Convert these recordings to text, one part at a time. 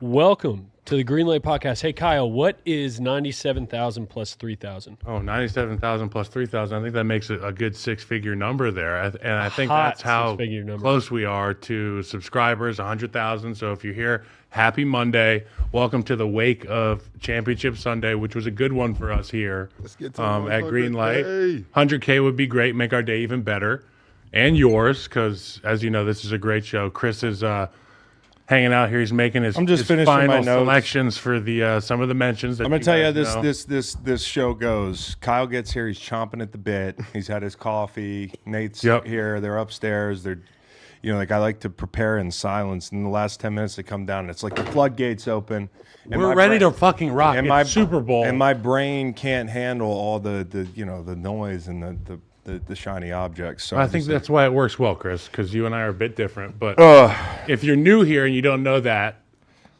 Welcome to the Green Light Podcast. Hey, Kyle, what is 97,000 plus 3,000? Oh, 97,000 plus 3,000. I think that makes it a good six-figure number there. And I think Hot that's how six-figure number. close we are to subscribers, 100,000. So if you're here, happy Monday. Welcome to the wake of Championship Sunday, which was a good one for us here Let's get to at Green Light. 100K. 100K would be great, make our day even better. And yours, because as you know, this is a great show. Chris is hanging out here. He's making his, I'm just his finishing my final notes. selections for the some of the mentions. That I'm gonna tell you guys know. this show goes. Kyle gets here. He's chomping at the bit. He's had his coffee. Nate's Yep. here. They're upstairs. They're, like I like to prepare in silence. In the last 10 minutes, they come down. And it's like the floodgates open. And We're my ready brain- to fucking rock. and It's my Super Bowl. and my brain can't handle all the noise and the shiny objects. So I think that's why it works well, Chris, because you and I are a bit different. But Ugh. if you're new here and you don't know that,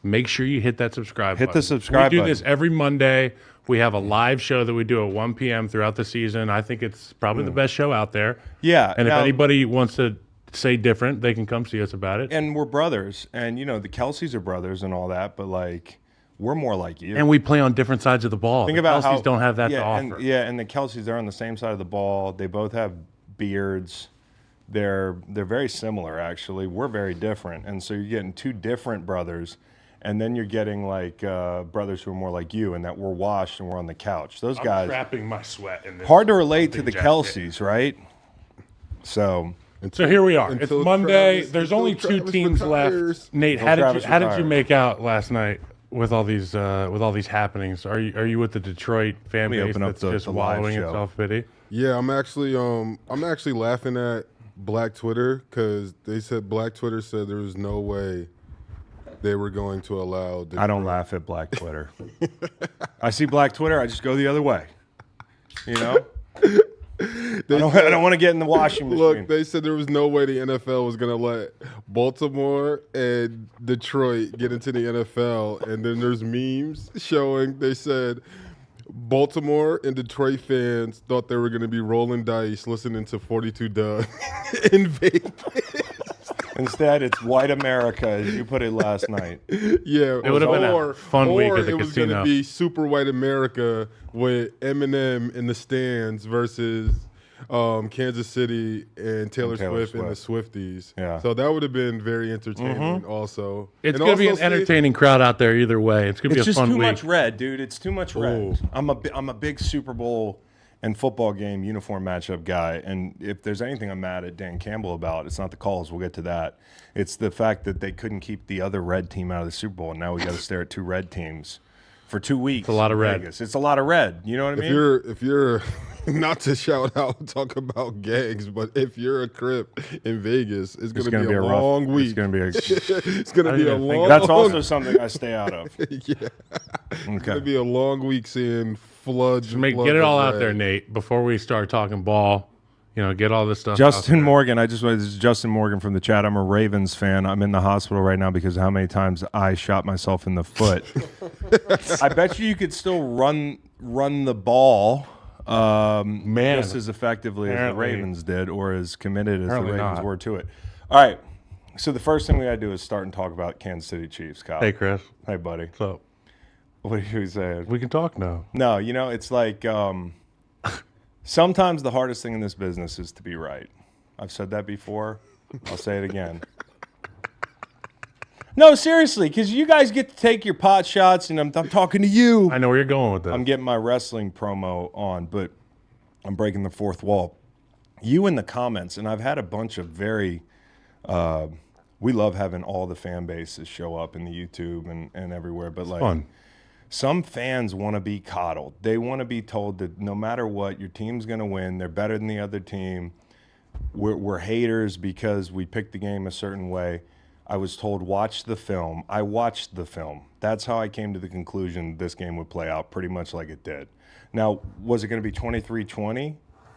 make sure you hit that subscribe button. Hit the subscribe We do button. this every Monday. We have a live show that we do at 1 p.m. throughout the season. I think it's probably the best show out there. Yeah, And now- if anybody wants to say different, they can come see us about it. And we're brothers, and the Kelseys are brothers and all that, but like we're more like you. And we play on different sides of the ball. Think the about Kelseys how don't have that to and, offer. and the Kelseys, they're on the same side of the ball. They both have beards. They're very similar, actually. We're very different, and so you're getting two different brothers, and then you're getting like brothers who are more like you, and that we're washed and we're on the couch. Those I'm guys trapping my sweat in this. hard to relate to the jacket. Kelseys, right? So So here we are. It's Until Monday. Travis- There's until only two Travis teams retires. left. Nate, Until how did Travis you retires. make out last night with all these happenings? Are you with the Detroit fan Let me base open up that's the just live wallowing in show. self pity? Yeah, I'm actually laughing at Black Twitter because they said Black Twitter said there was no way they were going to allow. I don't laugh at Black Twitter. I see Black Twitter, I just go the other way. I don't want to get in the washing machine. Look, they said there was no way the NFL was going to let Baltimore and Detroit get into the NFL. And then there's memes showing, they said Baltimore and Detroit fans thought they were going to be rolling dice listening to 42 Doug in Vegas. Instead, it's white America, as you put it last night. Yeah, It would have been a fun week at the it was going casino. to be Super White America with Eminem in the stands versus Kansas City and Taylor Swift and the Swifties. Yeah. So that would have been very entertaining. Also, It's And going to be an also see- entertaining crowd out there either way. It's going to be It's a just fun too week. much red, dude. It's too much red. Ooh. I'm a big Super Bowl and football game uniform matchup guy, and if there's anything I'm mad at Dan Campbell about, it's not the calls. We'll get to that. It's the fact that they couldn't keep the other red team out of the Super Bowl, and now we got to stare at two red teams for 2 weeks. It's a lot of red. It's a lot of red. You know what I mean? If you're not to shout out, talk about gangs, but if you're a Crip in Vegas, it's going to gonna be a rough- long week. It's going to be It's going to I be a didn't think long. That's also something I stay out of. yeah. It's going Okay. to be a long week seeing floods. Get it all out there, Nate, before we start talking ball. Get all this stuff out Justin there. Morgan, this is Justin Morgan from the chat. I'm a Ravens fan. I'm in the hospital right now because of how many times I shot myself in the foot. I bet you could still run the ball Man, just as effectively as the apparently- Ravens did, or as committed as the Apparently Ravens not. were to it. All right. So the first thing we got to do is start and talk about Kansas City Chiefs, Kyle. Hey, Chris. Hey, buddy. So What are you saying? we can talk now. No, it's like sometimes the hardest thing in this business is to be right. I've said that before. I'll say it again. No, seriously, because you guys get to take your pot shots, and I'm talking to you. I know where you're going with this. I'm getting my wrestling promo on, but I'm breaking the fourth wall. You in the comments, and I've had a bunch of very we love having all the fan bases show up in the YouTube and everywhere, but like fun. some fans want to be coddled. They want to be told that no matter what, your team's going to win. They're better than the other team. We're haters because we picked the game a certain way. I was told, watch the film. I watched the film. That's how I came to the conclusion this game would play out pretty much like it did. Now, was it going to be 23-20?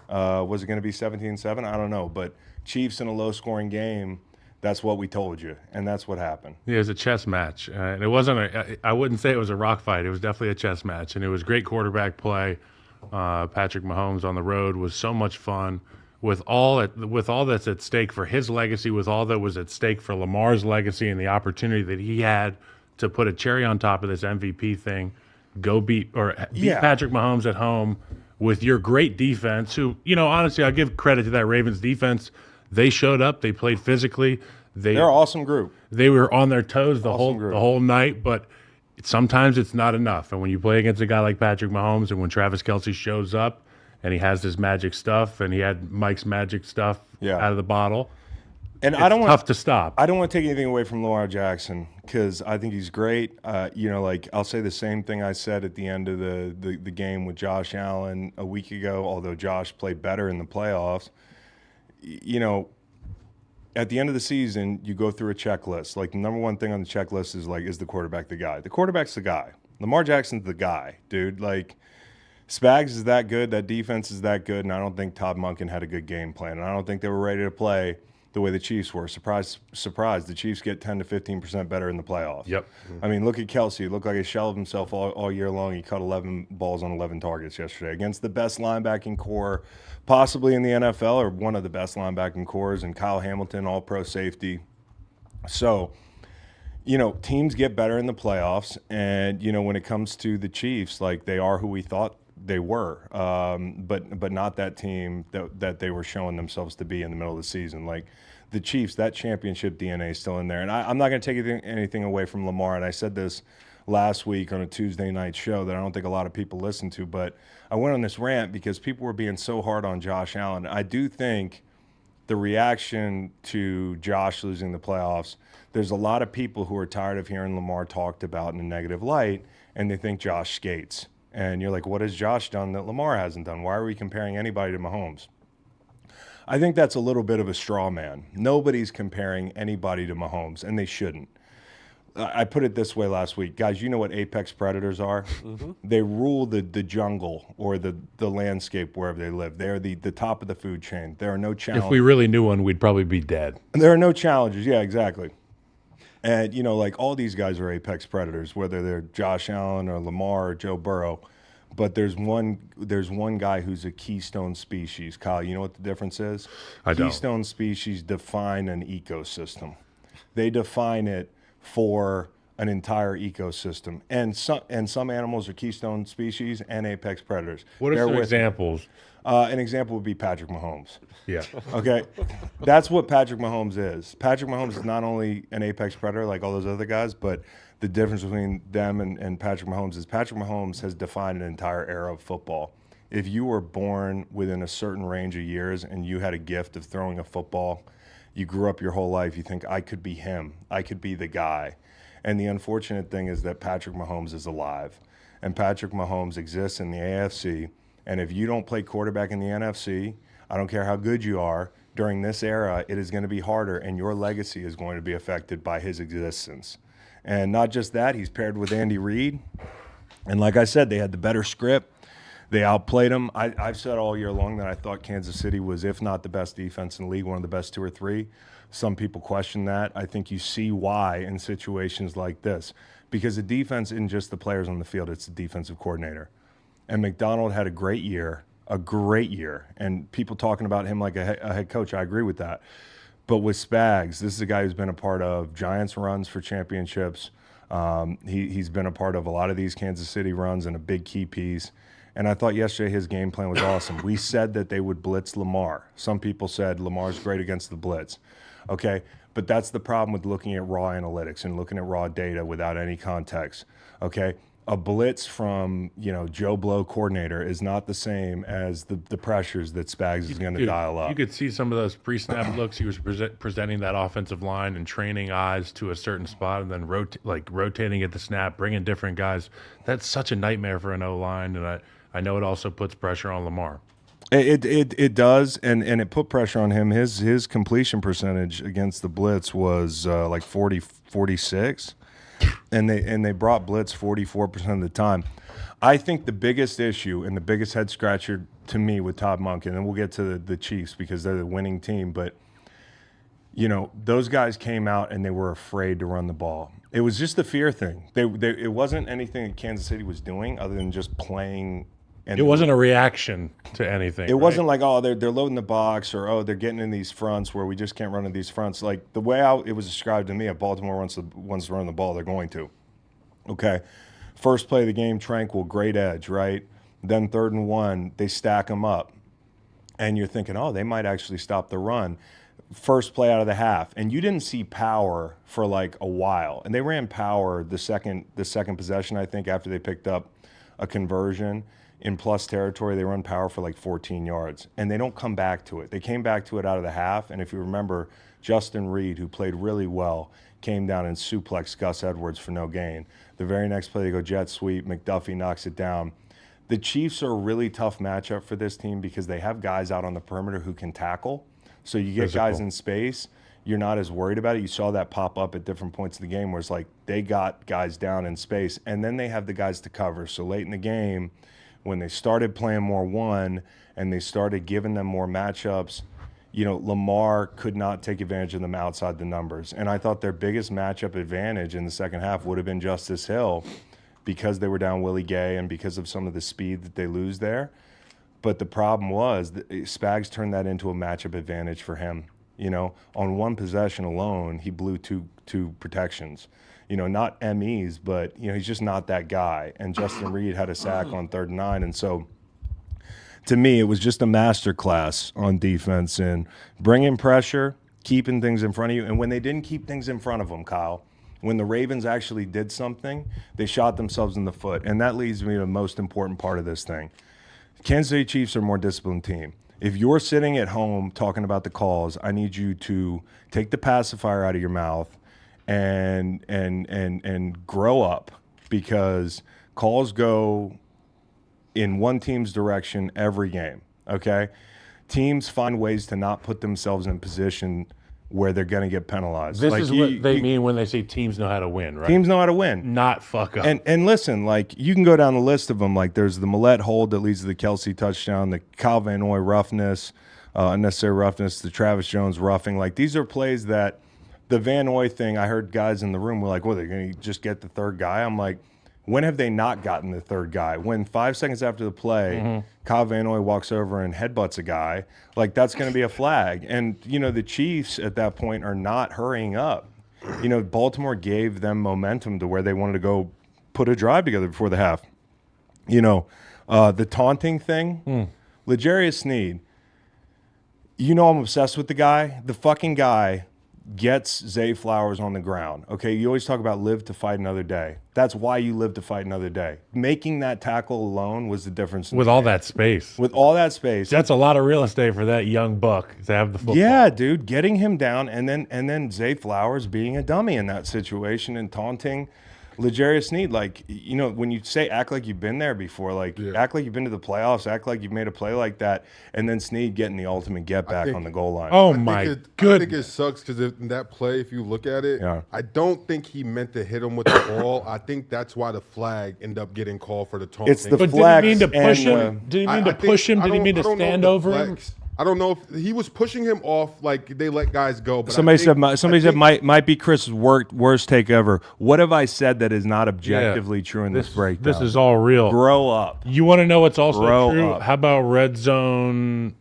Was it going to be 17-7? I don't know. But Chiefs in a low-scoring game, that's what we told you, and that's what happened. Yeah, it was a chess match. And it wasn't I wouldn't say it was a rock fight. It was definitely a chess match. And it was great quarterback play. Patrick Mahomes on the road was so much fun. With all that's at stake for his legacy, with all that was at stake for Lamar's legacy and the opportunity that he had to put a cherry on top of this MVP thing, go beat Yeah. Patrick Mahomes at home with your great defense, who, honestly, I'll give credit to that Ravens defense. They showed up. They played physically. They're an awesome group. They were on their toes the Awesome group. whole night, but sometimes it's not enough. And when you play against a guy like Patrick Mahomes, and when Travis Kelce shows up and he has this magic stuff, and he had Mike's magic stuff out of the bottle, and it's tough to stop. I don't want to take anything away from Lamar Jackson because I think he's great. I'll say the same thing I said at the end of the game with Josh Allen a week ago, although Josh played better in the playoffs. At the end of the season, you go through a checklist. Like, the number one thing on the checklist is the quarterback the guy? The quarterback's the guy. Lamar Jackson's the guy, dude. Like, Spags is that good. That defense is that good. And I don't think Todd Monken had a good game plan. And I don't think they were ready to play the way the Chiefs were. Surprise, surprise. The Chiefs get 10 to 15% better in the playoffs. Yep. I mean, look at Kelce. He looked like a shell of himself all year long. He caught 11 balls on 11 targets yesterday against the best linebacking core possibly in the NFL, or one of the best linebacking cores, and Kyle Hamilton, all-pro safety. So, teams get better in the playoffs. And, when it comes to the Chiefs, like, they are who we thought they were, but not that team that they were showing themselves to be in the middle of the season. Like, the Chiefs, that championship DNA is still in there. And I'm not going to take anything away from Lamar. And I said this last week on a Tuesday night show that I don't think a lot of people listen to, but I went on this rant because people were being so hard on Josh Allen. I do think the reaction to Josh losing the playoffs, there's a lot of people who are tired of hearing Lamar talked about in a negative light, and they think Josh skates. And you're like, what has Josh done that Lamar hasn't done? Why are we comparing anybody to Mahomes? I think that's a little bit of a straw man. Nobody's comparing anybody to Mahomes, and they shouldn't. I put it this way last week. Guys, you know what apex predators are? Mm-hmm. They rule the jungle or the landscape wherever they live. They're the top of the food chain. There are no challenges. If we really knew one, we'd probably be dead. There are no challenges. Yeah, exactly. And, all these guys are apex predators, whether they're Josh Allen or Lamar or Joe Burrow. But there's one guy who's a keystone species. Kyle, you know what the difference is? I don't. Keystone species define an ecosystem. They define it for an entire ecosystem. And some animals are keystone species and apex predators. What are some examples? An example would be Patrick Mahomes. Yeah. Okay. That's what Patrick Mahomes is. Patrick Mahomes is not only an apex predator like all those other guys, but the difference between them and Patrick Mahomes is Patrick Mahomes has defined an entire era of football. If you were born within a certain range of years and you had a gift of throwing a football, you grew up your whole life, you think, I could be him. I could be the guy. And the unfortunate thing is that Patrick Mahomes is alive. And Patrick Mahomes exists in the AFC. And if you don't play quarterback in the NFC, I don't care how good you are, during this era, it is going to be harder, and your legacy is going to be affected by his existence. And not just that, he's paired with Andy Reid. And like I said, they had the better script. They outplayed him. I've said all year long that I thought Kansas City was, if not the best defense in the league, one of the best 2 or 3. Some people question that. I think you see why in situations like this. Because the defense isn't just the players on the field, it's the defensive coordinator. And McDonald had a great year. And people talking about him like a head coach, I agree with that. But with Spags, this is a guy who's been a part of Giants runs for championships. He's been a part of a lot of these Kansas City runs and a big key piece. And I thought yesterday his game plan was awesome. We said that they would blitz Lamar. Some people said Lamar's great against the blitz. Okay, but that's the problem with looking at raw analytics and looking at raw data without any context. Okay, a blitz from Joe Blow coordinator is not the same as the pressures that Spags is going to dial up. You could see some of those pre-snap looks. He was presenting that offensive line and training eyes to a certain spot, and then rotating at the snap, bringing different guys. That's such a nightmare for an O-line, and I know it also puts pressure on Lamar. It does, and it put pressure on him. His completion percentage against the blitz was like 46. And they brought blitz 44% of the time. I think the biggest issue and the biggest head scratcher to me with Todd Monken, and we'll get to the Chiefs because they're the winning team, but those guys came out and they were afraid to run the ball. It was just the fear thing. It wasn't anything that Kansas City was doing other than just playing. And it wasn't a reaction to anything. It wasn't like, oh, they're loading the box, or, oh, they're getting in these fronts where we just can't run in these fronts. Like, the way it was described to me, if Baltimore wants to run the ball, they're going to. Okay. First play of the game, tranquil, great edge, right? Then 3rd and 1, they stack them up. And you're thinking, oh, they might actually stop the run. First play out of the half. And you didn't see power for like a while. And they ran power the second possession, I think, after they picked up a conversion in plus territory. They run power for like 14 yards. And they don't come back to it. They came back to it out of the half. And if you remember, Justin Reed, who played really well, came down and suplexed Gus Edwards for no gain. The very next play, they go jet sweep. McDuffie knocks it down. The Chiefs are a really tough matchup for this team because they have guys out on the perimeter who can tackle. So you get guys in space, you're not as worried about it. You saw that pop up at different points of the game where it's like they got guys down in space, and then they have the guys to cover. So late in the game, when they started playing more one and they started giving them more matchups, Lamar could not take advantage of them outside the numbers. And I thought their biggest matchup advantage in the second half would have been Justice Hill, because they were down Willie Gay and because of some of the speed that they lose there. But the problem was that Spags turned that into a matchup advantage for him. On one possession alone, he blew two protections. Not MEs, but, he's just not that guy. And Justin Reed had a sack on 3rd and 9. And so to me, it was just a masterclass on defense and bringing pressure, keeping things in front of you. And when they didn't keep things in front of them, Kyle, when the Ravens actually did something, they shot themselves in the foot. And that leads me to the most important part of this thing. Kansas City Chiefs are a more disciplined team. If you're sitting at home talking about the calls, I need you to take the pacifier out of your mouth and grow up, because calls go in one team's direction every game, okay? Teams find ways to not put themselves in position where they're going to get penalized. This is what they mean when they say teams know how to win, right? Teams know how to win. Not fuck up. And listen, you can go down the list of them. There's the Millette hold that leads to the Kelsey touchdown, the Kyle Van Noy roughness, unnecessary roughness, the Travis Jones roughing. These are plays that the Van Noy thing, I heard guys in the room were like, well, they're going to just get the third guy. I'm like, when have they not gotten the third guy? When 5 seconds after the play, Kyle Van Noy walks over and headbutts a guy, that's going to be a flag. And, the Chiefs at that point are not hurrying up. Baltimore gave them momentum to where they wanted to go put a drive together before the half. The taunting thing, L'Jarius Sneed, I'm obsessed with the guy. The fucking guy gets Zay Flowers on the ground. Okay, you always talk about live to fight another day. That's why you live to fight another day. Making that tackle alone was the difference. With all that space. With all that space. That's a lot of real estate for that young buck to have the football. Yeah, dude, getting him down and then Zay Flowers being a dummy in that situation and taunting L'Jarius Sneed. When you say act like you've been there before, act like you've been to the playoffs, act like you've made a play like that, and then Sneed getting the ultimate get back on the goal line. Oh my goodness. I think it sucks because in that play, if you look at it, I don't think he meant to hit him with the ball. I think that's why the flag ended up getting called for the taunting. It's the but flag. Did he mean to push him? Did he mean to push him? Did he mean to stand over him? I don't know if he was pushing him off they let guys go. But somebody said might be Chris's worst take ever. What have I said that is not objectively true in this breakdown? This is all real. Grow up. You want to know what's also Grow true? up. How about red zone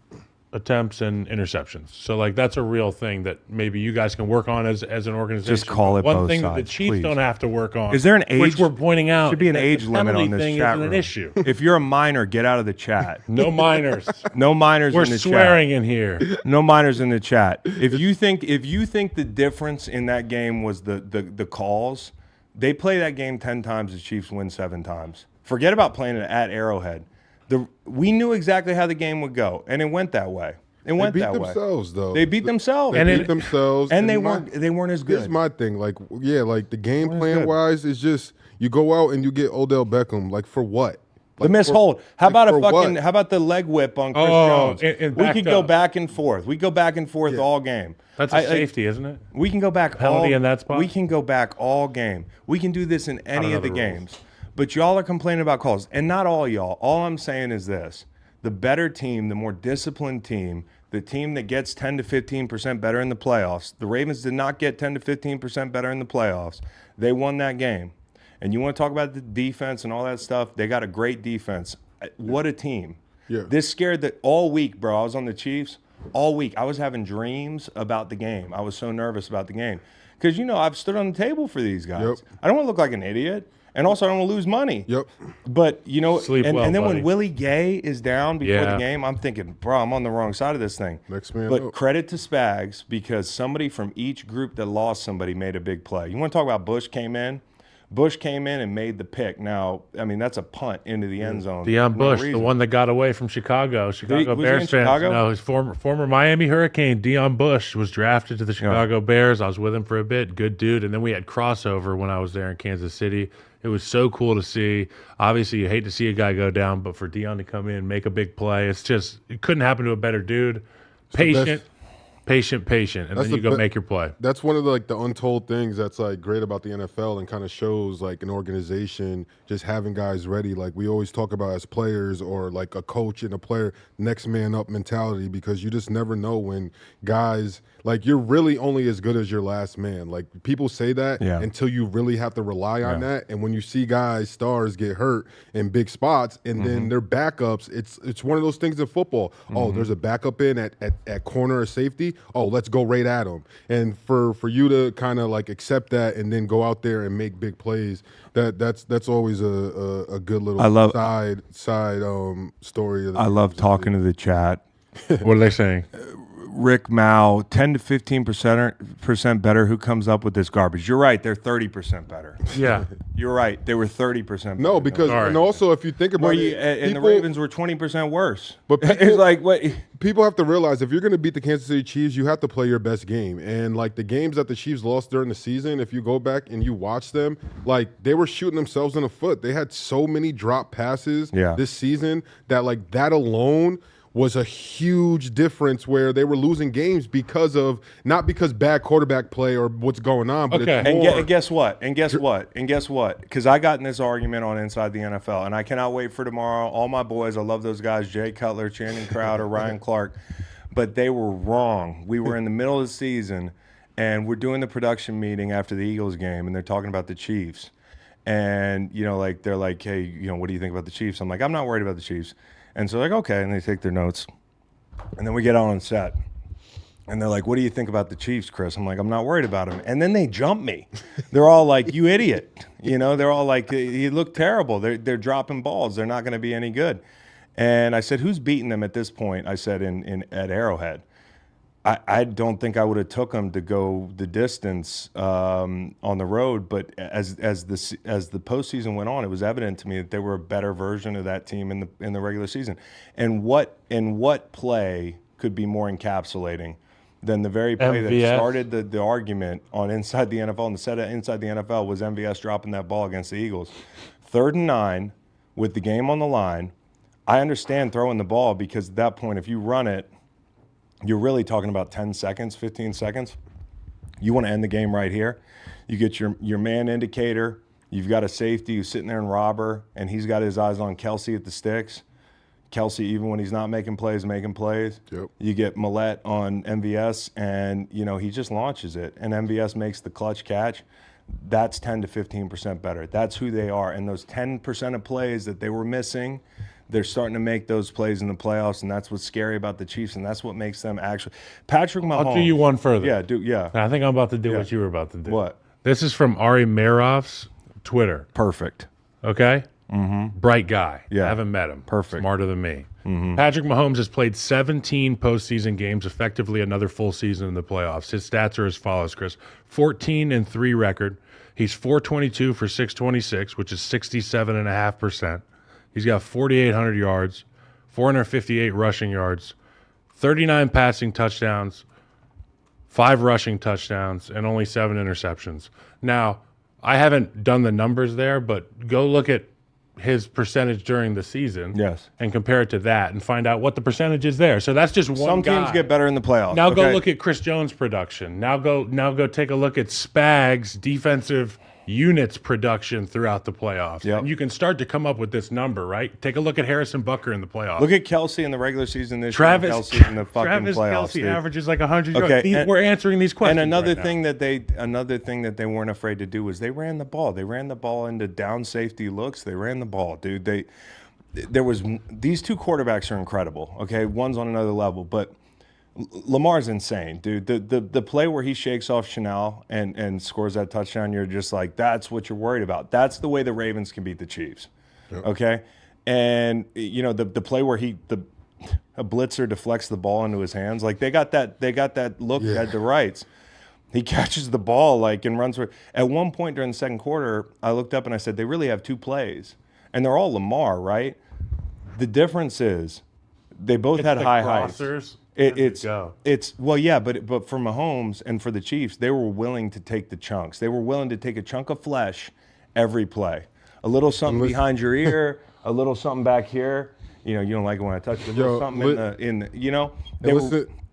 attempts and interceptions? So that's a real thing that maybe you guys can work on as an organization. Just call it one both thing sides, that the Chiefs please. Don't have to work on. Is there an age? Which we're pointing out. Should be an that age the limit on penalty this thing chat isn't room. an issue. If you're a minor, get out of the chat. No minors. No minors We're in the chat. swearing in here. No minors in the chat. If you think the difference in that game was the calls, they play that game 10 times, the Chiefs win 7 times. Forget about playing it at Arrowhead. We knew exactly how the game would go, and it went that way. It went that way. They beat themselves, though. They beat themselves. They beat themselves. And they weren't as good. Here's my thing. The game plan wise is just you go out and you get Odell Beckham. For what? The miss hold. How about how about the leg whip on Chris Jones? We could go back and forth. We go back and forth all game. That's a safety, isn't it? We can go back penalty in that spot. We can go back all game. We can do this in any of the games. But y'all are complaining about calls. And not all y'all. All I'm saying is this. The better team, the more disciplined team, the team that gets 10 to 15% better in the playoffs. The Ravens did not get 10 to 15% better in the playoffs. They won that game. And you want to talk about the defense and all that stuff? They got a great defense. What a team. Yeah. This scared that all week, bro. I was on the Chiefs all week. I was having dreams about the game. I was so nervous about the game Because, I've stood on the table for these guys. Yep. I don't want to look like an idiot. And also, I don't want to lose money. Yep. But, Sleep well, and then buddy. when Willie Gay is down before Yeah. the game, I'm thinking, bro, I'm on the wrong side of this thing. Next man But up. credit to Spags, because somebody from each group that lost somebody made a big play. You want to talk about Bush came in? Bush came in and made the pick. Now, I mean, that's a punt into the end zone. Deion No Bush, the reason. one that got away from Chicago. Chicago was he Bears in fans. Chicago? No, his former Miami Hurricane, Deion Bush, was drafted to the Chicago Bears. I was with him for a bit. Good dude. And then we had crossover when I was there in Kansas City. It was so cool to see. Obviously, you hate to see a guy go down, but for Deion to come in, make a big play, it couldn't happen to a better dude. Patient, and That's then you the go make your play. That's one of the untold things that's like great about the NFL and kind of shows like an organization just having guys ready. Like we always talk about as players or like a coach and a player, next man up mentality, because you just never know when guys like you're really only as good as your last man. Like people say that until you really have to rely on that. And when you see guys, stars get hurt in big spots and then their backups, it's one of those things in football. Oh, there's a backup in at corner or safety. Oh, let's go right at him. And for you to kind of like accept that and then go out there and make big plays, that's always a good little side story. I love talking to the chat. What are they saying? Rick Mao, 10 to 15% better. Who comes up with this garbage? You're right. They're 30% better. Yeah. You're right. They were 30% better. No, because Sorry. and also if you think about and it, the Ravens were 20% worse. But it's people- like what? people have to realize if you're going to beat the Kansas City Chiefs, you have to play your best game. And like the games that the Chiefs lost during the season, if you go back and you watch them, like they were shooting themselves in the foot. They had so many drop passes this season that like that alone was a huge difference where they were losing games because of not because bad quarterback play or what's going on, but Okay. it's And, more. and guess what? Because I got in this argument on Inside the NFL, and I cannot wait for tomorrow. All my boys, I love those guys, Jay Cutler, Channing Crowder, Ryan Clark, but they were wrong. We were in the middle of the season, and we're doing the production meeting after the Eagles game, and they're talking about the Chiefs. And, like, they're like, hey, what do you think about the Chiefs? I'm like, I'm not worried about the Chiefs. And so like, okay, and they take their notes. And then we get on set. And they're like, what do you think about the Chiefs, Chris? I'm like, I'm not worried about him. And then they jump me. They're all like, you idiot. They're all like, he looked terrible. They're dropping balls. They're not going to be any good. And I said, who's beating them at this point? I said, at Arrowhead. I don't think I would have took them to go the distance on the road, but as the postseason went on, it was evident to me that they were a better version of that team in the regular season. And what play could be more encapsulating than the very play MVS. that started the argument on Inside the NFL, and the set of Inside the NFL was MVS dropping that ball against the Eagles. 3rd and 9 with the game on the line. I understand throwing the ball because at that point, if you run it, you're really talking about 10 seconds, 15 seconds. You want to end the game right here. You get your man indicator. You've got a safety who's sitting there in robber, and he's got his eyes on Kelsey at the sticks. Kelsey, even when he's not making plays, making plays. Yep. You get Millette on MVS, and, he just launches it, and MVS makes the clutch catch. That's 10 to 15% better. That's who they are. And those 10% of plays that they were missing, they're starting to make those plays in the playoffs, and that's what's scary about the Chiefs, and that's what makes them actually. Patrick Mahomes. I'll do you one further. Yeah. I think I'm about to do what you were about to do. What? This is from Ari Merov's Twitter. Perfect. Okay? Mm-hmm. Bright guy. Yeah. I haven't met him. Perfect. Smarter than me. Mm-hmm. Patrick Mahomes has played 17 postseason games, effectively another full season in the playoffs. His stats are as follows, Chris. 14-3 record. He's 422 for 626, which is 67.5%. He's got 4,800 yards, 458 rushing yards, 39 passing touchdowns, 5 rushing touchdowns, and only 7 interceptions. Now, I haven't done the numbers there, but go look at his percentage during the season and compare it to that and find out what the percentage is there. So that's just one Some guy. teams get better in the playoffs. Now go look at Chris Jones' production. Now go take a look at Spags' defensive units production throughout the playoffs. Yep. And you can start to come up with this number, right? Take a look at Harrison Butker in the playoffs. Look at Kelsey in the regular season this Travis year. Kelsey in the fucking Travis playoffs. Kelsey dude. averages like 100 Okay, yards. We're answering these questions. And another right thing now. that they weren't afraid to do was they ran the ball. They ran the ball into down safety looks. They ran the ball, dude. These two quarterbacks are incredible. Okay, one's on another level, but Lamar's insane, dude. The play where he shakes off Chanel and scores that touchdown, you're just like, that's what you're worried about. That's the way the Ravens can beat the Chiefs. Yep. Okay? And the play where a blitzer deflects the ball into his hands, like they got that look at the rights. He catches the ball and runs for. At one point during the second quarter, I looked up and I said, they really have 2 plays. And they're all Lamar, right? The difference is they both had high heights. It's but for Mahomes and for the Chiefs, they were willing to take the chunks. They were willing to take a chunk of flesh every play. A little something behind your ear, a little something back here. You don't like it when I touch it. A little something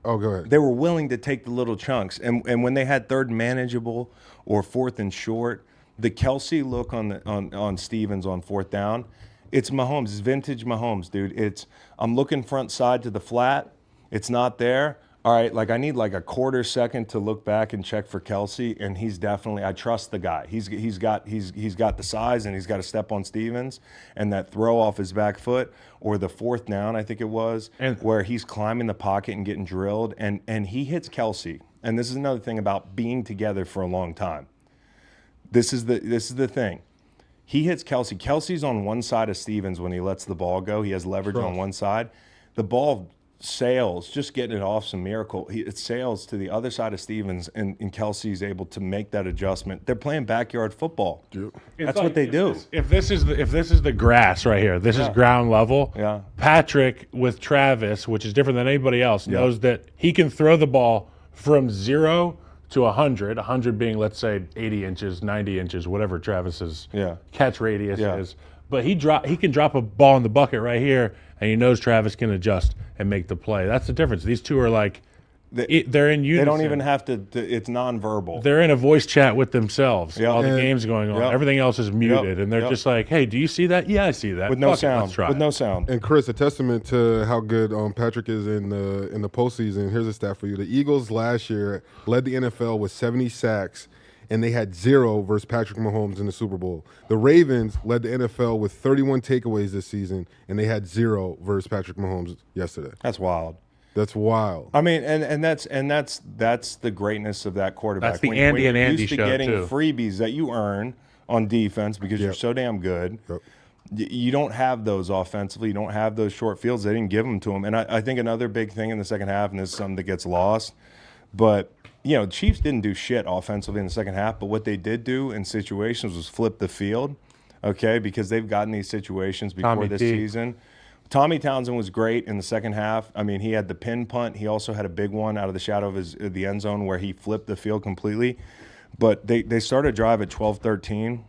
Oh, go ahead. They were willing to take the little chunks. And when they had third and manageable or fourth and short, the Kelsey look on Stevens on fourth down, it's Mahomes. It's vintage Mahomes, dude. I'm looking front side to the flat. It's not there. All right, I need a quarter second to look back and check for Kelsey, and he's definitely. I trust the guy. He's got the size, and he's got to step on Stevens, and that throw off his back foot, or the fourth down, I think it was, where he's climbing the pocket and getting drilled, and he hits Kelsey. And this is another thing about being together for a long time. This is the thing. He hits Kelsey. Kelsey's on one side of Stevens when he lets the ball go. He has leverage on one side. The ball sails, just getting it off some miracle. It sails to the other side of Stevens, and Kelsey's able to make that adjustment. They're playing backyard football. Dude. That's what they do. If this is the grass right here, this is ground level. Yeah. Patrick with Travis, which is different than anybody else, knows that he can throw the ball from 0 to 100. 100 being, let's say, 80 inches, 90 inches, whatever Travis's catch radius is. But he can drop a ball in the bucket right here, and he knows Travis can adjust and make the play. That's the difference. These two are they're in unison. They don't even have to. It's nonverbal. They're in a voice chat with themselves while the game's going on. Everything else is muted, and they're just like, "Hey, do you see that? Yeah, I see that." With no sound. With no sound. And Chris, a testament to how good Patrick is in the postseason. Here's a stat for you: the Eagles last year led the NFL with 70 sacks, and they had 0 versus Patrick Mahomes in the Super Bowl. The Ravens led the NFL with 31 takeaways this season, and they had 0 versus Patrick Mahomes yesterday. That's wild. That's wild. I mean, and that's the greatness of that quarterback. That's the Andy and Andy show, getting too. freebies that you earn on defense because you're so damn good. Yep. You don't have those offensively. You don't have those short fields. They didn't give them to him. And I think another big thing in the second half, and this is something that gets lost, but Chiefs didn't do shit offensively in the second half, but what they did do in situations was flip the field, okay, because they've gotten these situations before this season. Tommy Townsend was great in the second half. I mean, he had the pin punt. He also had a big one out of the shadow of the end zone where he flipped the field completely. But they started a drive at 12-13,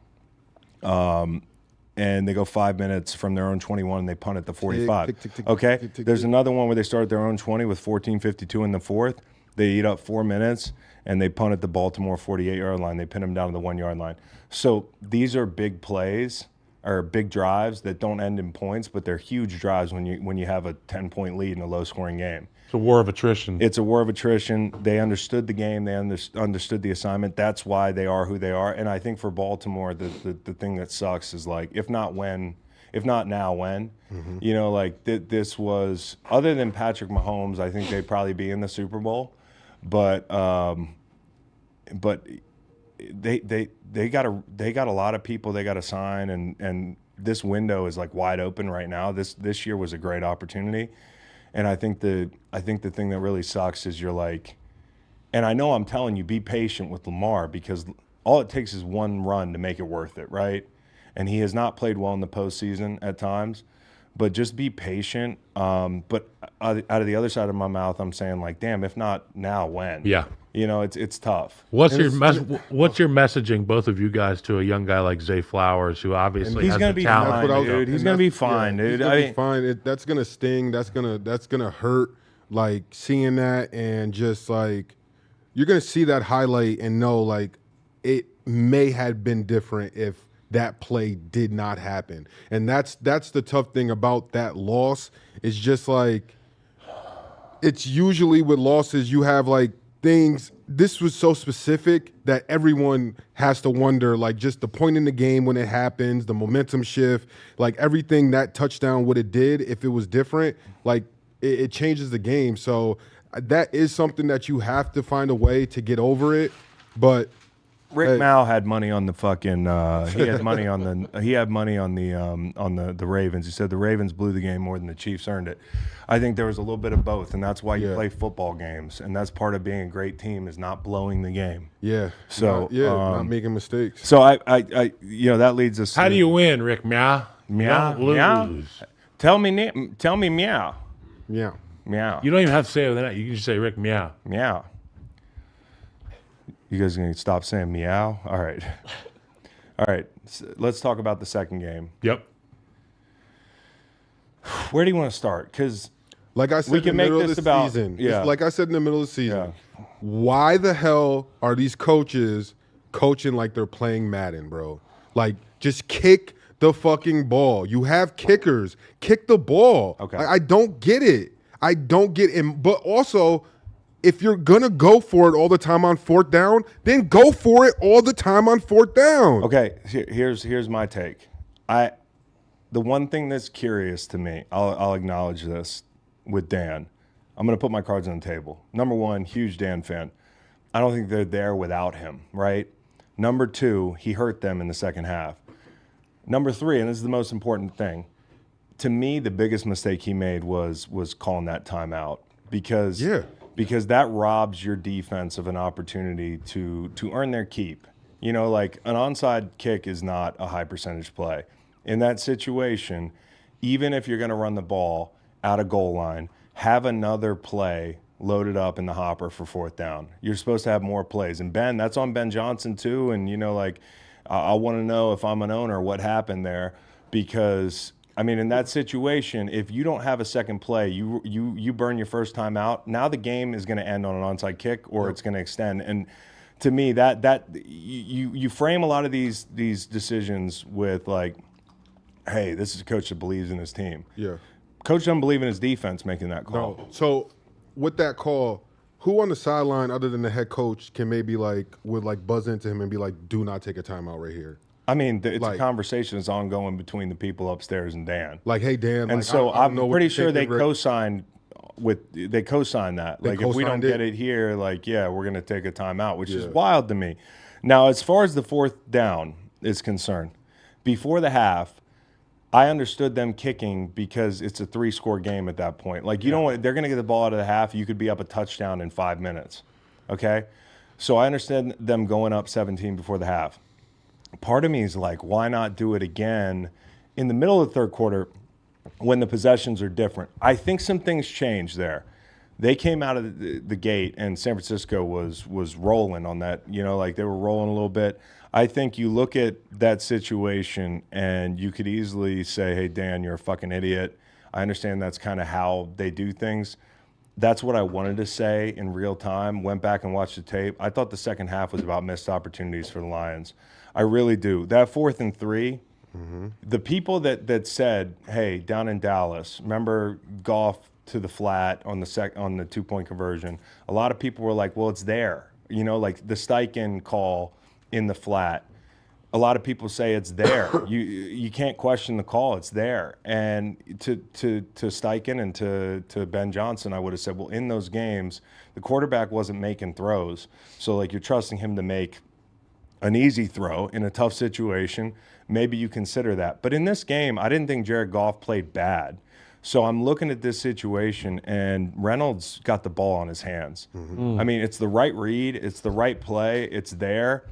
and they go 5 minutes from their own 21, and they punt at the 45. Okay? There's another one where they start at their own 20 with 14:52 in the fourth. They eat up 4 minutes, and they punt at the Baltimore 48-yard line. They pin them down to the 1-yard line. So these are big plays or big drives that don't end in points, but they're huge drives when you have a 10-point lead in a low-scoring game. It's a war of attrition. It's a war of attrition. They understood the game. They understood the assignment. That's why they are who they are. And I think for Baltimore, the thing that sucks is if not now, when? Mm-hmm. This was, other than Patrick Mahomes, I think they'd probably be in the Super Bowl. But they got a lot of people they got to sign, and this window is wide open right now. This year was a great opportunity, and I think the thing that really sucks is and I know I'm telling you, be patient with Lamar because all it takes is one run to make it worth it, right? And he has not played well in the postseason at times, but just be patient. But out of the other side of my mouth, I'm saying damn, if not now, when? Yeah. It's tough. What's your messaging, both of you guys, to a young guy like Zay Flowers, who obviously has the talent? Dude. He's gonna be fine, dude. He's gonna be fine. That's gonna sting. That's gonna hurt. Seeing that and just you're gonna see that highlight and know it may have been different if that play did not happen. And that's the tough thing about that loss. It's just it's usually with losses you have things. This was so specific that everyone has to wonder, just the point in the game when it happens, the momentum shift, everything that touchdown would have did if it was different, it changes the game. So that is something that you have to find a way to get over it. But Rick Mao had money on the fucking. He had money on the Ravens. He said the Ravens blew the game more than the Chiefs earned it. I think there was a little bit of both, and that's why you play football games, and that's part of being a great team is not blowing the game. Yeah. So not making mistakes. So I that leads us. How do you win, Rick? Meow. Meow. Don't lose. Meow? Tell me meow. Yeah. Meow. You don't even have to say it with that. You can just say Rick Meow. Meow. You guys gonna stop saying meow? All right. All right. So let's talk about the second game. Yep. Where do you want to start? Because Like I said, we can in the make middle this of the about season. yeah. Like I said in the middle of the season. Yeah. Why the hell are these coaches coaching like they're playing Madden, bro? Like, just kick the fucking ball. You have kickers. Kick the ball. Okay. I don't get it. I don't get it. But also, if you're going to go for it all the time on fourth down, then go for it all the time on fourth down. Okay, here's my take. The one thing that's curious to me, I'll acknowledge this with Dan. I'm going to put my cards on the table. Number one, huge Dan fan. I don't think they're there without him, right? Number two, he hurt them in the second half. Number three, and this is the most important thing, to me, the biggest mistake he made was calling that timeout because that robs your defense of an opportunity to earn their keep. You know, like an onside kick is not a high percentage play. In that situation, even if you're going to run the ball out of goal line, have another play loaded up in the hopper for fourth down. You're supposed to have more plays. And Ben, that's on Ben Johnson too. And, you know, like I want to know if I'm an owner what happened there because, I mean, in that situation, if you don't have a second play, you burn your first time out. Now the game is going to end on an onside kick or it's going to extend. And to me, that you frame a lot of these decisions with like, hey, this is a coach that believes in his team. Yeah. Coach doesn't believe in his defense making that call. No. So with that call, who on the sideline other than the head coach can maybe would buzz into him and be like, do not take a timeout right here? I mean, it's a conversation that's ongoing between the people upstairs and Dan. Like, hey, Dan. And so I'm pretty sure they co-signed that. Like, if we don't get it here, like, yeah, we're going to take a timeout, which is wild to me. Now, as far as the fourth down is concerned, before the half, I understood them kicking because it's a 3-score game at that point. Like, you don't want, they're going to get the ball out of the half. You could be up a touchdown in 5 minutes. Okay? So I understand them going up 17 before the half. Part of me is like, why not do it again in the middle of the third quarter when the possessions are different? I think some things changed there. They came out of the gate, and San Francisco was rolling on that. You know, like they were rolling a little bit. I think you look at that situation, and you could easily say, hey, Dan, you're a fucking idiot. I understand that's kind of how they do things. That's what I wanted to say in real time. Went back and watched the tape. I thought the second half was about missed opportunities for the Lions. I really do. That 4th and 3, the people that said, hey, down in Dallas, remember Goff to the flat on the 2-point conversion, a lot of people were like, well, it's there. You know, like the Steichen call in the flat. A lot of people say it's there. You can't question the call. It's there. And to Steichen and to Ben Johnson, I would have said, well, in those games, the quarterback wasn't making throws. So, like, you're trusting him to make an easy throw in a tough situation. Maybe you consider that. But in this game, I didn't think Jared Goff played bad. So I'm looking at this situation, and Reynolds got the ball on his hands. I mean, it's the right read. It's the right play. It's there.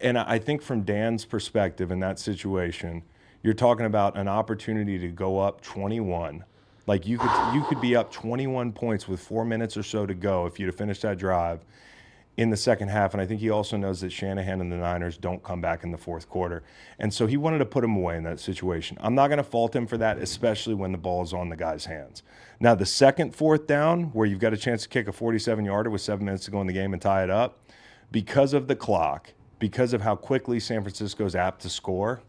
And I think from Dan's perspective in that situation, you're talking about an opportunity to go up 21. Like you could be up 21 points with 4 minutes or so to go if you'd have finished that drive in the second half. And I think he also knows that Shanahan and the Niners don't come back in the fourth quarter. And so he wanted to put him away in that situation. I'm not going to fault him for that, especially when the ball is on the guy's hands. Now, the second fourth down, where you've got a chance to kick a 47-yarder with 7 minutes to go in the game and tie it up, because of the clock, because of how quickly San Francisco's apt to score,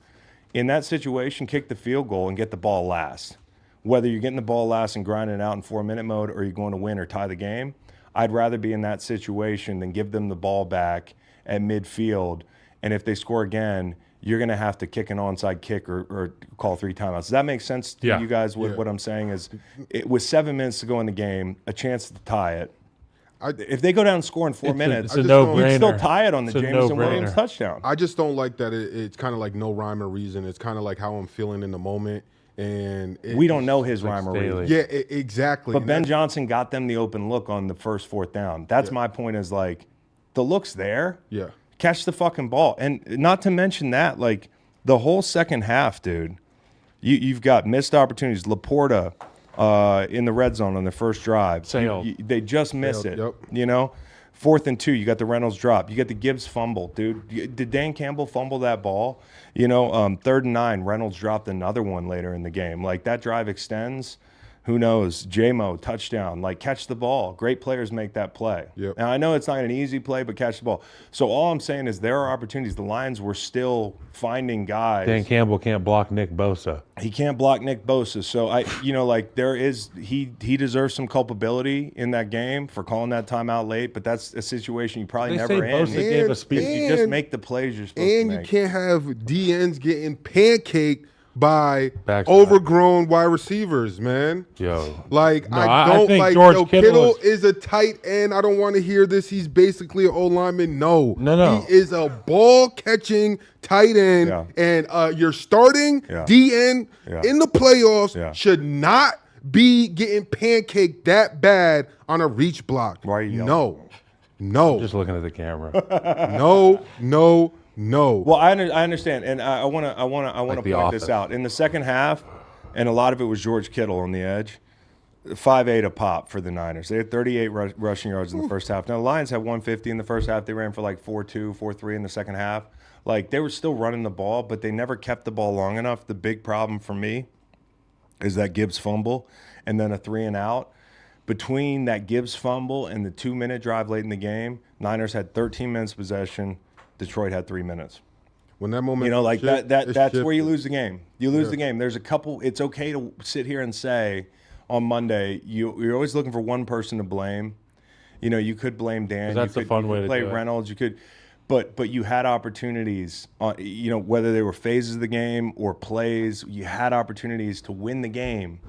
in that situation, kick the field goal and get the ball last. Whether you're getting the ball last and grinding it out in 4-minute mode or you're going to win or tie the game, I'd rather be in that situation than give them the ball back at midfield. And if they score again, you're going to have to kick an onside kick or call 3 timeouts. Does that make sense to you guys? What I'm saying is, with 7 minutes to go in the game, a chance to tie it. If they go down and score in 4 minutes, it's a no-brainer. you'd still tie it on the Jameson Williams touchdown. I just don't like that it's kind of like no rhyme or reason. It's kind of like how I'm feeling in the moment. And we don't know his rhyme or reason. Yeah, exactly. But Ben Johnson got them the open look on the first 4th down. That's my point is, like, the look's there. Yeah. Catch the fucking ball. And not to mention that, like, the whole second half, dude, you've got missed opportunities. Laporta in the red zone on the first drive. They just miss it. Yep. You know? 4th and 2, you got the Reynolds drop. You got the Gibbs fumble, dude. Did Dan Campbell fumble that ball? You know, 3rd and 9, Reynolds dropped another one later in the game. Like, that drive extends. Who knows? J-Mo, touchdown. Like, catch the ball. Great players make that play. Yep. Now, I know it's not an easy play, but catch the ball. So all I'm saying is there are opportunities. The Lions were still finding guys. Dan Campbell can't block Nick Bosa. He can't block Nick Bosa. So, he deserves some culpability in that game for calling that timeout late, but that's a situation you probably never end. Bosa gave a speech. You just make the plays you're supposed to make. And you can't have DNs getting pancaked by Backside. overgrown wide receivers, man. Like, No, I I don't think like George Kittle is a tight end. I don't want to hear this. He's basically an O-lineman. No. He is a ball catching tight end. Yeah. And your starting DN in the playoffs should not be getting pancaked that bad on a reach block. Why are you yelling? No. Just looking at the camera. No. Well, I understand, and I want to point this out. In the second half, and a lot of it was George Kittle on the edge, 5.8 a pop for the Niners. They had 38 rushing yards in the first half. Now, the Lions had 150 in the first half. They ran for like 4.2, 4.3 in the second half. Like, they were still running the ball, but they never kept the ball long enough. The big problem for me is that Gibbs fumble and then a 3-and-out. Between that Gibbs fumble and the 2-minute drive late in the game, Niners had 13 minutes possession. Detroit had 3 minutes. When that moment, that's where you lose the game. You lose the game. There's a couple. It's okay to sit here and say on Monday you're always looking for one person to blame. You know, you could blame Dan. That's a fun way to play do it. Reynolds. You could, but you had opportunities. You know, whether they were phases of the game or plays, you had opportunities to win the game.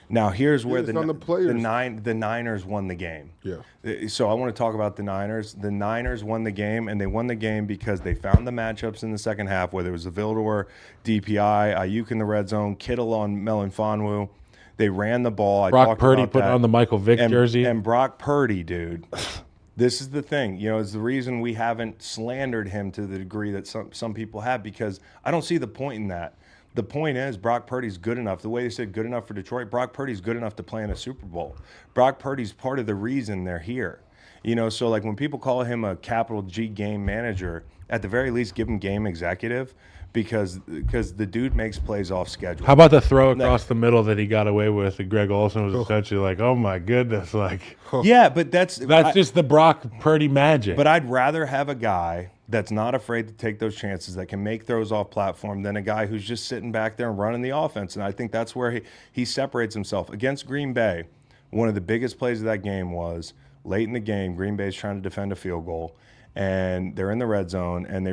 Now, here's where the Niners won the game. Yeah. So I want to talk about the Niners. The Niners won the game, and they won the game because they found the matchups in the second half, whether it was the Vildor, DPI, Ayuk in the red zone, Kittle on Melifonwu. They ran the ball. Brock Purdy put on the Michael Vick jersey. And Brock Purdy, dude. This is the thing. You know, it's the reason we haven't slandered him to the degree that some people have, because I don't see the point in that. The point is, Brock Purdy's good enough. The way they said good enough for Detroit, Brock Purdy's good enough to play in a Super Bowl. Brock Purdy's part of the reason they're here. You know, so like when people call him a capital G game manager, at the very least give him game executive, because the dude makes plays off schedule. How about the throw across the middle that he got away with? And Greg Olsen was essentially like, oh my goodness. Like, yeah, but that's just the Brock Purdy magic. But I'd rather have a guy that's not afraid to take those chances, that can make throws off platform, than a guy who's just sitting back there and running the offense. And I think that's where he separates himself. Against Green Bay, one of the biggest plays of that game was late in the game, Green Bay's trying to defend a field goal, and they're in the red zone, and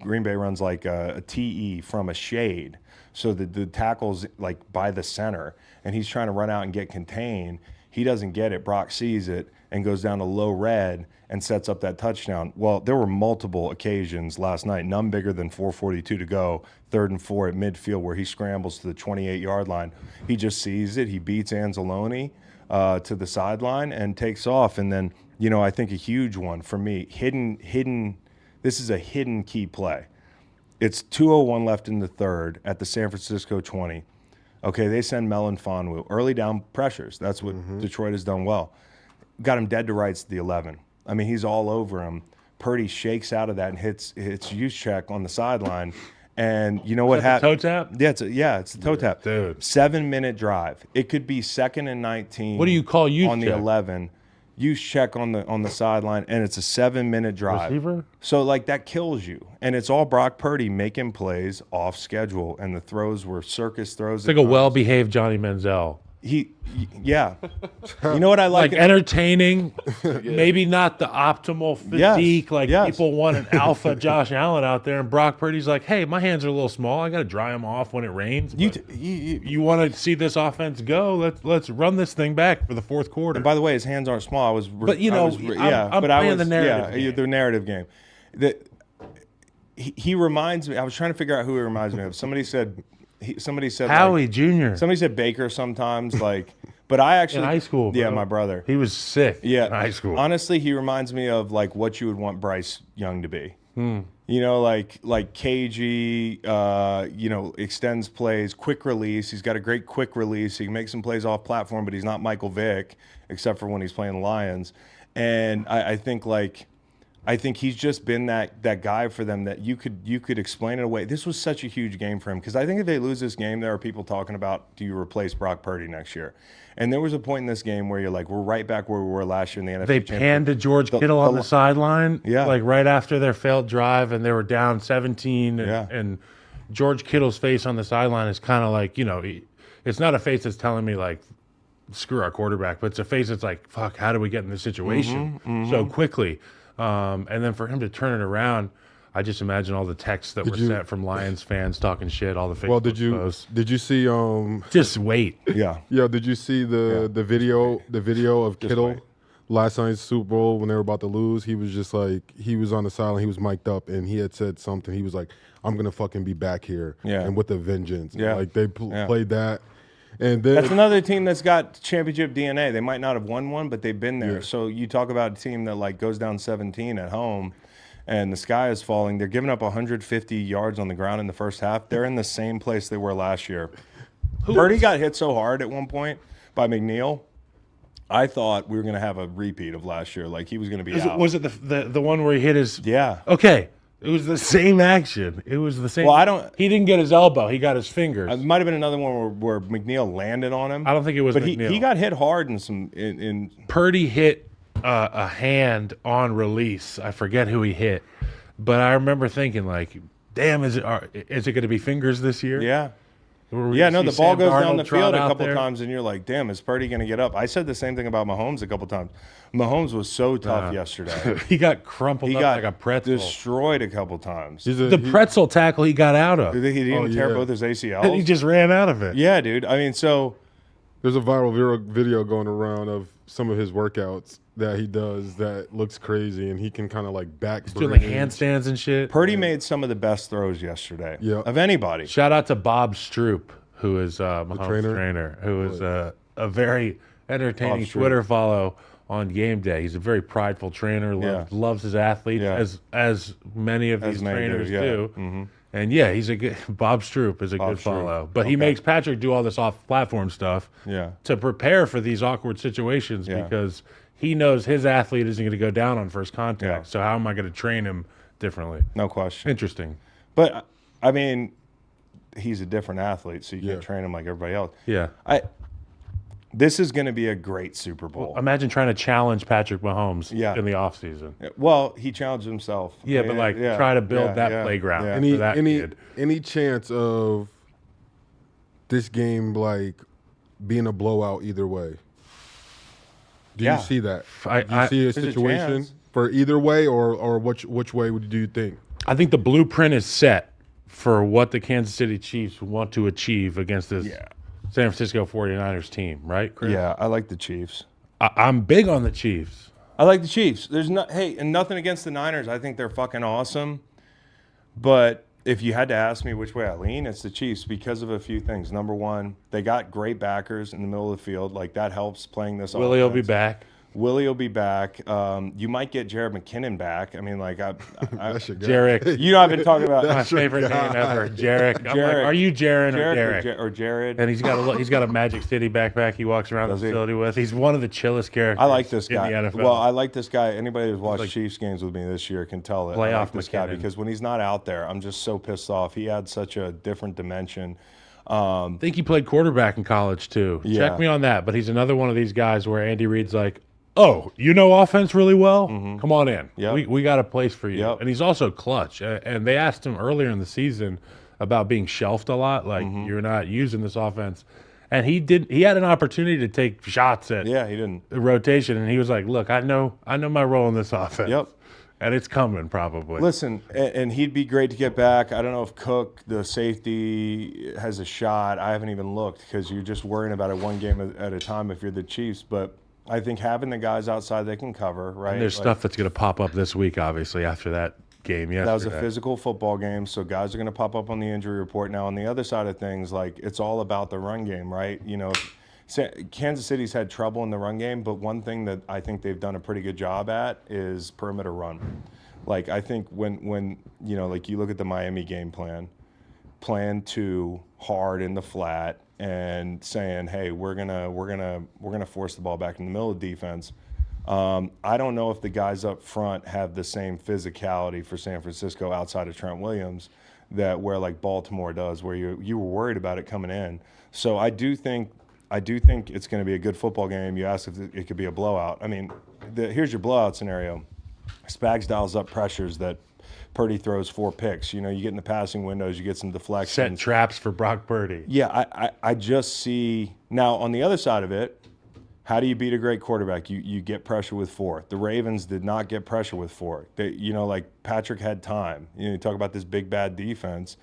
Green Bay runs like a TE from a shade. So the tackle's like by the center, and he's trying to run out and get contained. He doesn't get it. Brock sees it and goes down to low red and sets up that touchdown. Well, there were multiple occasions last night, none bigger than 4:42 to go, 3rd and 4 at midfield, where he scrambles to the 28-yard line. He just sees it. He beats Anzalone to the sideline and takes off. And then, you know, I think a huge one for me, hidden. This is a hidden key play. It's 2:01 left in the third at the San Francisco 20. Okay, they send Melifonwu. Early down pressures. That's what Detroit has done well. Got him dead to rights to the 11. I mean, he's all over him. Purdy shakes out of that and hits Juszczyk on the sideline. And you know what happened? Toe tap? Yeah, it's a toe tap. Dude. 7-minute drive. It could be 2nd and 19. What do you call Juszczyk? On the 11. Juszczyk on the sideline, and it's a 7-minute drive. Receiver? So, like, that kills you. And it's all Brock Purdy making plays off schedule, and the throws were circus throws. It's like a well-behaved Johnny Manziel. Yeah. You know what I like? Like entertaining, maybe not the optimal physique. Yes. People want an alpha Josh Allen out there, and Brock Purdy's like, hey, my hands are a little small. I got to dry them off when it rains. You want to see this offense go? Let's run this thing back for the fourth quarter. And by the way, his hands aren't small. I'm playing the narrative game. The narrative game. He reminds me. I was trying to figure out who he reminds me of. Somebody said Howie Jr. Somebody said Baker sometimes, like, but I actually in high school. Bro. Yeah, my brother. He was sick. Yeah, in high school. Honestly, he reminds me of like what you would want Bryce Young to be. You know, like cagey. Extends plays, quick release. He's got a great quick release. He can make some plays off platform, but he's not Michael Vick, except for when he's playing the Lions. And I think he's just been that guy for them that you could explain it away. This was such a huge game for him because I think if they lose this game, there are people talking about, do you replace Brock Purdy next year? And there was a point in this game where you're like, we're right back where we were last year in the NFC They Championship. panned to George Kittle on the sideline, like right after their failed drive, and they were down 17. And George Kittle's face on the sideline is kind of like, it's not a face that's telling me like, screw our quarterback, but it's a face that's like, fuck, how do we get in this situation so quickly? And then for him to turn it around, I just imagine all the texts that were sent from Lions fans talking shit, all the Facebook posts. Did you see just wait. Yeah, did you see the video of Kittle last night's Super Bowl when they were about to lose? He was just like, he was on the sideline, he was mic'd up, and he had said something. He was like, I'm gonna fucking be back here and with a vengeance. Like they played that. And then, that's another team that's got championship DNA. They might not have won one, but they've been there. So you talk about a team that like goes down 17 at home and the sky is falling. They're giving up 150 yards on the ground in the first half. They're in the same place they were last year. Purdy got hit so hard at one point by McNeil. I thought we were going to have a repeat of last year. Like he was going to be out. Was it the one where he hit his? Yeah. Okay. It was the same action. It was the same. Well, he didn't get his elbow. He got his fingers. It might have been another one where McNeil landed on him. I don't think it was but McNeil. He got hit hard in Purdy hit a hand on release. I forget who he hit. But I remember thinking, like, damn, is it going to be fingers this year? Yeah. The ball goes down the field a couple times, and you're like, damn, is Purdy going to get up? I said the same thing about Mahomes a couple times. Mahomes was so tough yesterday. He got crumpled up like a pretzel. Destroyed a couple times. The pretzel tackle he got out of. He didn't tear both his ACLs. He just ran out of it. Yeah, dude. I mean, so. There's a viral video going around of some of his workouts that he does that looks crazy, and he can kind of like back. He's doing like handstands and shit. Purdy made some of the best throws yesterday of anybody. Shout out to Bob Stroop, who is Mahomes' trainer, who is a very entertaining Twitter follow on game day. He's a very prideful trainer, loves his athletes, as many of these trainers do. Mm-hmm. And he's a good Bob Stroop is a good follow. But he makes Patrick do all this off-platform stuff to prepare for these awkward situations because he knows his athlete isn't going to go down on first contact. So how am I going to train him differently? No question. Interesting. But, I mean, he's a different athlete, so you can't train him like everybody else. Yeah. This is going to be a great Super Bowl. Well, imagine trying to challenge Patrick Mahomes in the offseason. Well, he challenged himself. Yeah, but try to build that playground for that kid. Any chance of this game like being a blowout either way? Do you see that? Do you see a situation for either way, or which way do you think? I think the blueprint is set for what the Kansas City Chiefs want to achieve against this San Francisco 49ers team, right, Chris? Yeah, I like the Chiefs. I'm big on the Chiefs. I like the Chiefs. And nothing against the Niners. I think they're fucking awesome. But if you had to ask me which way I lean, it's the Chiefs because of a few things. Number one, they got great backers in the middle of the field. Like, that helps playing this offense. Willie will be back. Willie will be back. You might get Jared McKinnon back. I mean, like, Jarek. You know, I've been talking about my favorite name ever, Jarek. I'm like, are you Jared or Derek? Or Jared. And he's got a Magic City backpack he walks around the facility with. He's one of the chillest characters. I like this guy. In the NFL. Well, I like this guy. Anybody who's watched Chiefs games with me this year can tell that I like this guy because when he's not out there, I'm just so pissed off. He adds such a different dimension. I think he played quarterback in college too. Check me on that. But he's another one of these guys where Andy Reid's like, oh, you know offense really well? Mm-hmm. Come on in. Yep. We got a place for you. Yep. And he's also clutch. And they asked him earlier in the season about being shelved a lot, like you're not using this offense. And he had an opportunity to take shots at Yeah, he didn't. the rotation, and he was like, "Look, I know my role in this offense. Yep. And it's coming probably." Listen, and he'd be great to get back. I don't know if Cook, the safety, has a shot. I haven't even looked because you're just worrying about it one game at a time if you're the Chiefs. But I think having the guys outside they can cover, right? And there's stuff that's going to pop up this week, obviously, after that game yesterday. That was a physical football game, so guys are going to pop up on the injury report. Now, on the other side of things, like, it's all about the run game, right? You know, Kansas City's had trouble in the run game, but one thing that I think they've done a pretty good job at is perimeter run. Like, I think when you know, like, you look at the Miami game plan 2 hard in the flat and saying, hey, we're gonna force the ball back in the middle of defense. I don't know if the guys up front have the same physicality for San Francisco outside of Trent Williams that where like Baltimore does, where you were worried about it coming in. So I do think it's going to be a good football game. You asked if it could be a blowout. I mean, here's your blowout scenario. Spags dials up pressures that Purdy throws 4 picks. You know, you get in the passing windows, you get some deflections. Set traps for Brock Purdy. Yeah, I just see now on the other side of it. How do you beat a great quarterback? You get pressure with 4. The Ravens did not get pressure with 4. You know, like Patrick had time. You talk about this big bad defense.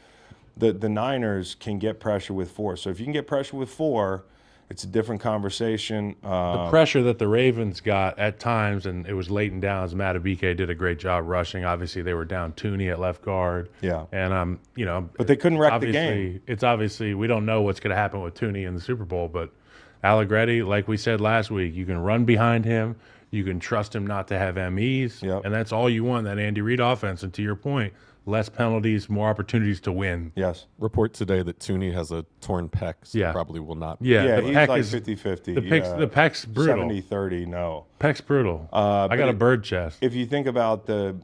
The Niners can get pressure with 4. So if you can get pressure with 4, it's a different conversation. The pressure that the Ravens got at times, and it was late in downs. Matabike did a great job rushing. Obviously, they were down Tooney at left guard. Yeah. And you know, but they couldn't wreck the game. It's obviously we don't know what's going to happen with Tooney in the Super Bowl, but Allegretti, like we said last week, you can run behind him. You can trust him not to have MEs. Yep. And that's all you want, that Andy Reid offense. And to your point, less penalties, more opportunities to win. Yes. Report today that Tooney has a torn pec, so Yeah. probably will not. Yeah, the he's pec like is 50-50. the pec's brutal. 70-30, no. Pec's brutal. I got a bird chest. If you think about the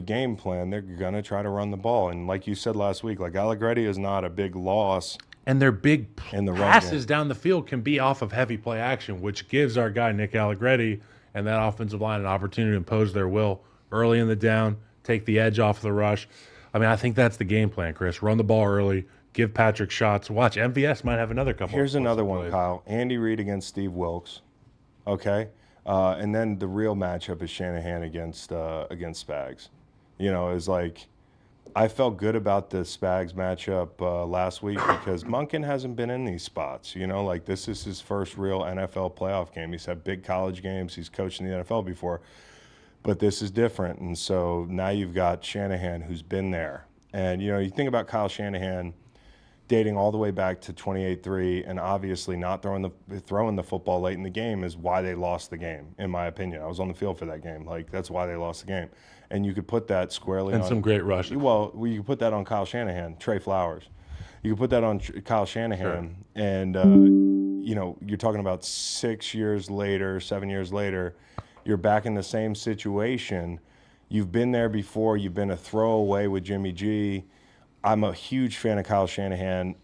game plan, they're going to try to run the ball. And like you said last week, like Allegretti is not a big loss. And their big In the run passes game. down the field can be off of heavy play action, which gives our guy Nick Allegretti and that offensive line an opportunity to impose their will early in the down, take the edge off the rush. I mean, I think that's the game plan, Chris. Run the ball early, give Patrick shots. Watch, MVS might have another couple. Here's of another one, plays. Kyle. Andy Reid against Steve Wilkes. Okay? And then the real matchup is Shanahan against Spags. You know, it's like I felt good about the Spags matchup last week because Monken hasn't been in these spots. You know, like this is his first real NFL playoff game. He's had big college games. He's coached in the NFL before. But this is different. And so now you've got Shanahan who's been there. And, you know, you think about Kyle Shanahan dating all the way back to 28-3 and obviously not throwing the football late in the game is why they lost the game, in my opinion. I was on the field for that game. Like, that's why they lost the game. And you could put that squarely And on some great rushing. Well, you could put that on Kyle Shanahan, Trey Flowers. You could put that on Kyle Shanahan. Sure. And, you know, you're talking about 7 years later, you're back in the same situation. You've been there before. You've been a throwaway with Jimmy G. I'm a huge fan of Kyle Shanahan.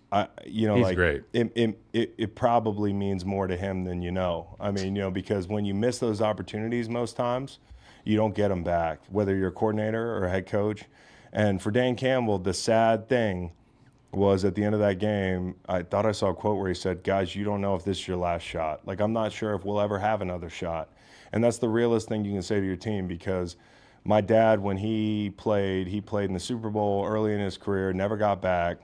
He's like great. It probably means more to him than you know. I mean, you know, because when you miss those opportunities most times, you don't get them back, whether you're a coordinator or a head coach. And for Dan Campbell, the sad thing was at the end of that game, I thought I saw a quote where he said, guys, you don't know if this is your last shot. Like, I'm not sure if we'll ever have another shot. And that's the realest thing you can say to your team because my dad, when he played in the Super Bowl early in his career, never got back,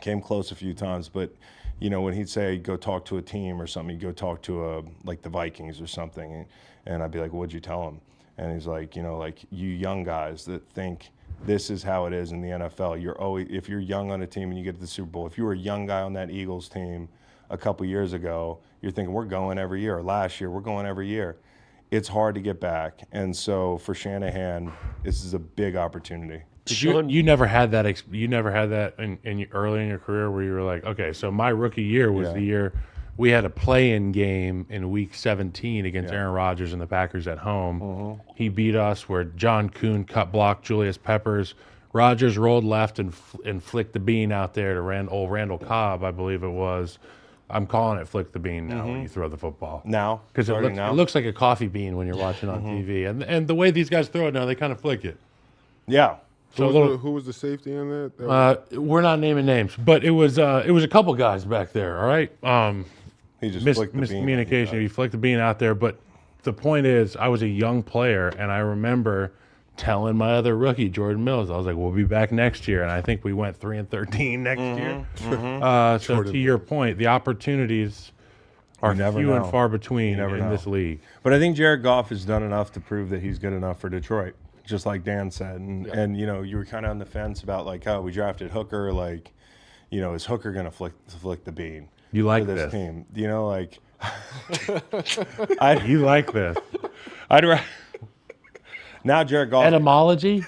came close a few times. But, you know, when he'd say, go talk to a team or something, he'd go talk to like the Vikings or something. And I'd be like, what'd you tell him? And he's like, you know, like you young guys that think this is how it is in the NFL. You're always, if you're young on a team and you get to the Super Bowl, if you were a young guy on that Eagles team a couple years ago, you're thinking we're going every year. Or last year, we're going every year. It's hard to get back. And so for Shanahan, this is a big opportunity. You never had that. You never had that early in your career where you were like, okay, so my rookie year was the year we had a play-in game in Week 17 against Aaron Rodgers and the Packers at home. He beat us where John Kuhn cut blocked Julius Peppers. Rodgers rolled left and flicked the bean out there to Randall Cobb, I believe it was. I'm calling it flick the bean now when you throw the football. Now? Because it looks like a coffee bean when you're watching on TV. And the way these guys throw it now, they kind of flick it. Yeah. Who was the safety in that? We're not naming names, but it was a couple guys back there. All right. He just flicked the bean. Miscommunication. He flicked the bean out there, but the point is, I was a young player, and I remember telling my other rookie, Jordan Mills, I was like, "We'll be back next year," and I think we went 3-13 next year. So to your point, the opportunities are few and far between in this league. But I think Jared Goff has done enough to prove that he's good enough for Detroit, just like Dan said. And you know, you were kind of on the fence about like, oh, we drafted Hooker, like, you know, is Hooker going to flick the bean? You like for this team? You know, like. You like this. Now Jared Goff. Etymology?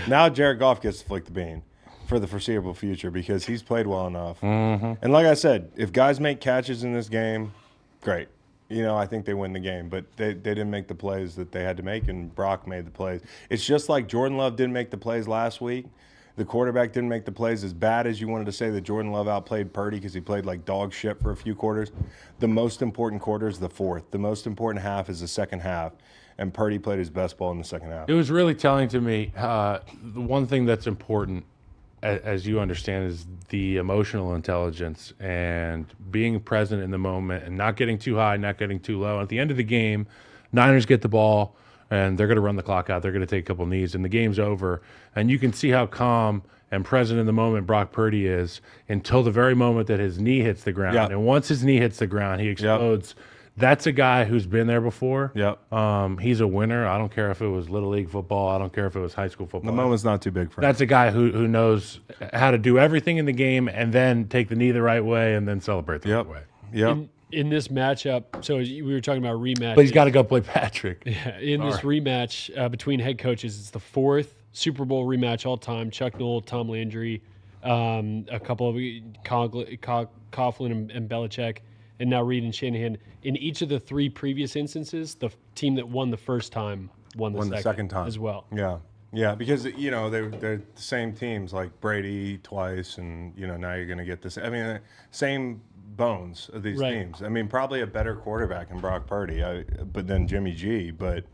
Now Jared Goff gets to flick the bean for the foreseeable future because he's played well enough. And like I said, if guys make catches in this game, great. You know, I think they win the game. But they didn't make the plays that they had to make, and Brock made the plays. It's just like Jordan Love didn't make the plays last week. The quarterback didn't make the plays. As bad as you wanted to say that Jordan Love outplayed Purdy because he played like dog shit for a few quarters, the most important quarter is the fourth. The most important half is the second half, and Purdy played his best ball in the second half. It was really telling to me. The one thing that's important, as you understand, is the emotional intelligence and being present in the moment and not getting too high, not getting too low. And at the end of the game, Niners get the ball, and they're going to run the clock out. They're going to take a couple knees, and the game's over. And you can see how calm and present in the moment Brock Purdy is until the very moment that his knee hits the ground. Yep. And once his knee hits the ground, he explodes. Yep. That's a guy who's been there before. Yep. He's a winner. I don't care if it was Little League football. I don't care if it was high school football. The moment's not too big for him. That's a guy who knows how to do everything in the game and then take the knee the right way and then celebrate the right way. Yep. In this matchup, so we were talking about rematch. But he's got to go play Patrick. Yeah, this rematch between head coaches, it's the fourth Super Bowl rematch all time. Chuck Noll, Tom Landry, a couple of Coughlin and Belichick, and now Reed and Shanahan. In each of the three previous instances, the team that won the first time won the second time as well. Yeah, because you know they're the same teams like Brady twice, and you know now you're going to get this. I mean, same bones of these teams. I mean, probably a better quarterback in Brock Purdy, but then Jimmy G. But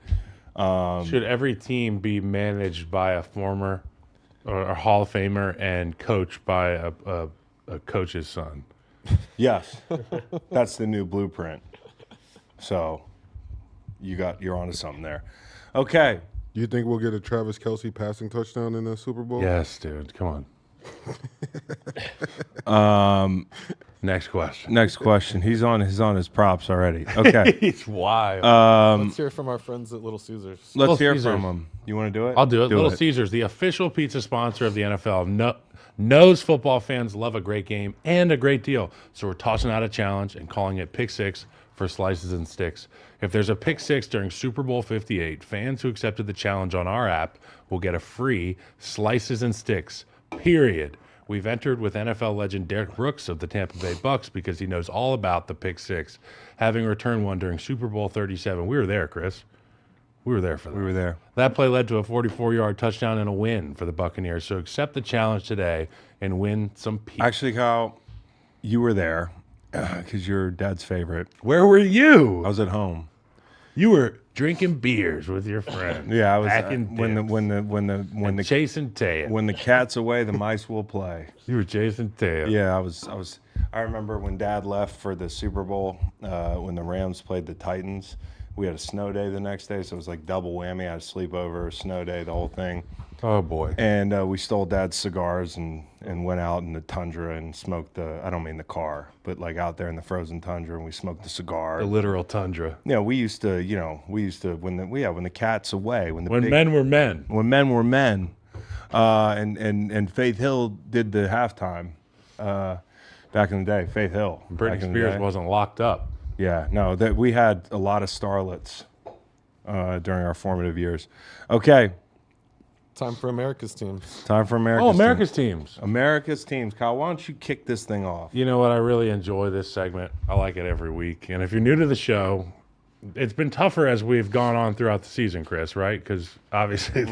should every team be managed by a former or a Hall of Famer and coached by a coach's son? Yes, that's the new blueprint. So you're onto something there. Okay. You think we'll get a Travis Kelce passing touchdown in the Super Bowl? Yes, dude. Come on. Next question. He's on his props already. Okay. He's wild. Let's hear from our friends at Little Caesars. Let's hear from him. You want to do it? I'll do it. Little Caesars, the official pizza sponsor of the NFL, knows football fans love a great game and a great deal. So we're tossing out a challenge and calling it Pick Six for slices and sticks. If there's a pick six during Super Bowl 58, fans who accepted the challenge on our app will get a free slices and sticks, period. We've entered with NFL legend Derek Brooks of the Tampa Bay Bucks because he knows all about the pick six, having returned one during Super Bowl 37. We were there, Chris. We were there for that. We were there. That play led to a 44-yard touchdown and a win for the Buccaneers. So accept the challenge today and win some pizza. Actually, Kyle, you were there because you're Dad's favorite. Where were you? I was at home. You were drinking beers with your friends. Yeah, I was when the chasing tail. When the cat's away, the mice will play. You were chasing tail. Yeah, I remember when Dad left for the Super Bowl when the Rams played the Titans. We had a snow day the next day, so it was like double whammy. I had a sleepover, a snow day, the whole thing. Oh boy! And we stole Dad's cigars and went out in the tundra and smoked I don't mean the car, but like out there in the frozen tundra, and we smoked the cigar. The literal tundra. Yeah, we used to when the cat's away, when men were men. When men were men, and Faith Hill did the halftime back in the day. Faith Hill. Britney Spears wasn't locked up. Yeah, no, that we had a lot of starlets during our formative years. Okay. Time for America's teams. America's teams. America's teams. Kyle, why don't you kick this thing off? You know what? I really enjoy this segment. I like it every week. And if you're new to the show, it's been tougher as we've gone on throughout the season, Chris, right? Because obviously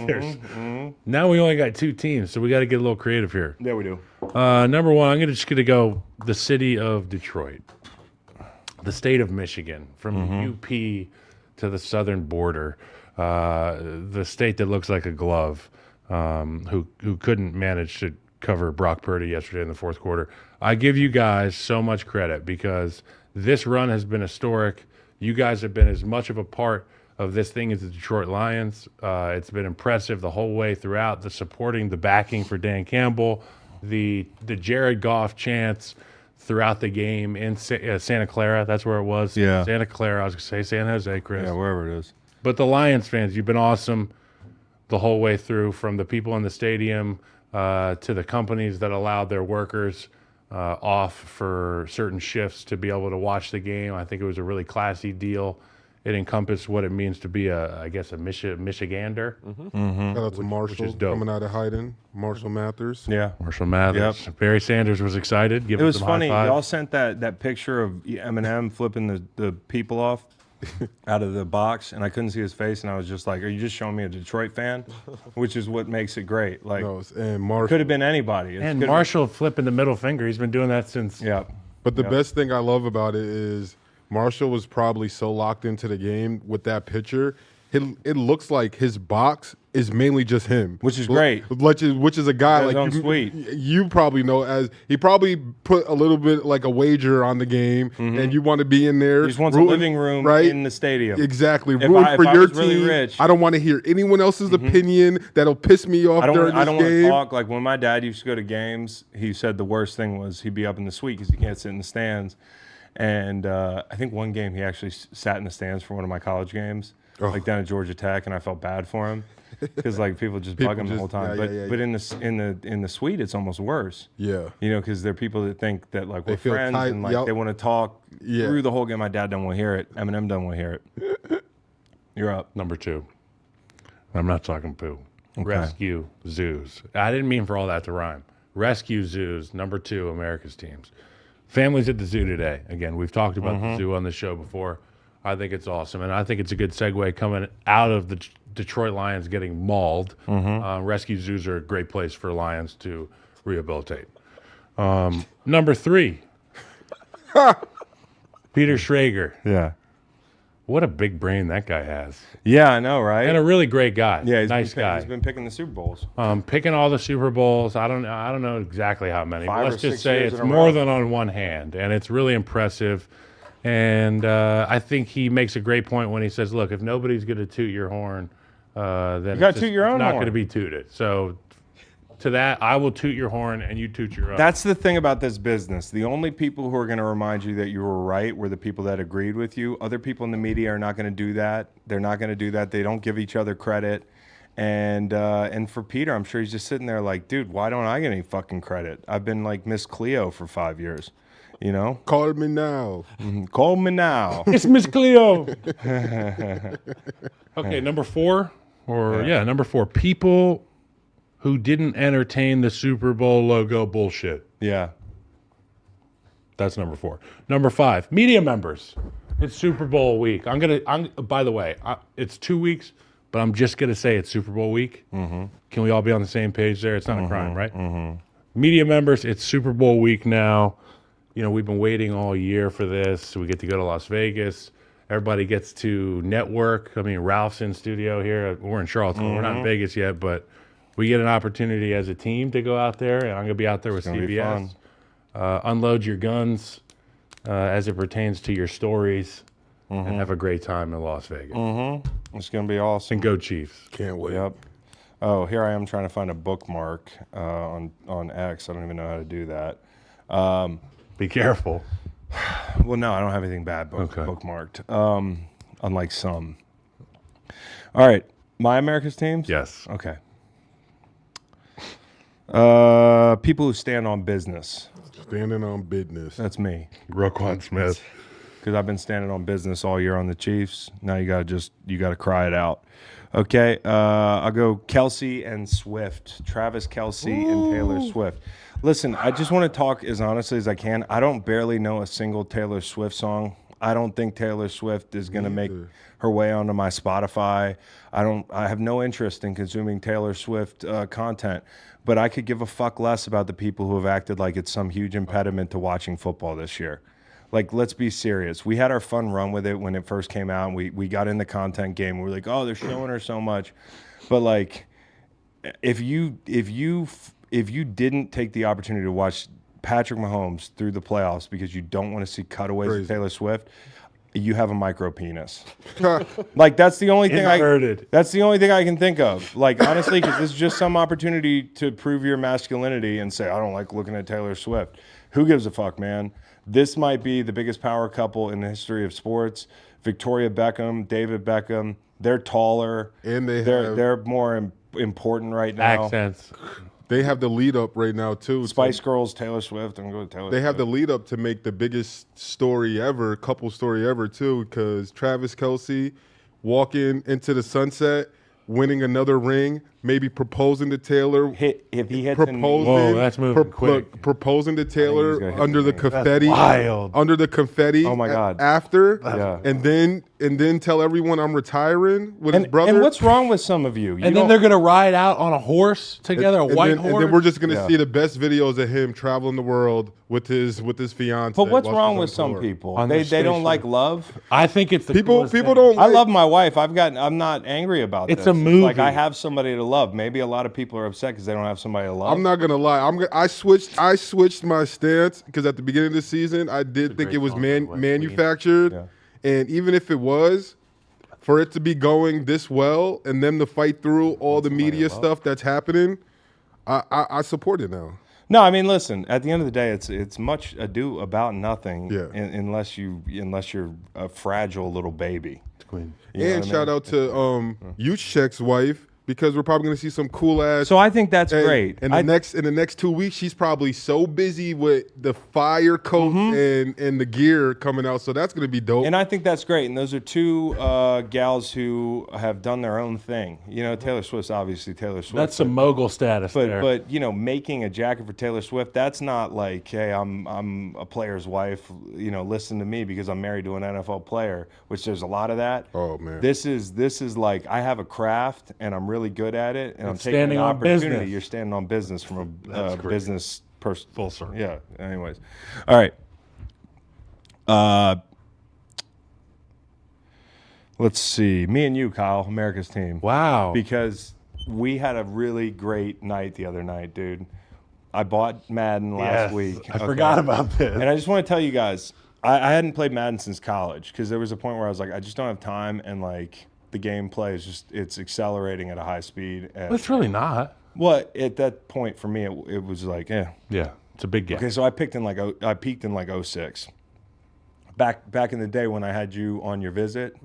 now we only got two teams, so we got to get a little creative here. Yeah, we do. Number one, I'm just going to go the city of Detroit, the state of Michigan, from UP to the southern border, the state that looks like a glove. who couldn't manage to cover Brock Purdy yesterday in the fourth quarter. I give you guys so much credit because this run has been historic. You guys have been as much of a part of this thing as the Detroit Lions. It's been impressive the whole way throughout, the supporting, the backing for Dan Campbell, the Jared Goff chants throughout the game in Santa Clara. That's where it was. Yeah. Santa Clara. I was going to say San Jose, Chris. Yeah, wherever it is. But the Lions fans, you've been awesome the whole way through, from the people in the stadium to the companies that allowed their workers off for certain shifts to be able to watch the game. I think it was a really classy deal. It encompassed what it means to be I guess a Michigander. Shout out to Marshall is dope. coming out of hiding. Marshall Mathers. Yeah. Marshall Mathers. Yep. Barry Sanders was excited. It was funny. Y'all sent that picture of Eminem flipping the people off out of the box, and I couldn't see his face, and I was just like, "Are you just showing me a Detroit fan?" Which is what makes it great. Like, No, and Marshall. could have been anybody. And Marshall flipping the middle finger. He's been doing that since. Yeah. But the best thing I love about it is Marshall was probably so locked into the game with that picture. It looks like his box is mainly just him, Which is great. Which is a guy That's like sweet. you probably know, as he probably put a little bit like a wager on the game, and you want to be in there. He just wants a rooting, living room right? in the stadium. Exactly, If rooting I for your was really team. rich- I don't want to hear anyone else's opinion that'll piss me off during I this don't want to game. talk. Like when my dad used to go to games, he said the worst thing was he'd be up in the suite because he can't sit in the stands. And I think one game he actually sat in the stands for one of my college games, like down at Georgia Tech, and I felt bad for him because like people just bug him the whole time. But in the suite, it's almost worse. Yeah. You know, because there are people that think that like we're feel friends tight, and like yep. they want to talk Yeah. through the whole game. My dad don't want to hear it. Eminem don't want to hear it. You're up. Number 2. I'm not talking poo. Rescue zoos. I didn't mean for all that to rhyme. Rescue zoos. Number 2, America's teams. Families at the zoo today. Again, we've talked about the zoo on the show before. I think it's awesome, and I think it's a good segue coming out of the Detroit Lions getting mauled. Rescue zoos are a great place for lions to rehabilitate. Number 3, Peter Schrager. Yeah. What a big brain that guy has, Yeah, I know, right? and a really great guy. Yeah, nice guy. He's been picking the Super Bowls. Picking all the Super Bowls. I don't know exactly how many. 5 or Let's just 6 say years it's in a more row. than on one hand, and it's really impressive. And I think he makes a great point when he says, "Look, if nobody's going to toot your horn, then gotta toot your own it's not horn." going to be tooted." So, to that, I will toot your horn, and you toot your own. That's the thing about this business. The only people who are going to remind you that you were right were the people that agreed with you. Other people in the media are not going to do that. They're not going to do that. They don't give each other credit. And for Peter, I'm sure he's just sitting there like, dude, why don't I get any fucking credit? I've been like Miss Cleo for 5 years, you know? Call me now. Call me now. It's Miss Cleo. Okay, number 4, number 4. People who didn't entertain the Super Bowl logo bullshit. Yeah. That's number 4. Number 5, media members. It's Super Bowl week. By the way, it's 2 weeks, but I'm just gonna say it's Super Bowl week. Can we all be on the same page there? It's not a crime, right? Media members, it's Super Bowl week now. You know, we've been waiting all year for this. We get to go to Las Vegas. Everybody gets to network. I mean, Ralph's in studio here. We're in Charlottesville. We're not in Vegas yet, but we get an opportunity as a team to go out there, and I'm going to be out there with gonna be CBS. Unload your guns as it pertains to your stories, and have a great time in Las Vegas. It's going to be awesome. And go Chiefs. Can't wait. Yep. Oh, here I am trying to find a bookmark on X. I don't even know how to do that. Be careful. Well, no, I don't have anything bad bookmarked, unlike some. All right. My America's teams? Yes. Okay. People who stand on business. Standing on business. That's me. Roquan Smith. Because I've been standing on business all year on the Chiefs. Now you gotta cry it out. Okay, I'll go Kelsey and Swift. Travis Kelsey and Taylor Swift. Listen, I just want to talk as honestly as I can. I don't barely know a single Taylor Swift song. I don't think Taylor Swift is going to make her way onto my Spotify. I have no interest in consuming Taylor Swift content, but I could give a fuck less about the people who have acted like it's some huge impediment to watching football this year. Like, let's be serious. We had our fun run with it when it first came out, and we got in the content game. We were like, oh, they're showing her so much. But, like, if you didn't take the opportunity to watch Patrick Mahomes through the playoffs because you don't want to see cutaways of Taylor Swift, you have a micro penis. Like that's the only thing that's the only thing I can think of. Like honestly, because this is just some opportunity to prove your masculinity and say I don't like looking at Taylor Swift. Who gives a fuck, man? This might be the biggest power couple in the history of sports. Victoria Beckham, David Beckham. They're taller And they're more important right now. Accents. They have the lead up right now too. Spice Girls, Taylor Swift. I'm going to Taylor. They have Swift. the lead up to make the biggest story ever, couple story ever too, because Travis Kelce walking into the sunset, winning another ring, maybe proposing to Taylor. If he hits a knee, Whoa, that's moving quick. Look, proposing to gonna Taylor hit under the the ring. confetti. Wild. Under the confetti. Oh my God. After, Yeah. and then tell everyone I'm retiring with his brother. And what's wrong with some of you? And then they're gonna ride out on a horse together, a white horse. And then we're just gonna Yeah. see the best videos of him traveling the world with his fiance. But what's while wrong she's on with some tour. people? On They their don't station. like love. I think it's the People coolest thing. don't. I like- love my wife. I'm not angry about It's this. a movie. Like I have somebody to love. Maybe a lot of people are upset because they don't have somebody to love. I'm not gonna lie. I switched my stance because at the beginning of the season I did think great it was song, by the way. manufactured, and even if it was, for it to be going this well and them to fight through all the media stuff that's happening, I support it now. No, I mean, listen. At the end of the day, it's much ado about nothing. Yeah. Unless you're a fragile little baby. Queen. You know And what I shout mean? out to Yuchek's wife, because we're probably gonna see some cool ass. So I think that's and great. In the next 2 weeks, she's probably so busy with the fire coat and the gear coming out. So that's gonna be dope. And I think that's great. And those are two gals who have done their own thing. You know, Taylor Swift's obviously Taylor Swift. That's some mogul status there. But you know, making a jacket for Taylor Swift, that's not like, hey, I'm a player's wife. You know, listen to me because I'm married to an NFL player. Which there's a lot of that. Oh, man. This is like I have a craft and I'm really good at it, and I'm taking standing an on opportunity. business. You're standing on business from a great. business person. Full circle. Yeah. Anyways, all right. Let's see. Me and you, Kyle, America's team. Wow. Because we had a really great night the other night, dude. I bought Madden last Yes, week. I forgot about this. And I just want to tell you guys, I hadn't played Madden since college because there was a point where I was like, I just don't have time, and like the gameplay is just it's accelerating at a high speed. And, It's really not. well, at that point for me, it was like, eh. Yeah, it's a big game. Okay, so I peaked in like 06. Back in the day when I had you on your visit,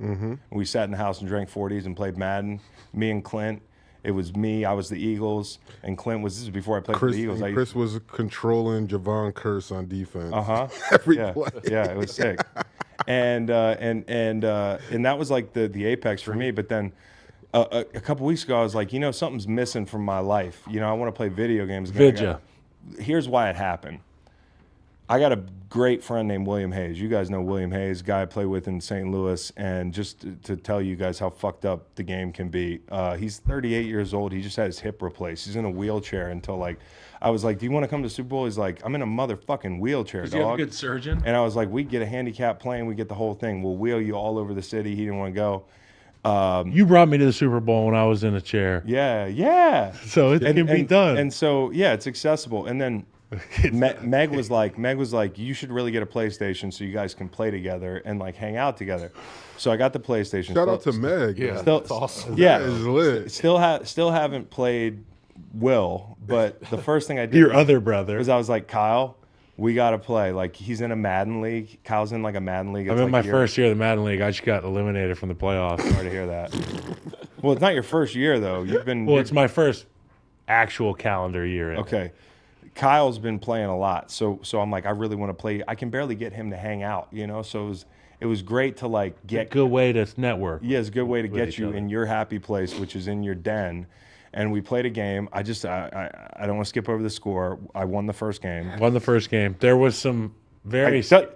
we sat in the house and drank 40s and played Madden. Me and Clint. It was me. I was the Eagles, and Clint was. This was before I played for Chris, the Eagles. Chris was controlling Javon Curse on defense. Every play. Yeah, it was sick. And that was like the apex for me. But then a couple weeks ago, I was like, you know, something's missing from my life. You know, I want to play video games again. Vidya. Here's why it happened. I got a great friend named William Hayes. You guys know William Hayes, guy I play with in St. Louis. And just to tell you guys how fucked up the game can be, he's 38 years old. He just had his hip replaced. He's in a wheelchair until like, I was like, do you want to come to Super Bowl? He's like, I'm in a motherfucking wheelchair, Does he have a dog. good surgeon? And I was like, we get a handicap plane, we get the whole thing. We'll wheel you all over the city. He didn't want to go. You brought me to the Super Bowl when I was in a chair. Yeah. So it can be done. And so, yeah, it's accessible. And then Meg was like, you should really get a PlayStation so you guys can play together and like hang out together. So I got the PlayStation. Shout out to Meg. Yeah. Still, That's awesome. yeah. That is lit. Still haven't played Will, but the first thing I did Your other brother. was I was like, Kyle, we got to play. Like, he's in a Madden league. Kyle's in like a Madden league. I'm It's in like my first year of the Madden League. I just got eliminated from the playoffs. Sorry to hear that. Well, it's not your first year, though. You've been... Well, it's my first actual calendar year. Okay. Kyle's been playing a lot. So I'm like, I really want to play. I can barely get him to hang out, you know? So it was great to like get... Good way to network. Yeah, it's a good way to get each you other. in your happy place, which is in your den. And we played a game. I don't want to skip over the score. I won the first game. Won the first game. There was some very... Hey,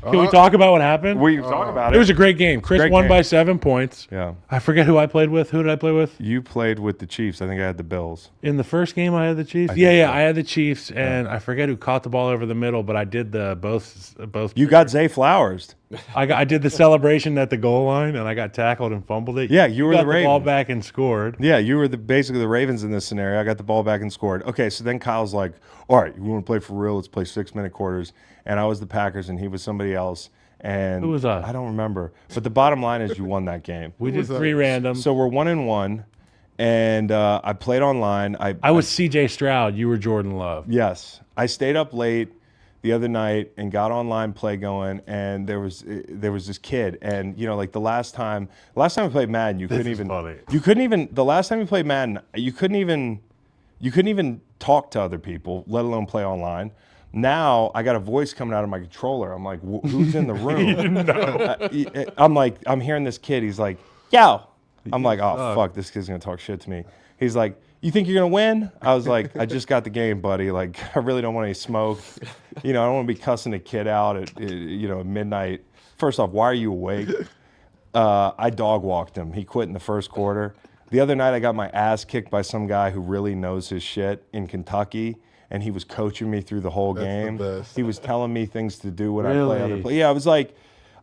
Can we talk about what happened? we talk about It was a great game. Chris Great won game. by 7 points. Yeah. I forget who I played with. Who did I play with? You played with the Chiefs. I think I had the Bills. In the first game, I had the Chiefs. think Yeah, so. I had the Chiefs, and I forget who caught the ball over the middle, but I did the both. You got Zay Flowers. I did the celebration at the goal line, and I got tackled and fumbled it. Yeah, you were got the ball Ravens. back and scored. Yeah, you were basically the Ravens in this scenario. I got the ball back and scored. Okay, so then Kyle's like, all right, you want to play for real? Let's play 6-minute quarters. And I was the Packers, and he was somebody else. And Who was I? I don't remember. But the bottom line is you won that game. We did was that? 3 random. So we're 1-1, and I played online. I was C.J. Stroud. You were Jordan Love. Yes, I stayed up late the other night and got online play going, and there was this kid, and like the last time we played Madden, you couldn't is even funny. the last time we played Madden, you couldn't even talk to other people, let alone play online. Now I got a voice coming out of my controller. I'm like, who's in the room? I'm hearing this kid. He's like, yo. I'm like, oh fuck, this kid's gonna talk shit to me. He's like, you think you're gonna win? I was like, I just got the game, buddy. Like, I really don't want any smoke. I don't want to be cussing a kid out at midnight. First off, why are you awake? I dog walked him. He quit in the first quarter. The other night, I got my ass kicked by some guy who really knows his shit in Kentucky, and he was coaching me through the whole game. the best. He was telling me things to do when I Really? play other play. Yeah, I was like,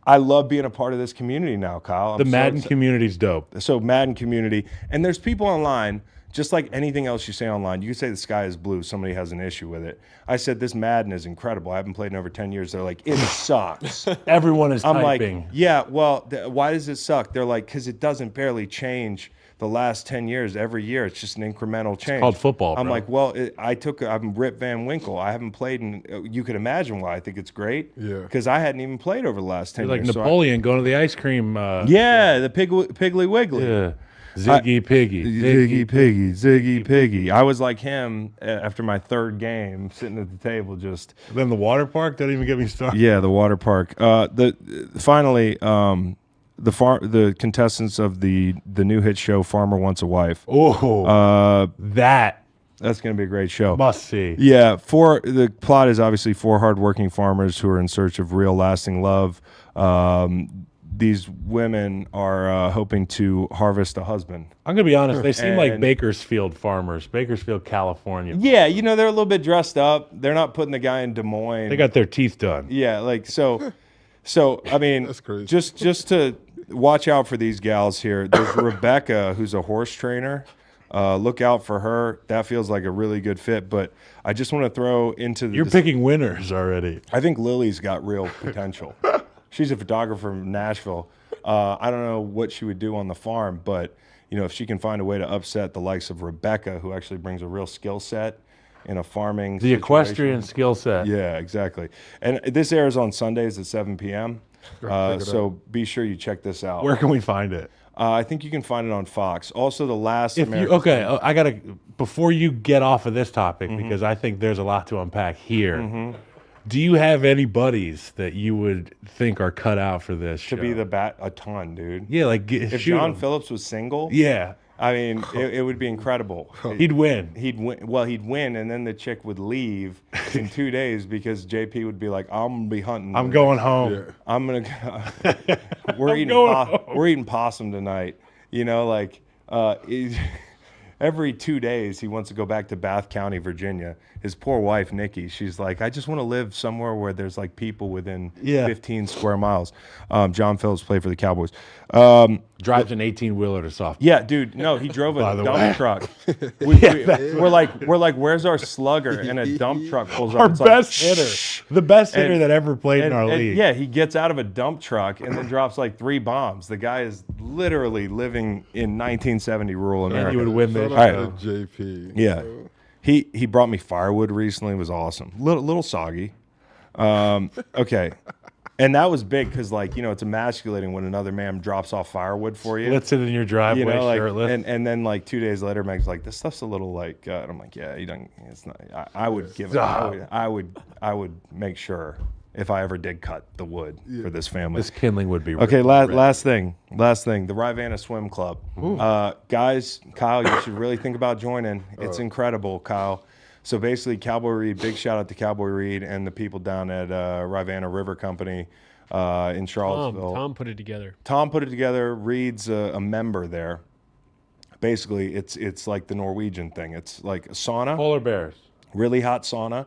I love being a part of this community now, Kyle. The Madden community's dope. So Madden community, and there's people online, just like anything else you say online. You can say the sky is blue. Somebody has an issue with it. I said this Madden is incredible. I haven't played in over 10 years. They're like, it sucks. Everyone is I'm typing. like, yeah, well, why does it suck? They're like, because it doesn't barely change the last 10 years. Every year, it's just an incremental change. called football, I'm bro. like, well, I'm Rip Van Winkle. I haven't played, and you could imagine why I think it's great. Yeah. Because I hadn't even played over the last 10 You're like years. Napoleon going to the ice cream. Yeah, the Piggly Wiggly. Yeah. Ziggy Piggy. Ziggy Piggy. I was like him after my third game, sitting at the table, just Then the water park. Don't even get me started. yeah, the water park. Finally, the contestants of the new hit show Farmer Wants a Wife. Oh, that's Gonna be a great show. must see. Yeah, the plot is obviously 4 hardworking farmers who are in search of real, lasting love. These women are hoping to harvest a husband. I'm gonna be honest. They seem like And- Bakersfield farmers, Bakersfield, California. Yeah, they're a little bit dressed up. They're not putting the guy in Des Moines. They got their teeth done. Yeah, like so. I mean, That's crazy. Just to watch out for these gals here. There's Rebecca, who's a horse trainer. Look out for her. That feels like a really good fit. But I just want to throw into the. You're picking winners already. I think Lily's got real potential. She's a photographer from Nashville. I don't know what she would do on the farm, but if she can find a way to upset the likes of Rebecca, who actually brings a real skill set in a farming. The equestrian skill set. Yeah, exactly. And this airs on Sundays at 7 p.m. So be sure you check this out. Where can we find it? I think you can find it on Fox. Also, the last. If you I gotta before you get off of this topic because I think there's a lot to unpack here. Do you have any buddies that you would think are cut out for this to show? be the bat a ton, dude. Yeah, like If shoot John 'em. Phillips was single, Yeah, I mean, it would be incredible. he'd win. He'd win. Well, he'd win, and then the chick would leave in 2 days because JP would be like, "I'm gonna be hunting. I'm going home. Yeah. I'm gonna. we're going home." we're eating possum tonight. Every 2 days he wants to go back to Bath County, Virginia. His poor wife Nikki, she's like, I just want to live somewhere where there's like people within 15 square miles. John Phillips played for the Cowboys. Drives an 18-wheeler to softball. Yeah, dude. No, he drove By a the dump way. truck. We're like, where's our slugger? And a dump truck pulls up. Our It's like, best hitter, the best hitter And- that ever played in our league. yeah, he gets out of a dump truck and then drops like 3 bombs. The guy is literally living in 1970 rural and America. you would win this. Shout show. out to JP. Yeah. He brought me firewood recently. It was awesome. Little soggy. Okay. And that was big because, it's emasculating when another man drops off firewood for you. Let's sit in your driveway shirtless. and then 2 days later, Meg's like, "This stuff's a little and I'm like, "Yeah, you don't. It's not. I would give it. I would make sure if I ever did cut the wood for this family. this kindling would be Okay, last thing. The Rivanna Swim Club. Guys, Kyle, you should really think about joining. It's incredible, Kyle. So basically, Cowboy Reed, big shout out to Cowboy Reed and the people down at Rivanna River Company in Charlottesville. Tom put it together. Tom put it together. Reed's a member there. Basically, it's like the Norwegian thing. It's like a sauna, Polar bears. really hot sauna,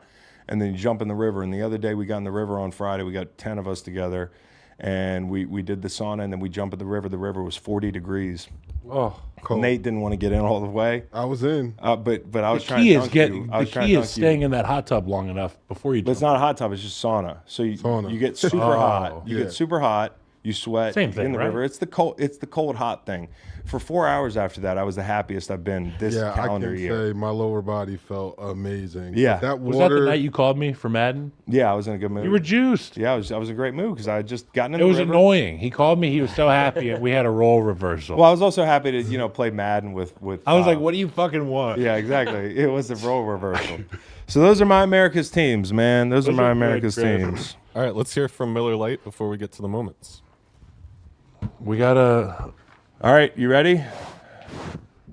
and then you jump in the river. And the other day we got in the river on Friday. We got 10 of us together, and we did the sauna, and then we jump in the river. The river was 40 degrees. Oh, Cold. Nate didn't want to get in all the way, I was in. but I was the trying key to is dunk getting. you. I The was trying key to is dunk staying you. in that hot tub long enough before you. But it's not a hot tub; it's just sauna. So Sauna. you get super Oh, hot. You yeah. get super hot. You sweat. Same you get in thing, the right? river. It's the cold hot thing. For 4 hours after that, I was the happiest I've been this Yeah, I calendar can year. say my lower body felt amazing. Yeah. That Was that water. the night you called me for Madden? Yeah, I was in a good mood. You were juiced. Yeah, I was in a great mood because I had just gotten in It the was river. annoying. He called me. He was so happy, and we had a role reversal. Well, I was also happy to play Madden with. I was like, "What do you fucking want?" Yeah, exactly. It was a role reversal. So those are my America's teams, man. Those are my are good, America's Chris. teams. All right, let's hear from Miller Lite before we get to the moments. We gotta. All right, you ready?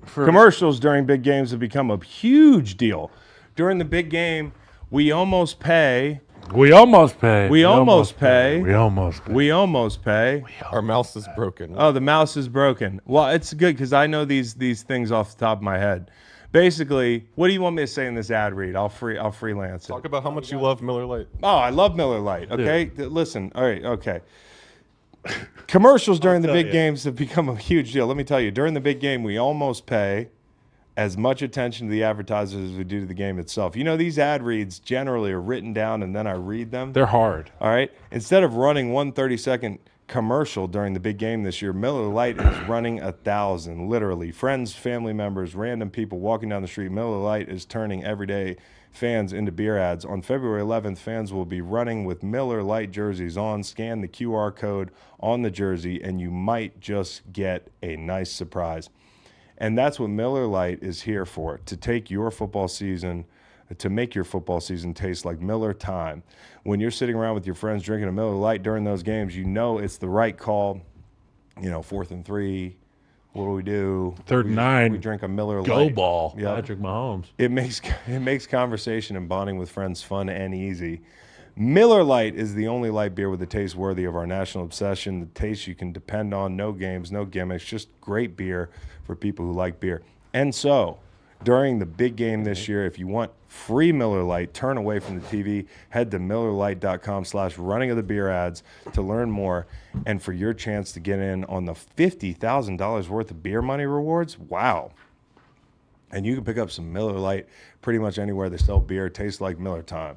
Commercials during big games have become a huge deal. During the big game, we almost pay. We almost pay. We almost pay. We almost pay. We almost pay. Our mouse is broken. Oh, the mouse is broken. Well, it's good because I know these things off the top of my head. Basically, what do you want me to say in this ad read? I'll freelance it. Talk about how much you love Miller Lite. Oh, I love Miller Lite. Okay, listen. All right, okay. Commercials during the big games have become a huge deal. Let me tell you, during the big game, we almost pay as much attention to the advertisers as we do to the game itself. You know, these ad reads generally are written down and then I read them. They're hard. All right. Instead of running one 30-second commercial during the big game this year, Miller Lite is running 1,000. Literally, friends, family members, random people walking down the street. Miller Lite is turning everyday fans into beer ads. On February 11th, fans will be running with Miller Lite jerseys on. Scan the QR code on the jersey, and you might just get a nice surprise. And that's what Miller Lite is here for, to take your football season, to make your football season taste like Miller time. When you're sitting around with your friends drinking a Miller Lite during those games, you know it's the right call. You know, 4th and 3. What do we do? 3rd and 9. We drink a Miller Go Lite. ball. Yep. Patrick Mahomes. It makes conversation and bonding with friends fun and easy. Miller Lite is the only light beer with a taste worthy of our national obsession. The taste you can depend on. No games, no gimmicks. Just great beer for people who like beer. And so, during the big game this year, if you want free Miller Lite, turn away from the TV, head to MillerLite.com/running of the beer ads to learn more and for your chance to get in on the $50,000 worth of beer money rewards. Wow. And you can pick up some Miller Lite pretty much anywhere they sell beer. Tastes like Miller time.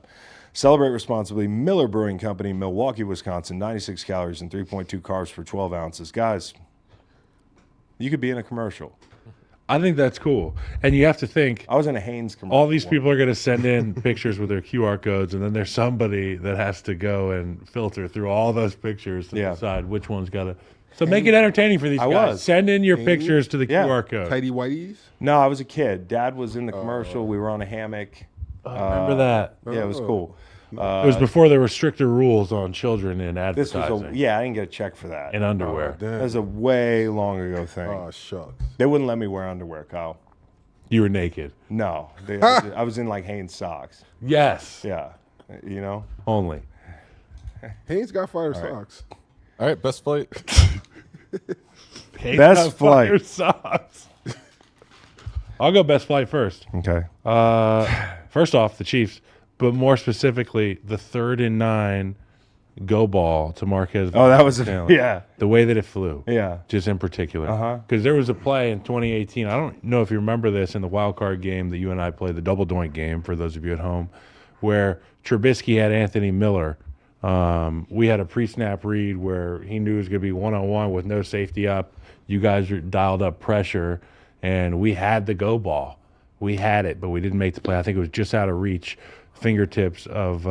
Celebrate responsibly. Miller Brewing Company, Milwaukee, Wisconsin. 96 calories and 3.2 carbs for 12 ounces. Guys, you could be in a commercial. I think that's cool. And you have to think, I was in a Hanes commercial. all these people are going to send in pictures with their QR codes, and then there's somebody that has to go and filter through all those pictures to decide which one's got to. So make it entertaining for these guys. Send in your pictures to the QR code. Tidy whities. No, I was a kid. Dad was in the commercial. We were on a hammock. Remember that? Yeah, it was cool. It was before there were stricter rules on children in This advertising was I didn't get a check for that. and underwear. That was a way long ago thing. Oh, shucks. They wouldn't let me wear underwear, Kyle. You were naked. No, I was in like Hanes socks. Yes. Yeah, you know. Only. Haynes got fire socks. All right, best flight. Best flight. Fire socks. I'll go best flight first. Okay. First off, the Chiefs, but more specifically, the 3rd and 9 go ball to Marquez. Oh, that was Valdes-Scantling. yeah. The way that it flew. Yeah. Just in particular. Uh-huh. Because there was a play in 2018. I don't know if you remember this in the wild card game that you and I played, the double doink game, for those of you at home, where Trubisky had Anthony Miller. We had a pre-snap read where he knew it was going to be one-on-one with no safety up. You guys dialed up pressure, and we had the go ball. We had it, but we didn't make the play. I think it was just out of reach, fingertips of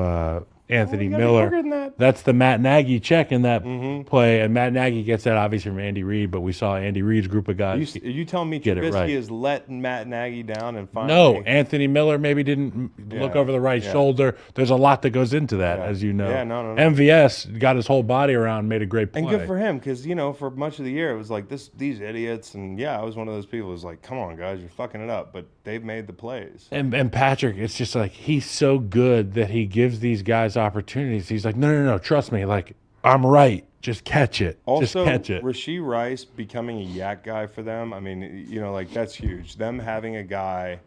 Anthony Miller. That's the Matt Nagy check in that play, and Matt Nagy gets that obviously from Andy Reid, but we saw Andy Reid's group of guys. Are you telling me get it Trubisky right. is letting Matt Nagy down and finally? No, Anthony Miller maybe didn't look over the right shoulder. There's a lot that goes into that, as you know. Yeah, no. MVS got his whole body around, made a great play. And good for him, because, for much of the year, it was like these idiots. And, I was one of those people who was like, come on, guys, you're fucking it up. But they've made the plays. And Patrick, it's just like he's so good that he gives these guys opportunities. He's like, no, trust me. Like, I'm right. Just catch it. Also, just catch it. Rashee Rice becoming a yak guy for them, I mean, that's huge. Them having a guy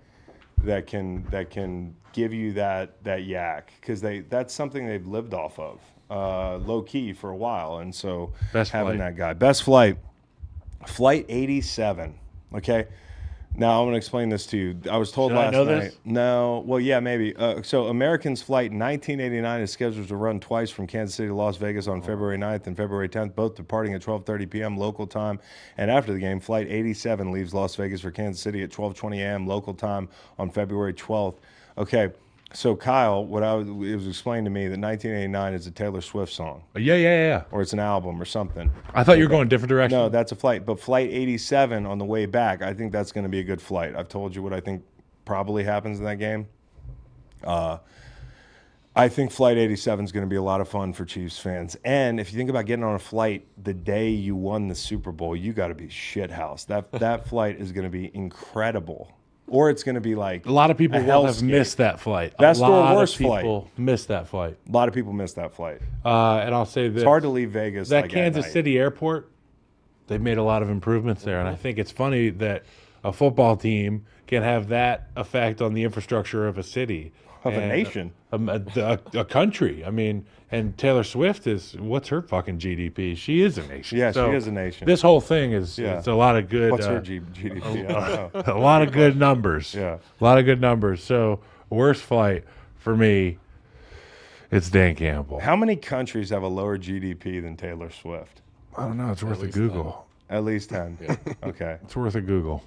that can give you that yak, because that's something they've lived off of. low key for a while, and so Best having flight. that guy, best flight, flight 87. Okay. Now I'm going to explain this to you. I was told Should I last know night. this? No, well, yeah, maybe. So American's flight 1989 is scheduled to run twice from Kansas City to Las Vegas on February 9th and February 10th, both departing at 12:30 p.m. local time. And after the game, flight 87 leaves Las Vegas for Kansas City at 12:20 a.m. local time on February 12th. Okay. So Kyle, it was explained to me that 1989 is a Taylor Swift song, Yeah. or it's an album or something. I thought you were going a different direction. No, that's a flight. But flight 87 on the way back, I think that's going to be a good flight. I've told you what I think probably happens in that game. I think flight 87 is going to be a lot of fun for Chiefs fans. And if you think about getting on a flight the day you won the Super Bowl, you got to be shithouse. That flight is going to be incredible. Or it's going to be like A lot of people a will have hellscape. missed that flight. Best a or lot worst of people missed that flight. A lot of people miss that flight. And I'll say this. It's hard to leave Vegas. That like, at Kansas night. City airport, they've made a lot of improvements there. And I think it's funny that a football team can have that effect on the infrastructure of a city. Of a and nation. A country. I mean, and Taylor Swift what's her fucking GDP? She is a nation. Yeah, So she is a nation. This whole thing is Yeah. it's a lot of good. What's her GDP? I don't know. A lot of good numbers. Yeah. A lot of good numbers. So, worst flight for me, it's Dan Campbell. How many countries have a lower GDP than Taylor Swift? I don't know. It's worth a Google. At least 10. Okay. It's worth a Google.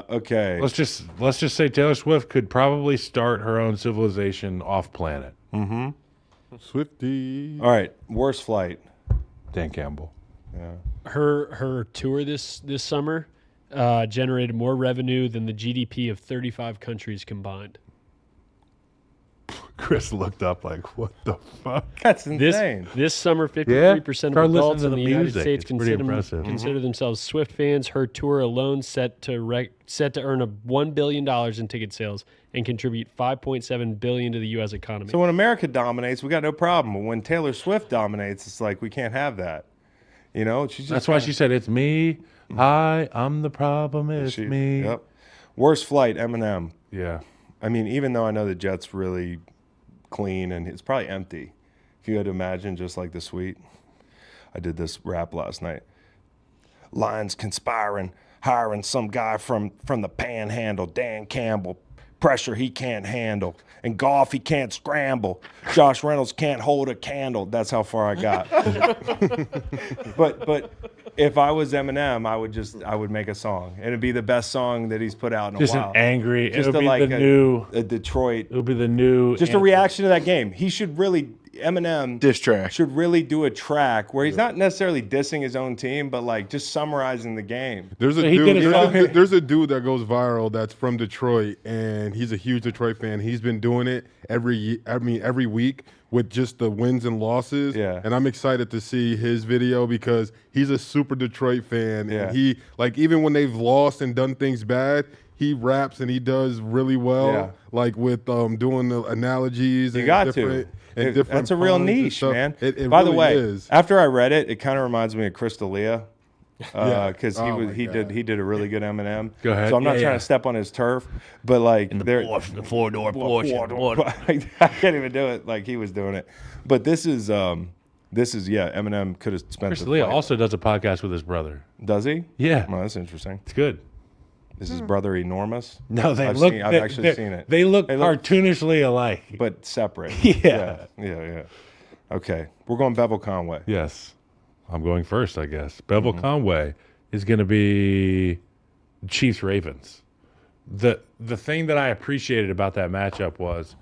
Okay. Let's just say Taylor Swift could probably start her own civilization off planet. Swifty. All right. Worst flight. Dan Campbell. Her tour this summer generated more revenue than the GDP of 35 countries combined. Chris looked up like, what the fuck? That's This insane. this summer, 53% Start of adults listening in to the the United music. States It's pretty impressive. consider themselves Swift fans. Her tour alone set to earn $1 billion in ticket sales and contribute $5.7 billion to the U.S. economy. So when America dominates, we got no problem. But when Taylor Swift dominates, it's like we can't have that. You know, she's just That's why she said, it's me. I'm the problem. It's me. Yep. Worst flight, Eminem. Yeah. I mean, even though I know the jet's really clean and it's probably empty. If you had to imagine just like the suite. I did this rap last night. Lions conspiring, hiring some guy from the panhandle, Dan Campbell. Pressure he can't handle. In golf he can't scramble. Josh Reynolds can't hold a candle. That's how far I got. But if I was Eminem, I would make a song. And it'd be the best song that he's put out in a Just while. an angry. Just It would be like the new. a Detroit. It would be the new. Just a reaction to that game. He should really, Eminem Diss track. should really do a track where he's not necessarily dissing his own team, but like just summarizing the game. There's a He did it there's a dude that goes viral that's from Detroit, and he's a huge Detroit fan. He's been doing it every week with just the wins and losses. Yeah. And I'm excited to see his video because he's a super Detroit fan. Yeah. And he, like, even when they've lost and done things bad, he raps and he does really well. Yeah. Like with doing the analogies. You and got different, to. and different That's a real puns and niche, stuff. man. It By the really way, is. after I read it, it kind of reminds me of Chris D'Elia. Yeah. Because Oh my he God. did a really good Eminem. Go ahead. So I'm not Yeah, trying yeah. to step on his turf, but like The four-door porch. I can't even do it like he was doing it. But this is Eminem could have spent. Chris the D'Elia flight. also does a podcast with his brother. Does he? Yeah. Well, that's interesting. It's good. Is his brother enormous? No, they I've look. seen- I've they- actually they- seen it. They look They look- cartoonishly alike. But separate. Yeah. Yeah. Okay, we're going Bevel Conway. Yes. I'm going first, I guess. Bevel Mm-hmm. Conway is going to be Chiefs Ravens. The thing that I appreciated about that matchup was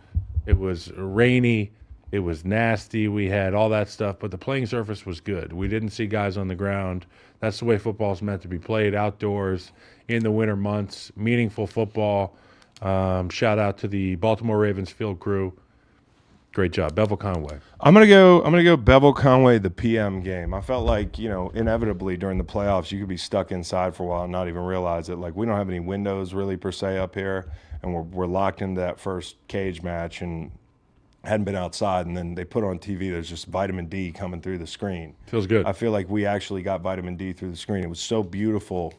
it was rainy, it was nasty, we had all that stuff, but the playing surface was good. We didn't see guys on the ground. That's the way football's meant to be played, outdoors in the winter months, meaningful football. Shout out to the Baltimore Ravens field crew. Great job, Bevel Conway. I'm gonna go Bevel Conway the PM game. I felt like, inevitably during the playoffs you could be stuck inside for a while and not even realize it. Like we don't have any windows really per se up here, and we're locked into that first cage match and hadn't been outside. And then they put on TV. There's just vitamin D coming through the screen. Feels good. I feel like we actually got vitamin D through the screen. It was so beautiful.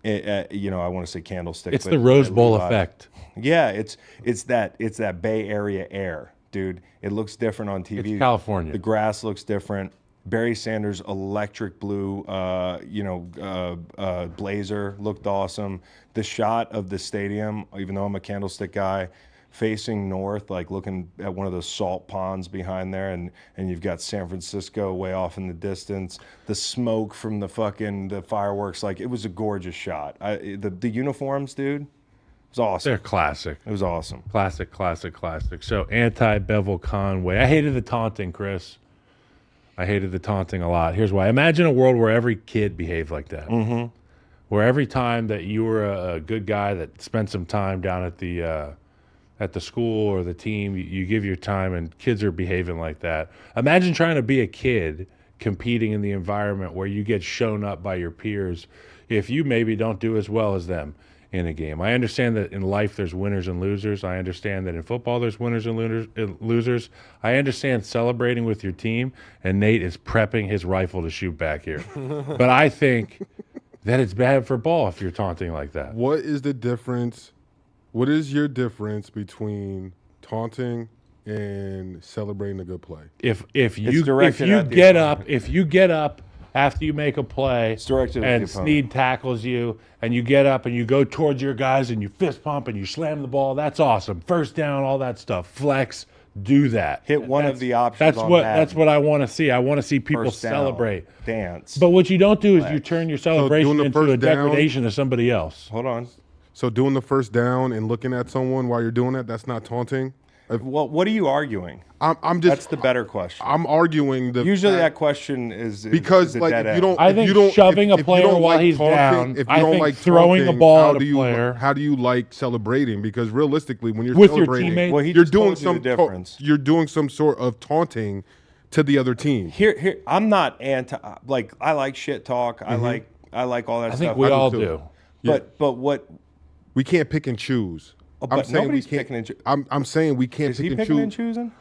I want to say candlestick. It's but the Rose Bowl Levi. effect. Yeah, it's that Bay Area air dude. It looks different on TV. It's California. The grass looks different. Barry Sanders' electric blue, blazer looked awesome. The shot of the stadium, even though I'm a Candlestick guy, facing north, like looking at one of those salt ponds behind there, and you've got San Francisco way off in the distance. The smoke from the fireworks, like it was a gorgeous shot. The uniforms, dude, it was awesome. They're classic. It was awesome. Classic. So anti-Bevel Conway. I hated the taunting, Chris. I hated the taunting a lot. Here's why. Imagine a world where every kid behaved like that. Mm-hmm. Where every time that you were a good guy that spent some time down at the school or the team, you give your time and kids are behaving like that. Imagine trying to be a kid competing in the environment where you get shown up by your peers if you maybe don't do as well as them in a game. I understand that in life there's winners and losers. I understand that in football there's winners and losers. I understand celebrating with your team, and Nate is prepping his rifle to shoot back here. But I think that it's bad for ball if you're taunting like that. What is the difference? What is your difference between taunting and celebrating a good play? If you directed at the get up after you make a play directed at and the opponent. Snead tackles you and you get up and you go towards your guys and you fist pump and you slam the ball, that's awesome. First down, all that stuff. Flex, do that. Hit one of the options. That's on what Madden. that's what I want to see. I want to see people First down, celebrate. dance. But what you don't do is you turn your celebration doing the into a first down- degradation of somebody else. Hold on. So doing the first down and looking at someone while you're doing that, that's not taunting? Well, what are you arguing? I'm just That's the better question. I'm arguing the Usually fact- that question is because is a like dead if you end. don't I if think you don't shoving if a you player don't while like he's taunting, down, if you I don't think like throwing a taunting, ball how at a do you player- how do you like celebrating? Because realistically, when you're With your celebrating, teammates? Well, he you're just doing told you the some difference. you're doing some sort of taunting to the other team. Here, I'm not anti. Like I like shit talk. I like all that I stuff. think we all too. do. But what? We can't pick and choose. I'm But saying we nobody's can't. picking and choosing. I'm saying we can't Is pick he and picking choose. and choosing?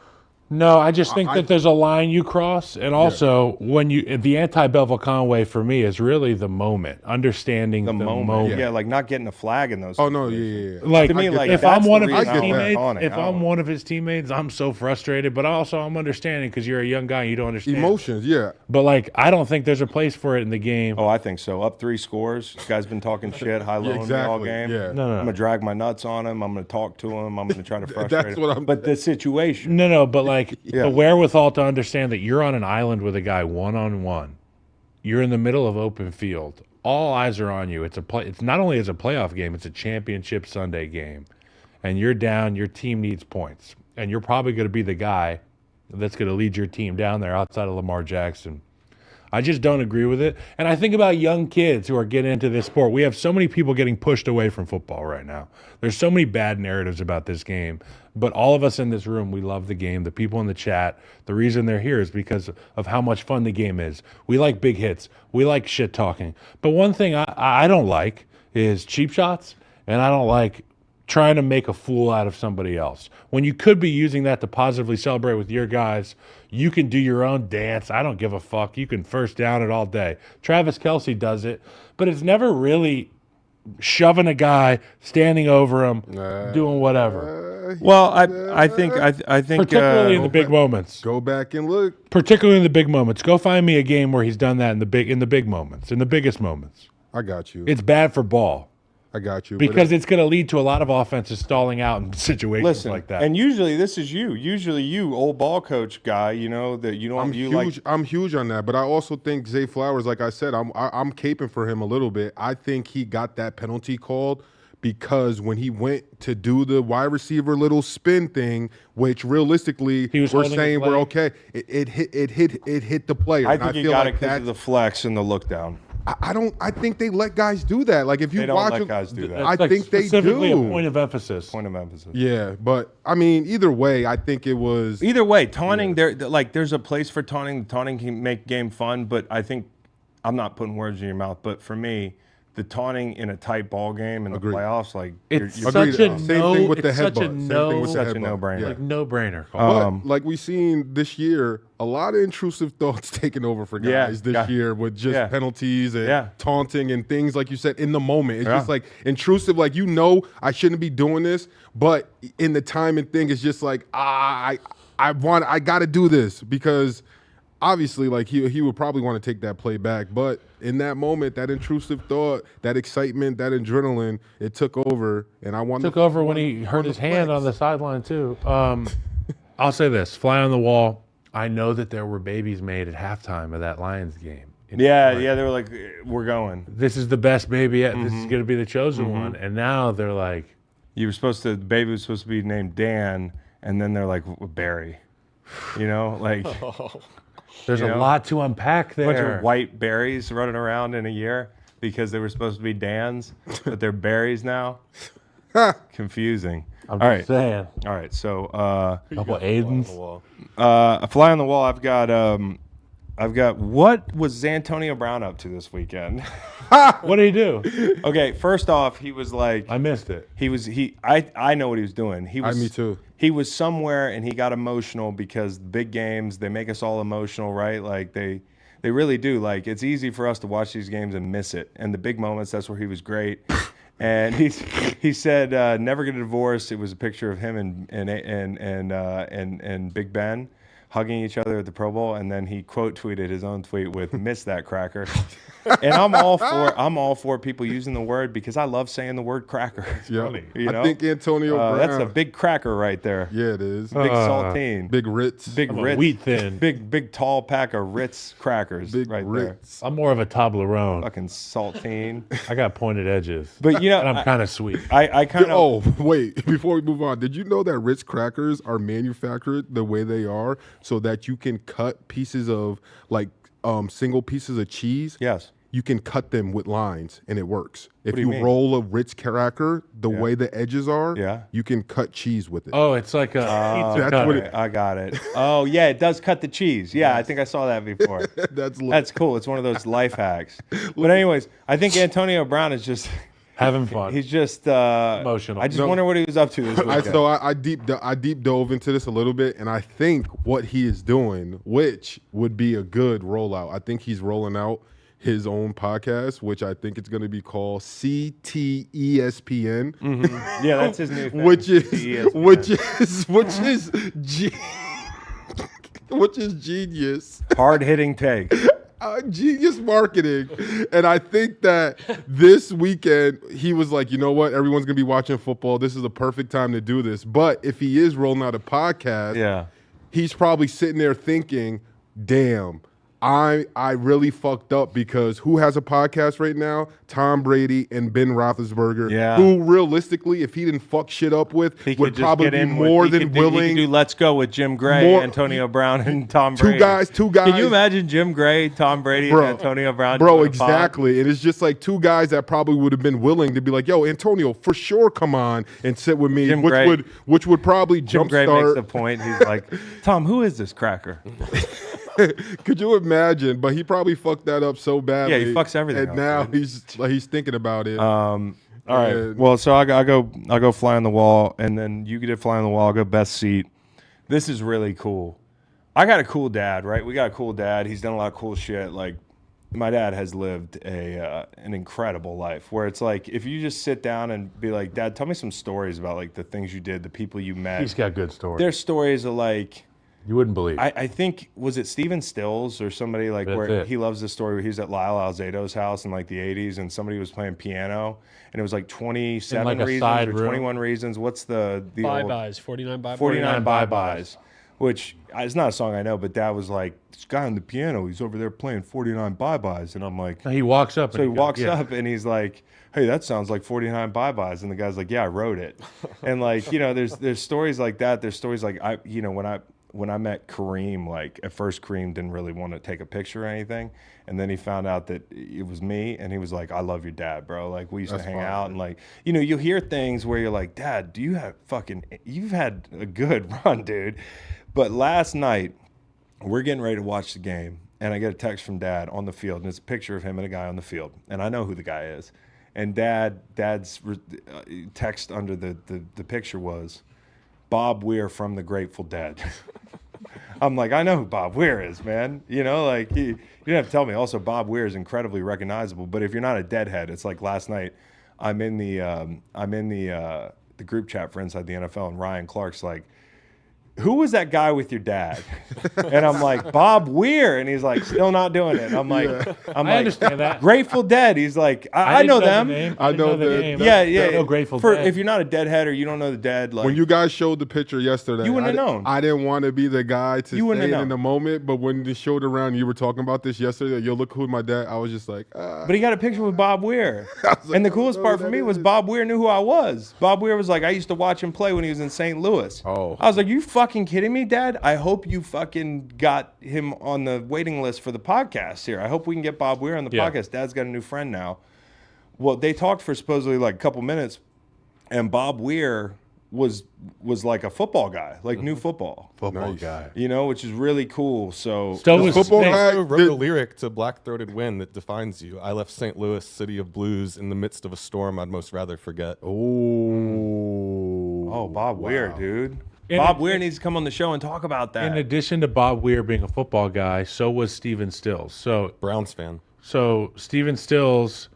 No, I just think that there's a line you cross, and also when the anti-Bevel Conway for me is really the moment, understanding The moment. Yeah, like not getting a flag in those. Oh no, situations. yeah. Like To me, I get like if that's I'm the one of reason his I get that. teammates, taunting. if I don't I'm know. one of his teammates, I'm so frustrated. But also I'm understanding because you're a young guy, and you don't understand Emotions, yeah. But like, I don't think there's a place for it in the game. Oh, I think so. Up 3 scores. This guy's been talking shit, high low me all exactly, game. yeah. No. I'm gonna drag my nuts on him. I'm gonna talk to him. I'm gonna try to frustrate That's him. what I'm- But the situation. No, but like Yeah. the wherewithal to understand that you're on an island with a guy one-on-one. You're in the middle of open field. All eyes are on you. It's not only as a playoff game, it's a championship Sunday game. And you're down, your team needs points. And you're probably going to be the guy that's going to lead your team down there outside of Lamar Jackson. I just don't agree with it. And I think about young kids who are getting into this sport. We have so many people getting pushed away from football right now. There's so many bad narratives about this game. But all of us in this room, we love the game. The people in the chat, the reason they're here is because of how much fun the game is. We like big hits. We like shit talking. But one thing I don't like is cheap shots, and I don't like trying to make a fool out of somebody else. When you could be using that to positively celebrate with your guys, you can do your own dance. I don't give a fuck. You can first down it all day. Travis Kelce does it, but it's never really shoving a guy, standing over him, doing whatever. Well, I think Particularly in the big moments. Go back and look. Particularly in the big moments. Go find me a game where he's done that in the big moments, in the biggest moments. I got you. It's bad for ball I got you. But because it's going to lead to a lot of offenses stalling out in situations listen, like that. and usually this is you. Usually you, old ball coach guy. You know that you don't. I'm you huge. like. I'm huge on that, but I also think Zay Flowers, like I said, I'm caping for him a little bit. I think he got that penalty called because when he went to do the wide receiver little spin thing, which realistically He was we're holding saying his we're leg. okay, it hit the player. I And think he feel got like it because of the flex and the look down. I think they let guys do that. Like if you They don't watch let it, guys do that. I It's like think they specifically do. a point of emphasis. Point of emphasis. Yeah, but I mean, either way, I think it was. Either way, taunting there's a place for taunting. Taunting can make game fun, but I think I'm not putting words in your mouth. But for me, the taunting in a tight ball game in the Agreed. playoffs, like It's you're such Agreed. a Same no. thing with the It's such a headbutt. Same no. thing with the Such a headbutt. no-brainer. Yeah. Like no-brainer. But like we've seen this year, a lot of intrusive thoughts taking over for Yeah, guys this yeah. year with just Yeah. penalties and Yeah. taunting and things like you said in the moment. It's Yeah. just like intrusive, like I shouldn't be doing this, but in the time and thing, it's just like I I got to do this because obviously, like he would probably want to take that play back, but in that moment, that intrusive thought, that excitement, that adrenaline, it took over, and I wanted Took over when he hurt his hand on the sideline too. I'll say this: fly on the wall. I know that there were babies made at halftime of that Lions game. Yeah, they were like, we're going. This is the best baby yet. This is going to be the chosen one. And now they're like, The baby was supposed to be named Dan, and then they're like, Barry. You know, like there's a lot to unpack a bunch there. of white berries running around in a year because they were supposed to be Dan's, but they're berries now. Confusing. I'm All just saying. All right, so A couple Aidens. a fly on the wall. I've got what was Antonio Brown up to this weekend? What did he do? Okay, first off, he was like, I missed it. I know what he was doing. me too. He was somewhere and he got emotional because big games, they make us all emotional, right? Like they really do. Like it's easy for us to watch these games and miss it. And the big moments, that's where he was great. And he said never get a divorce. It was a picture of him and Big Ben hugging each other at the Pro Bowl, and then he quote tweeted his own tweet with "miss that cracker." And I'm all for people using the word because I love saying the word cracker. Yeah, You know? I think Antonio Brown. That's a big cracker right there. Yeah, it is. Big saltine. Big Ritz. Big I'm a Ritz. wheat thin. Big tall pack of Ritz crackers Big right Ritz. I'm more of a Toblerone. there. Fucking saltine. I got pointed edges. But you know, And I'm kind of sweet. I kind of. Oh, wait. Before we move on, did you know that Ritz crackers are manufactured the way they are so that you can cut pieces of like single pieces of cheese? Yes. You can cut them with lines and it works. If do you you mean? roll a Ritz cracker the way the edges are, Yeah. you can cut cheese with it. Oh, it's like a pizza That's cutter. what it- I got it. Oh yeah, it does cut the cheese. Yeah, I think I saw that before. That's cool. It's one of those life hacks. But anyways, I think Antonio Brown is just Having fun. he's just Emotional. I just wonder what he was up to this weekend. I deep dove into this a little bit, and I think what he is doing, which would be a good rollout, I think he's rolling out his own podcast, which I think it's going to be called CTESPN, Yeah, that's his new thing. which is ESPN. which is genius. Hard hitting take. Genius marketing. And I think that this weekend, he was like, you know what? Everyone's going to be watching football. This is the perfect time to do this. But if he is rolling out a podcast, Yeah. he's probably sitting there thinking, damn, I really fucked up because who has a podcast right now? Tom Brady and Ben Roethlisberger, Yeah. who realistically, if he didn't fuck shit up with, He would could just probably get be in more with, he than could do- he willing. could do Let's Go with Jim Gray, More- Antonio Brown, and Tom Brady. Two guys. Can you imagine Jim Gray, Tom Brady, Bro, and Antonio Brown? Bro, doing a pod? exactly. And it's just like two guys that probably would have been willing to be like, yo, Antonio, for sure, come on and sit with me, Jim Gray- which would probably Jim Gray makes jumpstart. the point. He's like, Tom, who is this cracker? Could you imagine? But he probably fucked that up so badly. Yeah, he fucks everything And up, now dude. he's thinking about it. All right. And- Well, so I'll go fly on the wall, and then you get fly on the wall. I'll go best seat. This is really cool. I got a cool dad, right? We got a cool dad. He's done a lot of cool shit. Like my dad has lived an incredible life. Where it's like if you just sit down and be like, Dad, tell me some stories about like the things you did, the people you met. He's got good stories. There's stories of like. You wouldn't believe. I think was it Steven Stills or somebody like That's where it. he loves the story where he was at Lyle Alzado's house in like the 80s and somebody was playing piano and it was like 27 like a reasons side or room. 21 reasons. What's the old Bye-byes, 49 bye-byes. 49 bye-byes, which it's not a song I know, but Dad was like, this guy on the piano, he's over there playing 49 bye-byes. And I'm like, He walks up. so he and walks yeah. up and he's like, hey, that sounds like 49 bye-byes. And the guy's like, yeah, I wrote it. And like, you know, there's stories like that. There's stories like when I met Kareem, like at first Kareem didn't really want to take a picture or anything. And then he found out that it was me and he was like, I love your dad, bro. Like we used to hang out and like, you know, you'll hear things where you're like, Dad, you've had a good run, dude. But last night we're getting ready to watch the game and I get a text from Dad on the field and it's a picture of him and a guy on the field. And I know who the guy is. And Dad's text under the picture was, Bob Weir from the Grateful Dead. I'm like, I know who Bob Weir is, man. You know, like you don't have to tell me. Also, Bob Weir is incredibly recognizable. But if you're not a deadhead, it's like last night. I'm in the group chat for Inside the NFL, and Ryan Clark's like, who was that guy with your dad? And I'm like, Bob Weir. And he's like, still not doing it. I'm like, I understand that. Grateful Dead. He's like, I know them. I know the that- name. Yeah, I yeah. know Grateful Dead. If you're not a Deadhead or you don't know the Dead, like When you guys showed the picture yesterday, You wouldn't I, have known. I didn't want to be the guy to You wouldn't say have it in known. the moment, but when they showed around, you were talking about this yesterday. Yo, look who my dad. I was just like, But he got a picture with Bob Weir. like, And the I coolest don't know part who for that me was is. Bob Weir knew who I was. Bob Weir was like, I used to watch him play when he was in St. Louis. Oh. I was like, you fucking kidding me, Dad? I hope you fucking got him on the waiting list for the podcast here. I hope we can get Bob Weir on the Yeah. podcast. Dad's got a new friend now. Well, they talked for supposedly like a couple minutes, and Bob Weir was like a football guy, like new football. Football guy. You know, which is really cool. So Still was football hey, guy- Also wrote a lyric to Black Throated Wind that defines you. I left St. Louis, city of blues, in the midst of a storm I'd most rather forget. Oh, Bob Weir, dude. And Bob it- Weir needs to come on the show and talk about that. In addition to Bob Weir being a football guy, so was Steven Stills. Browns fan. So Steven Stills,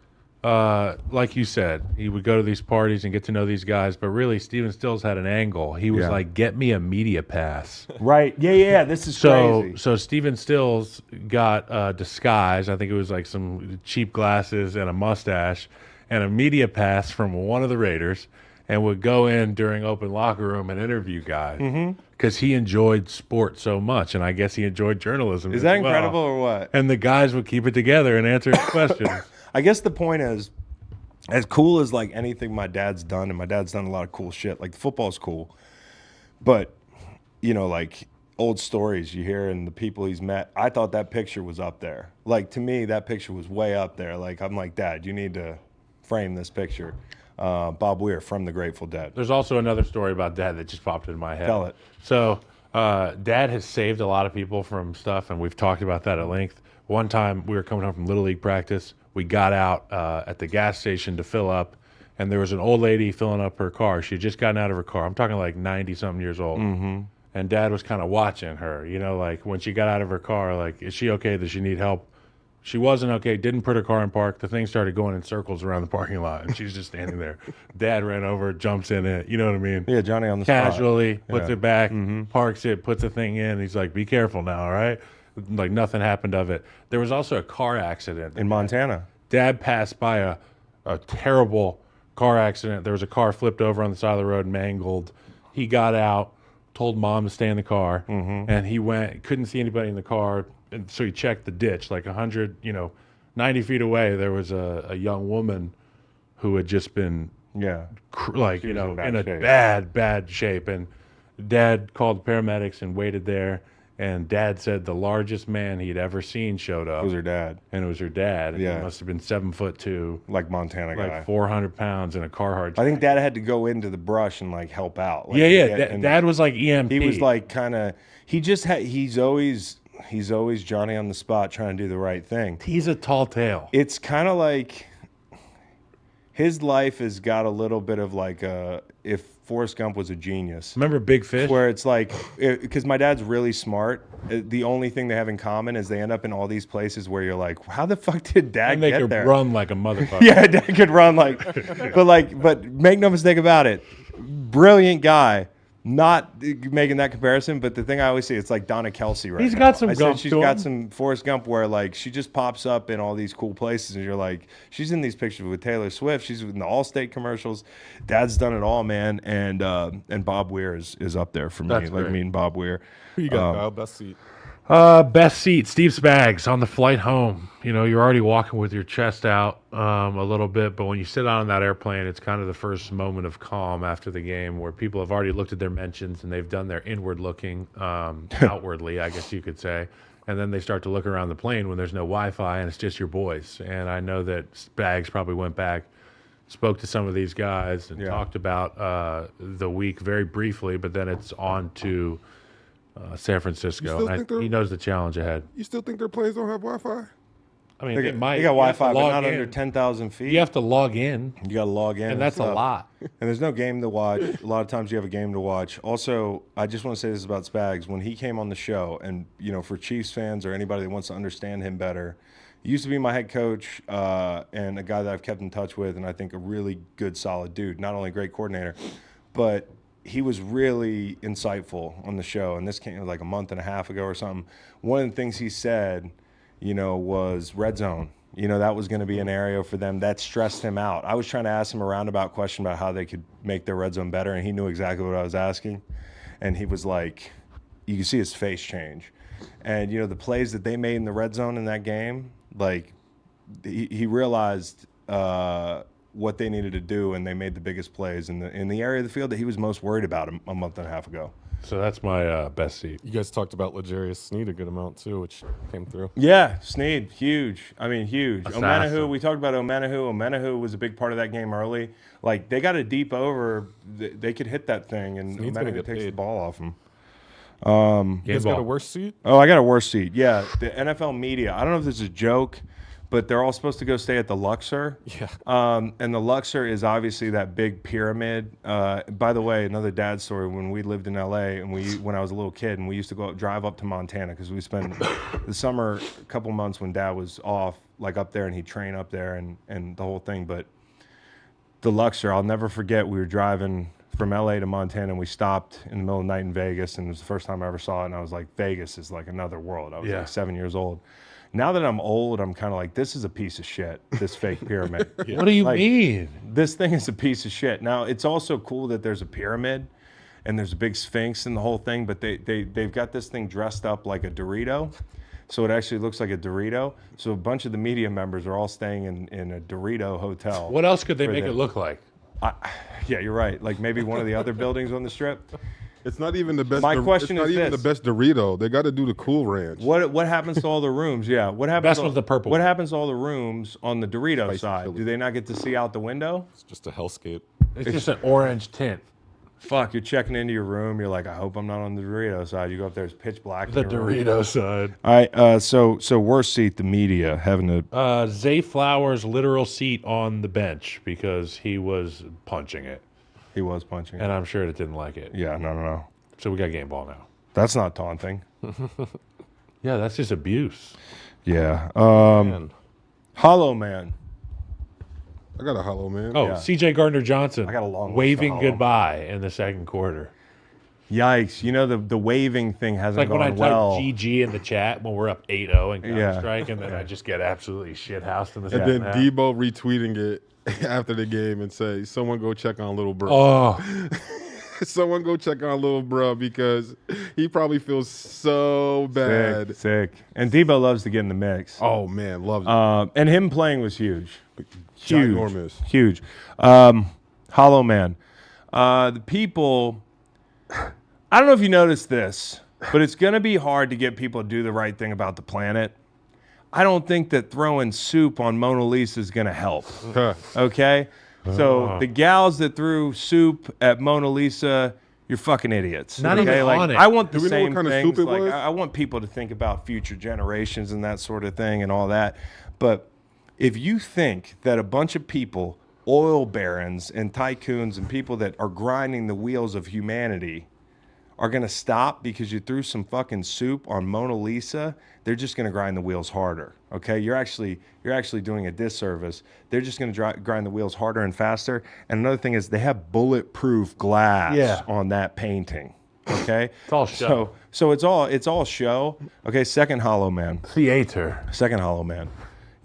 like you said, he would go to these parties and get to know these guys, but really Steven Stills had an angle. He was Yeah. like, "Get me a media pass." Right. Yeah. This is crazy. So Steven Stills got a disguise. I think it was like some cheap glasses and a mustache and a media pass from one of the Raiders, and would go in during open locker room and interview guys because he enjoyed sports so much, and I guess he enjoyed journalism. Is as that well. incredible or what? And the guys would keep it together and answer his questions. I guess the point is, as cool as like anything my dad's done, and my dad's done a lot of cool shit. Like football's cool, but you know, like old stories you hear and the people he's met. I thought that picture was up there. Like to me, that picture was way up there. Like I'm like, Dad, you need to frame this picture. Bob Weir from the Grateful Dead. There's also another story about Dad that just popped into my head. Tell it. So, Dad has saved a lot of people from stuff, and we've talked about that at length. One time, we were coming home from Little League practice. We got out at the gas station to fill up, and there was an old lady filling up her car. She had just gotten out of her car. I'm talking like 90-something years old. Mm-hmm. And Dad was kind of watching her, you know, like when she got out of her car, like, is she okay? Does she need help? She wasn't okay, didn't put her car in park. The thing started going in circles around the parking lot, and she's just standing there. Dad ran over, jumps in it, you know what I mean? Yeah, Johnny on the spot. Casually, puts Yeah. it back, parks it, puts the thing in. He's like, be careful now, all right? Like nothing happened of it. There was also a car accident. In Montana. Dad passed by a terrible car accident. There was a car flipped over on the side of the road, mangled. He got out, told Mom to stay in the car, and he went, couldn't see anybody in the car, and so he checked the ditch. Like 90 feet away, there was a young woman who had just been Yeah. like, was in bad in a shape. bad shape. And Dad called paramedics and waited there. And Dad said the largest man he'd ever seen showed up. It was her dad. And it was her dad. And Yeah. He must have been 7'2", Like Montana guy. like 400 pounds in a Carhartt. I think Dad had to go into the brush and like help out. Like, yeah. and Dad was like EMP. he was like kind of. He just had. He's always Johnny on the spot trying to do the right thing. he's a tall tale. It's kind of like his life has got a little bit of like if Forrest Gump was a genius. Remember Big Fish? Where it's like, because my dad's really smart. The only thing they have in common is they end up in all these places where you're like, how the fuck did Dad and they get could there? run like a motherfucker. Yeah, Dad could run but make no mistake about it, brilliant guy. Not making that comparison, but the thing I always say, it's like Donna Kelsey right He's now. got some I Gump said she's to got him. some Forrest Gump where like she just pops up in all these cool places, and you're like, she's in these pictures with Taylor Swift. She's in the Allstate commercials. Dad's done it all, man. And Bob Weir is up there for me. That's Like great. me and Bob Weir. Who you got, Kyle? Best seat. Best seat, Steve Spags on the flight home. You know, you're already walking with your chest out a little bit, but when you sit on that airplane, it's kind of the first moment of calm after the game where people have already looked at their mentions and they've done their inward looking outwardly, I guess you could say. And then they start to look around the plane when there's no Wi-Fi and it's just your boys. And I know that Spags probably went back, spoke to some of these guys and talked about the week very briefly, but then it's on to San Francisco. still And think they're- he knows the challenge ahead. You still think their planes don't have Wi-Fi? I mean, They they got, might. they got You have to Wi-Fi, but log not in. under 10,000 feet. You have to log in, You got to log in, and that's a stuff. lot. And there's no game to watch. A lot of times you have a game to watch. Also, I just want to say this about Spags. When he came on the show, and for Chiefs fans or anybody that wants to understand him better, he used to be my head coach and a guy that I've kept in touch with, and I think a really good, solid dude. Not only a great coordinator, but he was really insightful on the show, and this came like a month and a half ago or something. One of the things he said, was red zone. That was going to be an area for them that stressed him out. I was trying to ask him a roundabout question about how they could make their red zone better, and he knew exactly what I was asking. And he was like, you can see his face change. And, the plays that they made in the red zone in that game, like he realized what they needed to do, and they made the biggest plays in the area of the field that he was most worried about a month and a half ago. So that's my best seat. You guys talked about L'Jarius Sneed a good amount too, which came through. Yeah, Sneed, huge. I mean, huge. Assassin. Omenihu, we talked about Omenihu. Omenihu was a big part of that game early. Like, they got a deep over. They could hit that thing, and Sneed's gonna Omenihu get takes the paid. ball off him. You guys got a worse seat? Oh, I got a worse seat. Yeah, the NFL media. I don't know if this is a joke, but they're all supposed to go stay at the Luxor. Yeah. And the Luxor is obviously that big pyramid. By the way, another dad story. When we lived in LA, and when I was a little kid, and we used to drive up to Montana because we spent the summer, a couple months when Dad was off, like up there, and he'd train up there and the whole thing. But the Luxor, I'll never forget. We were driving from LA to Montana, and we stopped in the middle of the night in Vegas, and it was the first time I ever saw it, and I was like, Vegas is like another world. I was like 7 years old. Now that I'm old, I'm kind of like, this is a piece of shit, this fake pyramid. What do you mean? This thing is a piece of shit. Now, it's also cool that there's a pyramid and there's a big sphinx and the whole thing, but they've got this thing dressed up like a Dorito. So it actually looks like a Dorito. So a bunch of the media members are all staying in a Dorito hotel. What else could they make it look like? Yeah, you're right. Like maybe one of the other buildings on the strip. It's not even the best. My question it's not is even this. the best Dorito. They got to do the Cool Ranch. What happens to all the rooms? Yeah, what happens? Best to, one's the purple What one. happens to all the rooms on the Dorito Spicy side? chili. Do they not get to see out the window? It's just a hellscape. It's just an orange tint. Fuck, you're checking into your room. You're like, I hope I'm not on the Dorito side. You go up there, it's pitch black. in The your room. Dorito side. All right, so worst seat, the media having to. Zay Flowers' literal seat on the bench because he was punching it, He was punching. and I'm sure it didn't like it. Yeah, no. So we got game ball now. That's not taunting. Yeah, that's just abuse. Yeah. Man. Hollow Man. I got a hollow man. Oh, Yeah. C.J. Gardner-Johnson I got a long list waving to follow. goodbye in the second quarter. Yikes. The waving thing hasn't Like when I gone type well. GG in the chat when we're up 8-0 in Yeah. Counter-Strike, and then I just get absolutely shithoused in the And second then half. Debo retweeting it after the game and say, "Someone go check on little bro. Oh, Someone go check on little bro because he probably feels so bad." Sick. And Debo loves to get in the mix. Oh man, loves it. And him playing was huge. Huge. Ginormous. Huge. Hollow Man. The people, I don't know if you noticed this, but it's going to be hard to get people to do the right thing about the planet. I don't think that throwing soup on Mona Lisa is going to help. Huh. Okay? So the gals that threw soup at Mona Lisa, you're fucking idiots. Not okay? even like, on it. I want the Do we know what same kind of things. soup it like, was? I want people to think about future generations and that sort of thing and all that. But if you think that a bunch of people, oil barons and tycoons and people that are grinding the wheels of humanity are going to stop because you threw some fucking soup on Mona Lisa, they're just going to grind the wheels harder. Okay? You're actually doing a disservice. They're just going to grind the wheels harder and faster. And another thing is they have bulletproof glass on that painting. Okay? It's all show. So it's all show. Okay, second Hollow Man. theater. Second Hollow Man.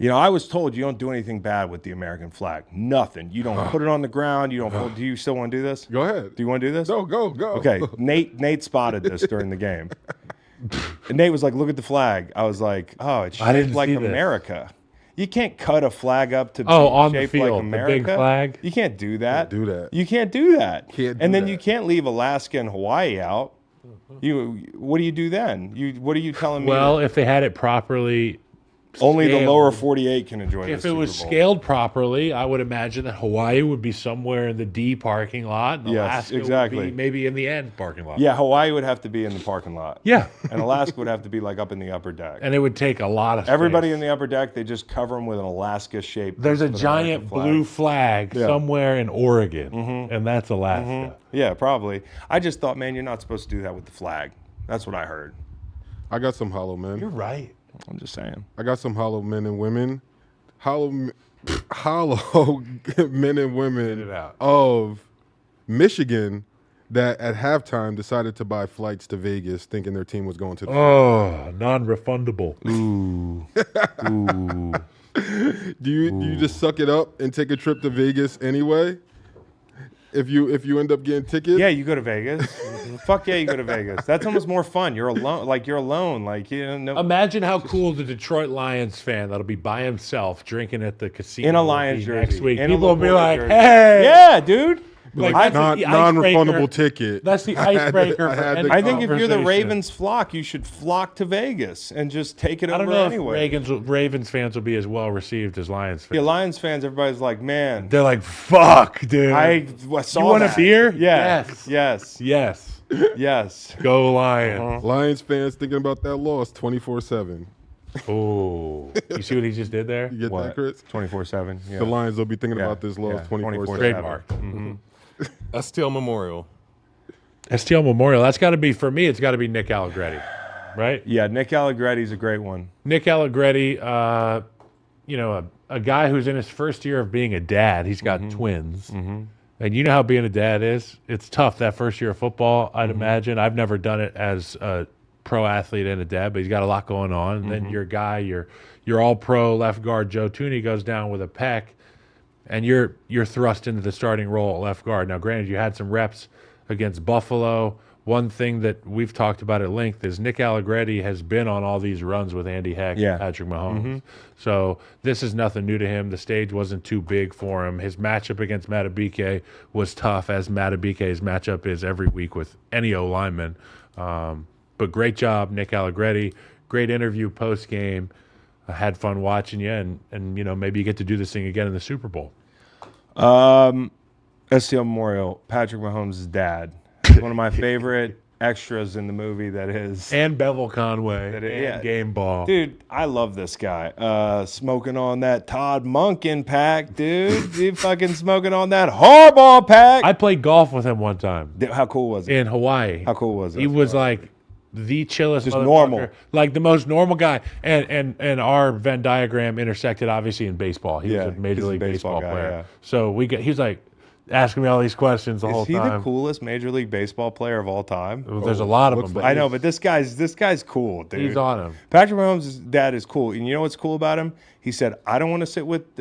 I was told you don't do anything bad with the American flag. Nothing. You don't put it on the ground. You don't. Do you still want to do this? Go ahead. Do you want to do this? No, go. Okay. Nate spotted this during the game. And Nate was like, "Look at the flag." I was like, "Oh, it's I didn't shaped like see this. America." You can't cut a flag up to be On the shaped field, like the America. big flag. You can't do that. do that. You can't do that. Can't do and then that. you can't leave Alaska and Hawaii out. What do you do then? What are you telling me? Well, if they had it properly, Only the scaled. lower 48 can enjoy If the it was Super Bowl. scaled properly, I would imagine that Hawaii would be somewhere in the D parking lot. And Yes, Alaska exactly. would be maybe in the end parking lot. Yeah, Hawaii would have to be in the parking lot. Yeah. And Alaska would have to be like up in the upper deck. And it would take a lot of Everybody space. in the upper deck, they just cover them with an Alaska shape. There's a giant blue flag somewhere in Oregon, and that's Alaska. Yeah, probably. I just thought, man, you're not supposed to do that with the flag. That's what I heard. I got some hollow men. You're right. I'm just saying. I got some hollow men and women. Hollow men and Get women it out. of Michigan that at halftime decided to buy flights to Vegas thinking their team was going to the Oh, non-refundable. Do you just suck it up and take a trip to Vegas anyway? If you end up getting tickets? Yeah, you go to Vegas. Fuck yeah, you go to Vegas. That's almost more fun. You're alone. Like no. Imagine how cool the Detroit Lions fan that'll be by himself drinking at the casino In a will Lions be jersey. next week. In a People will be LaPorta like, jersey. "Hey, Yeah, dude. Like, I, that's the Non-refundable icebreaker. ticket. That's the icebreaker. I for had any to- I think if you're the conversation. Ravens flock, you should flock to Vegas and just take it I over don't know anyway. if Ravens fans will be as well received as Lions fans. Yeah, Lions fans, everybody's like, man, They're like, "Fuck, dude." I saw you want that. a beer? Yeah. Yes. Yes. Yes. Yes. Go Lions. Lions fans thinking about that loss 24/7. Oh, you see what he just did there? You get that, Chris? 24/7. Yeah. The Lions will be thinking Yeah, about this loss yeah, 24/7. Trademark. STL Memorial. STL Memorial. That's got to be, for me, it's got to be Nick Allegretti, right? Yeah, Nick Allegretti's a great one. Nick Allegretti, a guy who's in his first year of being a dad. He's got twins. And you know how being a dad is? It's tough that first year of football, I'd imagine. I've never done it as a pro athlete and a dad, but he's got a lot going on. And then your guy, your all-pro left guard, Joe Tooney, goes down with a pec, and you're thrust into the starting role at left guard. Now, granted, you had some reps against Buffalo. One thing that we've talked about at length is Nick Allegretti has been on all these runs with Andy Heck and Patrick Mahomes. So this is nothing new to him. The stage wasn't too big for him. His matchup against Matabike was tough, as Matabike's matchup is every week with any O-lineman. But great job, Nick Allegretti. Great interview post-game. I had fun watching you, and maybe you get to do this thing again in the Super Bowl. STL Memorial, Patrick Mahomes' dad. He's one of my favorite extras in the movie that is. And Bevel Conway, and Game Ball. Dude, I love this guy. Smoking on that Todd Monken pack, dude. He fucking smoking on that Harbaugh pack. I played golf with him one time How cool was it? in Hawaii. How cool was it? He was like the chillest, Just motherfucker. normal. Like the most normal guy. And our Venn diagram intersected obviously in baseball. He was a major he's a league baseball guy, player. yeah. So he was like asking me all these questions the whole Is he time. the coolest Major League Baseball player of all time? There's a lot of looks them. like- I know, but this guy's cool, dude. He's on him. Patrick Mahomes' dad is cool, and you know what's cool about him? He said, "I don't want to sit with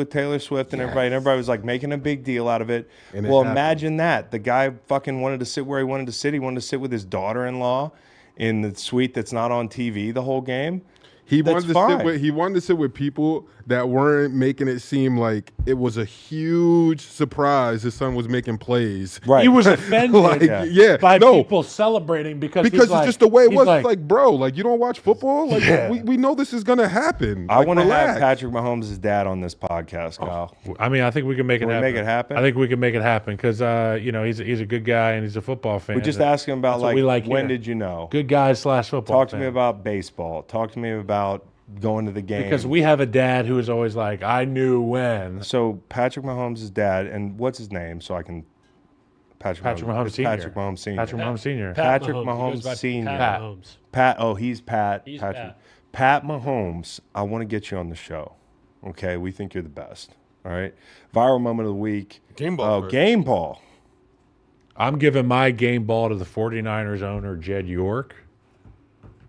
Taylor Swift and everybody." And everybody was like making a big deal out of it. And it Well, happened. imagine that. The guy fucking wanted to sit where he wanted to sit. He wanted to sit with his daughter-in-law in the suite that's not on TV the whole game. He That's wanted fine. to sit with people that weren't making it seem like it was a huge surprise his son was making plays. Right. He was offended Like, yeah, by no. people celebrating because Because it's just the way it he's was. like, It's like, bro, like you don't watch football? Like we know this is gonna happen. I Like, want to have relax. Patrick Mahomes' dad on this podcast, Kyle. I mean, I think we can make it we happen. make it happen? I think we can make it happen because, he's a good guy and he's a football fan. We just ask him about That's what we like when here. did you know? Good guy / football Talk to fan. me about baseball. Talk to me about going to the game. Because we have a dad who is always like, I knew when. So Patrick Mahomes' dad, and what's his name? So I can Patrick Mahomes It's Sr. Patrick Mahomes Sr. Patrick Mahomes Sr. Patrick He Mahomes goes by Sr. Pat Mahomes. Pat. Oh, he's Pat. He's Patrick. Pat. Pat Mahomes. I want to get you on the show. Okay, we think you're the best. All right. Viral moment of the week. Game ball Oh, first. game ball. I'm giving my game ball to the 49ers owner, Jed York.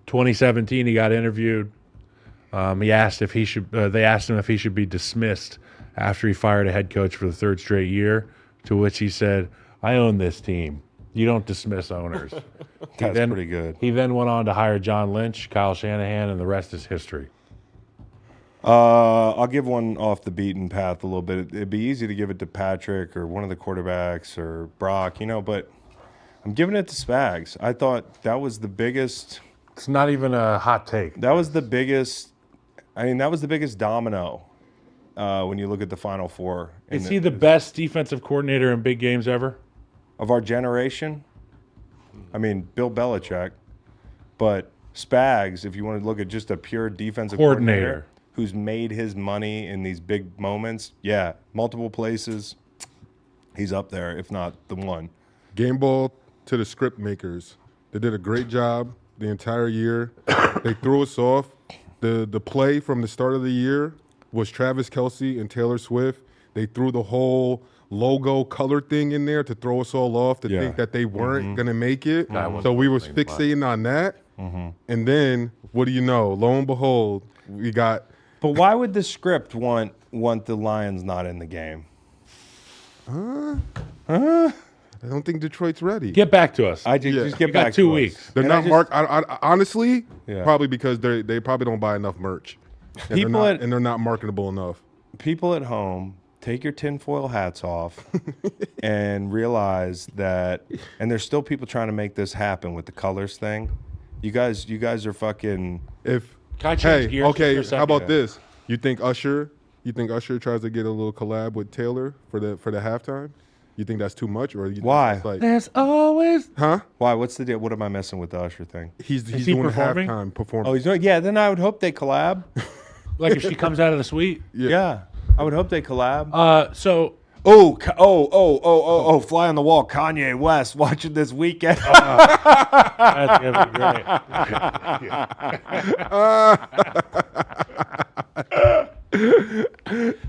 2017, he got interviewed. He asked if he should. They asked him if he should be dismissed after he fired a head coach for the third straight year. To which he said, "I own this team. You don't dismiss owners." That's then- pretty good. He then went on to hire John Lynch, Kyle Shanahan, and the rest is history. I'll give one off the beaten path a little bit. It'd be easy to give it to Patrick or one of the quarterbacks or Brock, but I'm giving it to Spags. I thought that was the biggest. It's not even a hot take. That was the biggest. I mean, that was the biggest domino when you look at the Final Four. Is he the best defensive coordinator in big games ever? Of our generation? I mean, Bill Belichick, but Spags, if you want to look at just a pure defensive coordinator who's made his money in these big moments, yeah, multiple places, he's up there, if not the one. Game ball to the script makers. They did a great job the entire year. They threw us off. The play from the start of the year was Travis Kelce and Taylor Swift. They threw the whole logo color thing in there to throw us all off to think that they weren't going to make it. So we was fixating on that. And then, what do you know? Lo and behold, we got... But why would the script want the Lions not in the game? I don't think Detroit's ready. Get back to us. Just get You got back 2 to us. weeks. They're not marked. Honestly, Yeah. probably because they probably don't buy enough merch. And they're not marketable enough. People at home, take your tinfoil hats off and realize that, and there's still people trying to make this happen with the colors thing. You guys are fucking. Can I change gears okay, for a second? how about this? You think Usher tries to get a little collab with Taylor for the halftime? You think that's too much, or you think Why? it's like, There's always. huh? Why? What's the deal? What am I missing with the Usher thing? He's he doing performing? a halftime performance. Oh, he's doing. Yeah, then I would hope they collab. Like if she comes out of the suite. Yeah, I would hope they collab. So Fly on the wall. Kanye West watching this weekend. that's gonna be great.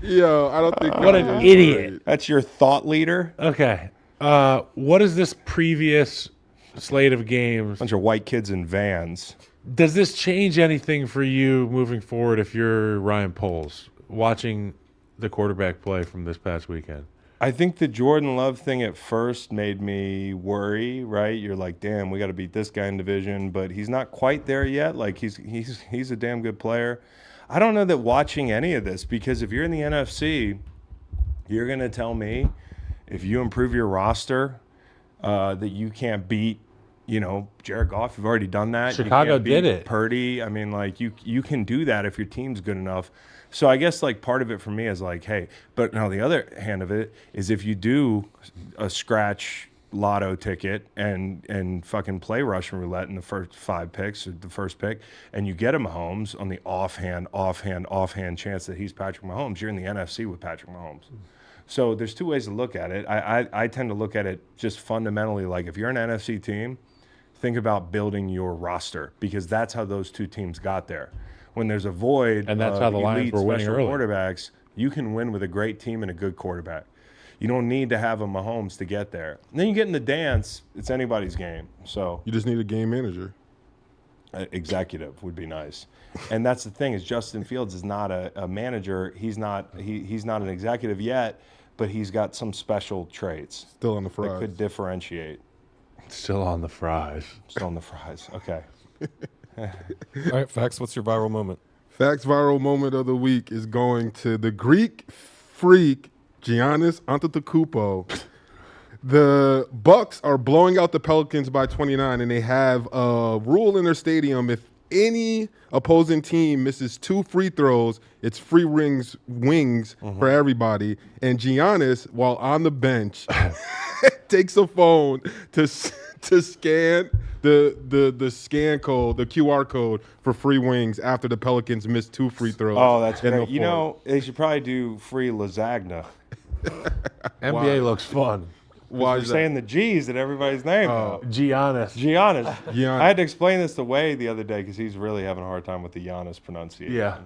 Yo, I don't think. What an idiot. That's your thought leader. Okay. What is this previous slate of games? Bunch of white kids in vans. Does this change anything for you moving forward if you're Ryan Poles watching the quarterback play from this past weekend? I think the Jordan Love thing at first made me worry, right? You're like, damn, we got to beat this guy in division, but he's not quite there yet. Like he's a damn good player. I don't know that watching any of this, because if you're in the NFC, you're going to tell me if you improve your roster that you can't beat, Jared Goff. You've already done that. Chicago did it. Purdy. I mean, like you can do that if your team's good enough. So I guess like part of it for me is like, hey, but now the other hand of it is if you do a scratch lotto ticket and fucking play Russian roulette in the first 5 picks or the first pick, and you get a Mahomes on the offhand chance that he's Patrick Mahomes, you're in the NFC with Patrick Mahomes. So there's 2 ways to look at it. I tend to look at it just fundamentally like if you're an NFC team, think about building your roster, because that's how those 2 teams got there. When there's a void, And that's how the Lions elite were winning special early. quarterbacks, you can win with a great team and a good quarterback. You don't need to have a Mahomes to get there. And then you get in the dance, it's anybody's game. So You just need a game manager. executive would be nice. And that's the thing is Justin Fields is not a manager. He's not an executive yet, but he's got some special traits Still on the that fries. could differentiate. Still on the fries. Still on the fries. Okay. All right, Fax, what's your viral moment? Facts viral moment of the week is going to the Greek freak Giannis Antetokounmpo. The Bucks are blowing out the Pelicans by 29, and they have a rule in their stadium: if any opposing team misses 2 free throws, it's free wings for everybody. And Giannis, while on the bench, takes a phone to scan the scan code, the QR code for free wings after the Pelicans missed 2 free throws. Oh, that's in great. the You fourth. know, they should probably do free lasagna. NBA looks fun. Why You're is that? saying the G's in everybody's name. now. Giannis. Giannis. Giannis. I had to explain this to Wade the other day because he's really having a hard time with the Giannis pronunciation. Yeah.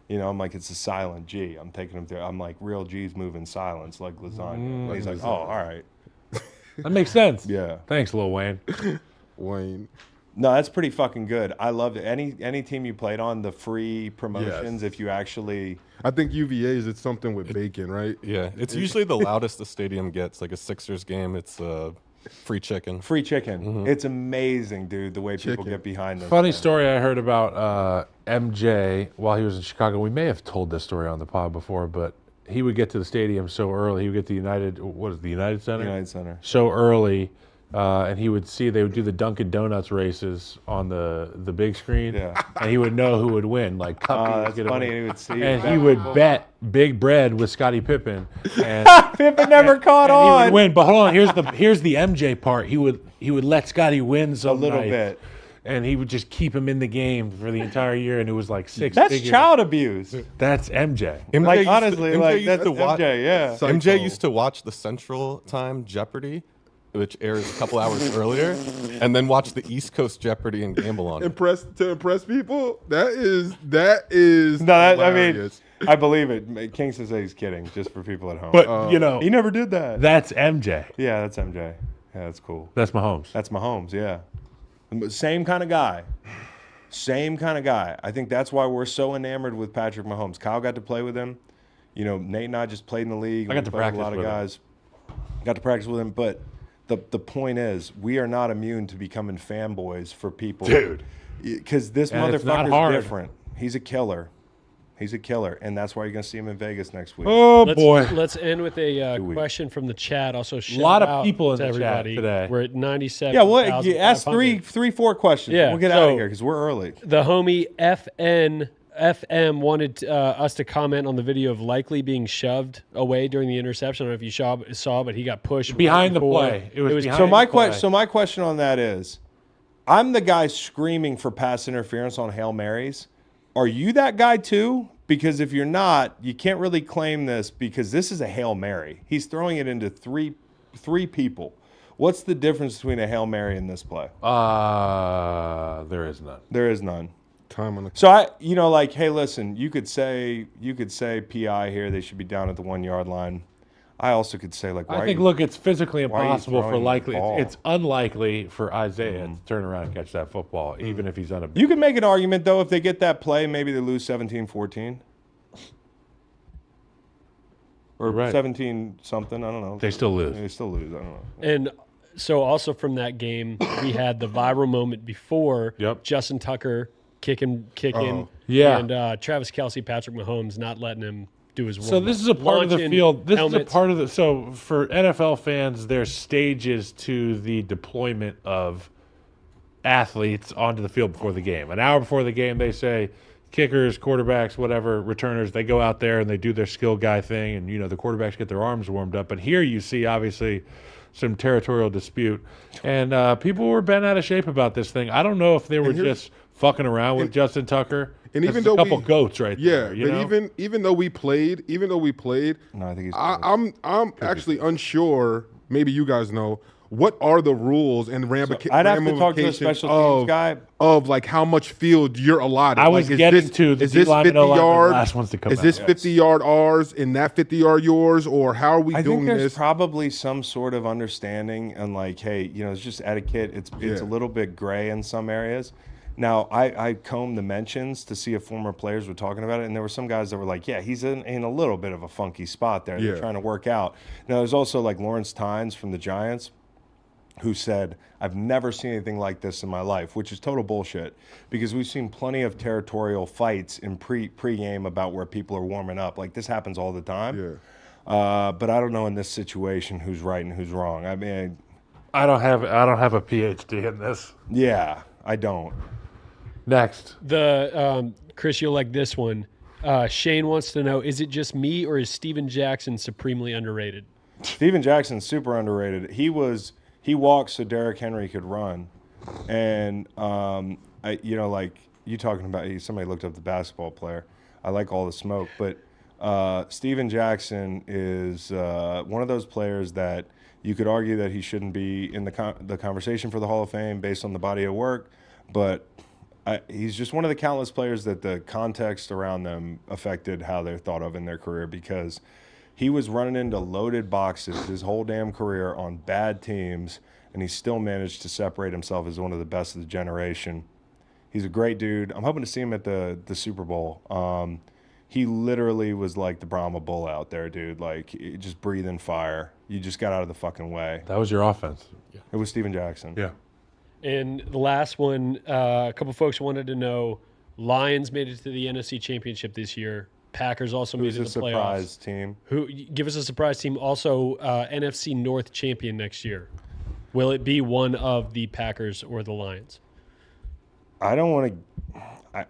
I'm like, it's a silent G. I'm taking him through. I'm like, real G's move in silence, like lasagna. And he's like, oh, all right. That makes sense. Yeah. Thanks, Lil Wayne. Wayne. No, that's pretty fucking good. I loved it. Any team you played on, the free promotions, if you actually. I think UVA's it's something with bacon, right? Yeah, it's usually the loudest the stadium gets. Like a Sixers game, it's free chicken. Free chicken. It's amazing, dude, the way people Chicken. get behind them. Funny story I heard about MJ while he was in Chicago. We may have told this story on the pod before, but he would get to the stadium so early. He would get to the United Center? United Center. So early, and he would see they would do the Dunkin' Donuts races on the big screen, Yeah. and he would know who would win. Like Cuppy That's would get funny. away. He would see. And that. he would bet big bread with Scottie Pippen, and Pippen never caught and he on. would win. But hold on, here's the MJ part. He would let Scotty win some A little nights, bit. and he would just keep him in the game for the entire year, and it was like 6 That's figures. child abuse. That's MJ. MJ Like used to- honestly, MJ like used that's to watch- MJ. Yeah. Psycho. MJ used to watch the Central Time Jeopardy, which airs a couple hours earlier, and then watch the East Coast Jeopardy and gamble on it. To impress people? That is No, I mean, hilarious. I believe it. Kingston says he's kidding, just for people at home. But you know, he never did that. that's MJ. Yeah, that's MJ. Yeah, that's cool. That's Mahomes. That's Mahomes, yeah. Same kind of guy. Same kind of guy. I think that's why we're so enamored with Patrick Mahomes. Kyle got to play with him. You know, Nate and I just played in the league. I got to played with practice a lot of with him. guys. Got to practice with him, but the point is, we are not immune to becoming fanboys for people. Dude. Because this And it's not motherfucker's hard. different. He's a killer. He's a killer, and that's why you're going to see him in Vegas next week. Oh boy. Let's end with a weeks. question from the chat. Also, shout lot of out people in to the chat everybody. today. We're at 97. Yeah, well, you ask three, 4 questions. Yeah, We'll get out of here because we're early. The homie FM wanted us to comment on the video of Likely being shoved away during the interception. I don't know if you saw, but he got pushed Behind the before. play. It was behind So my the play. my question on that is, I'm the guy screaming for pass interference on Hail Marys. Are you that guy too? Because if you're not, you can't really claim this because this is a Hail Mary. He's throwing it into three people. What's the difference between a Hail Mary and this play? There is none. There is none. Time on the So hey, listen, you could say PI here. They should be down at the 1 yard line. I also could say why I think, look, it's physically why are you impossible for throwing the likely. ball? It's unlikely for Isaiah to turn around and catch that football, even if he's on a. You can make an argument though if they get that play, maybe they lose 17-14. Or Right. 17 something. I don't know. They still lose. They still lose. I don't know. And so also from that game, we had the viral moment before Yep. Justin Tucker kicking, Yeah. and Travis Kelce, Patrick Mahomes not letting him do his So warm-up. this is a part of the Launching field. This helmets. is a part of the. So for NFL fans, there's stages to the deployment of athletes onto the field before the game. An hour before the game, they say kickers, quarterbacks, whatever, returners, they go out there and they do their skill guy thing, and the quarterbacks get their arms warmed up. But here you see obviously some territorial dispute, and people were bent out of shape about this thing. I don't know if they were just fucking around with Justin Tucker. and even That's though a couple we- goats right Yeah, there. but even though we played, No, I think he's I'm actually unsure. Maybe you guys know what are the rules and ramifications. I'd have to talk to a special teams guy. of like how much field you're allotted. I was like, getting to the is this D-lineman, 50 O-lineman, yard? last ones to come Is out. this Yes. 50 yard ours and that 50 yard yours, or how are we I doing think there's this? probably some sort of understanding and hey, it's just etiquette. It's Yeah. a little bit gray in some areas. Now, I combed the mentions to see if former players were talking about it, and there were some guys that were like, yeah, he's in a little bit of a funky spot there. They're Yeah. trying to work out. Now, there's also Lawrence Tynes from the Giants who said, I've never seen anything like this in my life, which is total bullshit because we've seen plenty of territorial fights in pre-game about where people are warming up. This happens all the time. Yeah. But I don't know in this situation who's right and who's wrong. I mean, I don't have a PhD in this. yeah, I don't. Next. Chris, you'll like this one. Shane wants to know, is it just me or is Steven Jackson supremely underrated? Steven Jackson's super underrated. He walked so Derrick Henry could run. And, you talking about somebody looked up the basketball player. I like all the smoke. But Steven Jackson is one of those players that you could argue that he shouldn't be in the conversation for the Hall of Fame based on the body of work. But he's just one of the countless players that the context around them affected how they're thought of in their career because he was running into loaded boxes his whole damn career on bad teams, and he still managed to separate himself as one of the best of the generation. He's a great dude. I'm hoping to see him at the Super Bowl. He literally was like the Brahma Bull out there, dude. Just breathing fire. You just got out of the fucking way. That was your offense. It was Steven Jackson. Yeah. And the last one, a couple folks wanted to know, Lions made it to the NFC Championship this year. Packers also Who's made it a to the playoffs. surprise team? Give us a surprise team. Also, NFC North champion next year. Will it be one of the Packers or the Lions? I don't want to.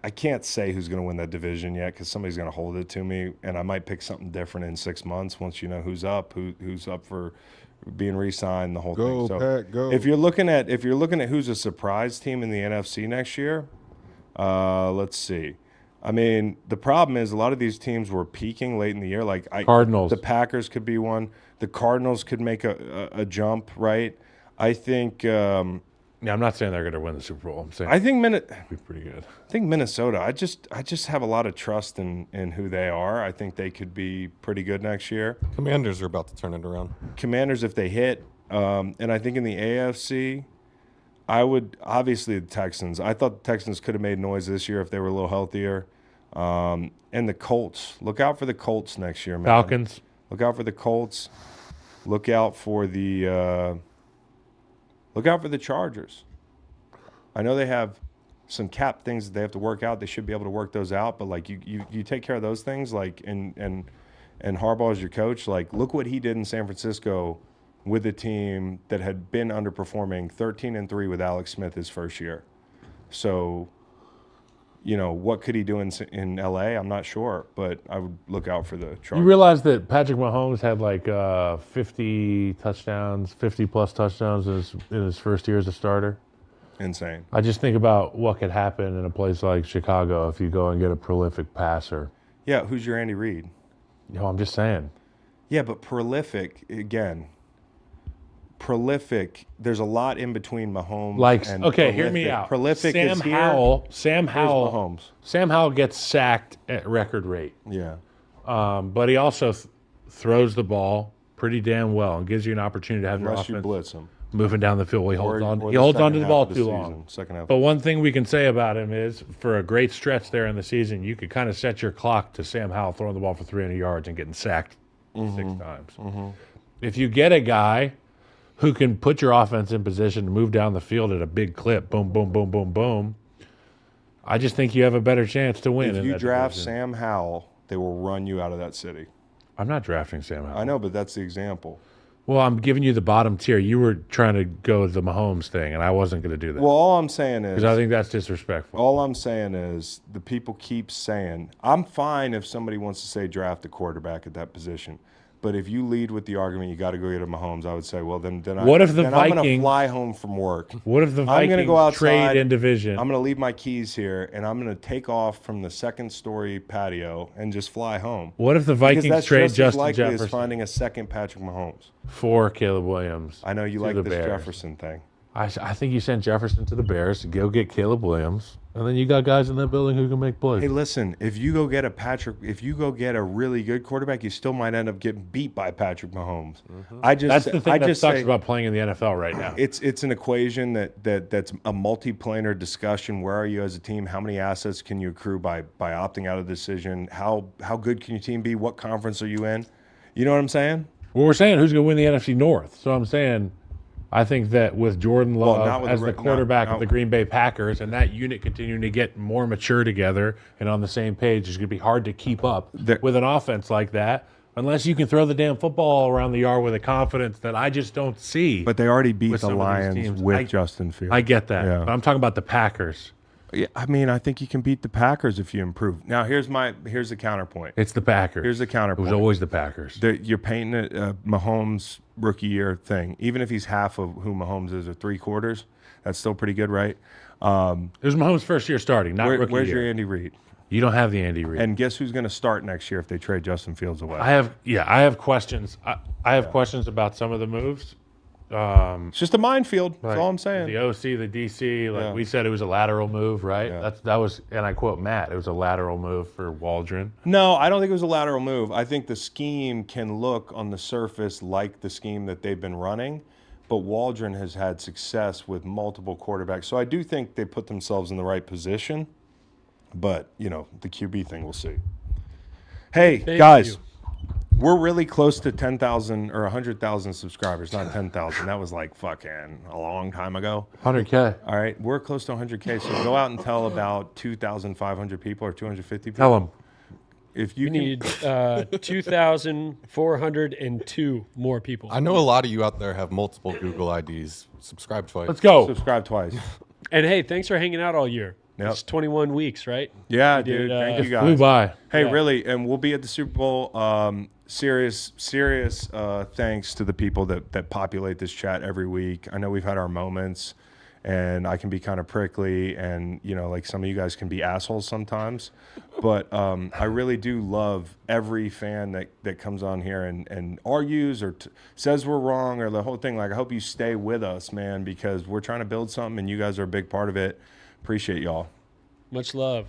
I can't say who's going to win that division yet because somebody's going to hold it to me, and I might pick something different in 6 months once you know who's up for being re-signed, the whole Go, thing. So Pack, go. if you're looking at who's a surprise team in the NFC next year, let's see. I mean, the problem is a lot of these teams were peaking late in the year. Cardinals. The Packers could be one. The Cardinals could make a jump, right? I think Yeah, I'm not saying they're going to win the Super Bowl. I'm saying I think it'd be pretty good. I think Minnesota. I just have a lot of trust in who they are. I think they could be pretty good next year. Commanders are about to turn it around. Commanders, if they hit, and I think in the AFC, I would obviously the Texans. I thought the Texans could have made noise this year if they were a little healthier. And the Colts. Look out for the Colts next year, man. Falcons. Look out for the Colts. Look out for the Chargers. I know they have some cap things that they have to work out. They should be able to work those out. But like you take care of those things, like and Harbaugh is your coach. Like look what he did in San Francisco with a team that had been underperforming, 13-3 with Alex Smith his first year. So, what could he do in LA? I'm not sure, but I would look out for the Chargers. You realize that Patrick Mahomes had like 50 touchdowns, 50-plus touchdowns in his first year as a starter? Insane. I just think about what could happen in a place like Chicago if you go and get a prolific passer. Yeah, who's your Andy Reid? I'm just saying. Yeah, but prolific, again, there's a lot in between Mahomes and okay, prolific. hear me out. Prolific Sam is here. Howell, Here's Mahomes. Sam Howell gets sacked at record rate. Yeah. But he also throws the ball pretty damn well and gives you an opportunity to have Unless your you offense blitz him. moving down the field. He holds Or on. the He holds on second to the half ball of the too season. long. Second half. But one thing we can say about him is, for a great stretch there in the season, you could kind of set your clock to Sam Howell throwing the ball for 300 yards and getting sacked 6 times. If you get a guy who can put your offense in position to move down the field at a big clip, boom, boom, boom, boom, boom, I just think you have a better chance to win. If you draft Sam Howell, they will run you out of that city. I'm not drafting Sam Howell. I know, but that's the example. Well, I'm giving you the bottom tier. You were trying to go the Mahomes thing, and I wasn't going to do that. Well, all I'm saying is, because I think that's disrespectful. all I'm saying is the people keep saying, I'm fine if somebody wants to say draft a quarterback at that position. But if you lead with the argument you got to go get a Mahomes, I would say, well, then What if the I'm going to Vikings- fly home from work. What if the I'm going to Vikings go outside, trade in division? I'm going to leave my keys here, and I'm going to take off from the second-story patio and just fly home. What if the Because Vikings that's trade just as Justin likely as Jefferson finding a second Patrick Mahomes. for Caleb Williams? I know you to like the this Bears? Jefferson thing. I think you sent Jefferson to the Bears to go get Caleb Williams, and then you got guys in that building who can make plays. Hey, listen, if you go get a really good quarterback, you still might end up getting beat by Patrick Mahomes. That's the thing I that just sucks say about playing in the NFL right now. it's an equation that's a multi-planar discussion. Where are you as a team? How many assets can you accrue by opting out of the decision? How good can your team be? What conference are you in? You know what I'm saying? Well, we're saying who's going to win the NFC North. So I'm saying I think that with Jordan Love not with as the the Ra- quarterback no. of the Green Bay Packers and that unit continuing to get more mature together and on the same page, it's going to be hard to keep up with an offense like that unless you can throw the damn football around the yard with a confidence that I just don't see. But they already beat with the some of these Lions teams. with Justin Fields. I get that. Yeah. But I'm talking about the Packers. Yeah, I mean, I think you can beat the Packers if you improve. Now, here's the counterpoint. It's the Packers. Here's the It counterpoint. was always the Packers. You're painting a Mahomes rookie year thing. Even if he's half of who Mahomes is or 3/4, that's still pretty good, right? It was Mahomes' first year starting, not rookie Where's year. your Andy Reid? You don't have the Andy Reid. And guess who's going to start next year if they trade Justin Fields away? I have questions. I have questions about some of the moves. It's just a minefield. That's all I'm saying. The OC, the DC, like Yeah. we said, it was a lateral move, right? Yeah. That was, and I quote Matt, it was a lateral move for Waldron. No, I don't think it was a lateral move. I think the scheme can look on the surface like the scheme that they've been running, but Waldron has had success with multiple quarterbacks. So I do think they put themselves in the right position, but, the QB thing, we'll see. Hey, Thank guys. you. We're really close to 10,000 or 100,000 subscribers, not 10,000. That was like fucking a long time ago. 100K. All right, we're close to 100K. So go out and tell about 2,500 people or 250 people. Tell them. If you We need 2,402 more people. I know a lot of you out there have multiple Google IDs. Subscribe twice. Let's go. subscribe twice. And hey, thanks for hanging out all year. Yep. It's 21 weeks, right? Yeah, We did, dude. Thank you Flew guys. by. Hey, Yeah. really, and we'll be at the Super Bowl. Serious thanks to the people that populate this chat every week. I know we've had our moments, and I can be kind of prickly, and like some of you guys can be assholes sometimes, but I really do love every fan that comes on here and argues or says we're wrong or the whole thing. Like, I hope you stay with us, man, because we're trying to build something and you guys are a big part of it. Appreciate y'all. Much love.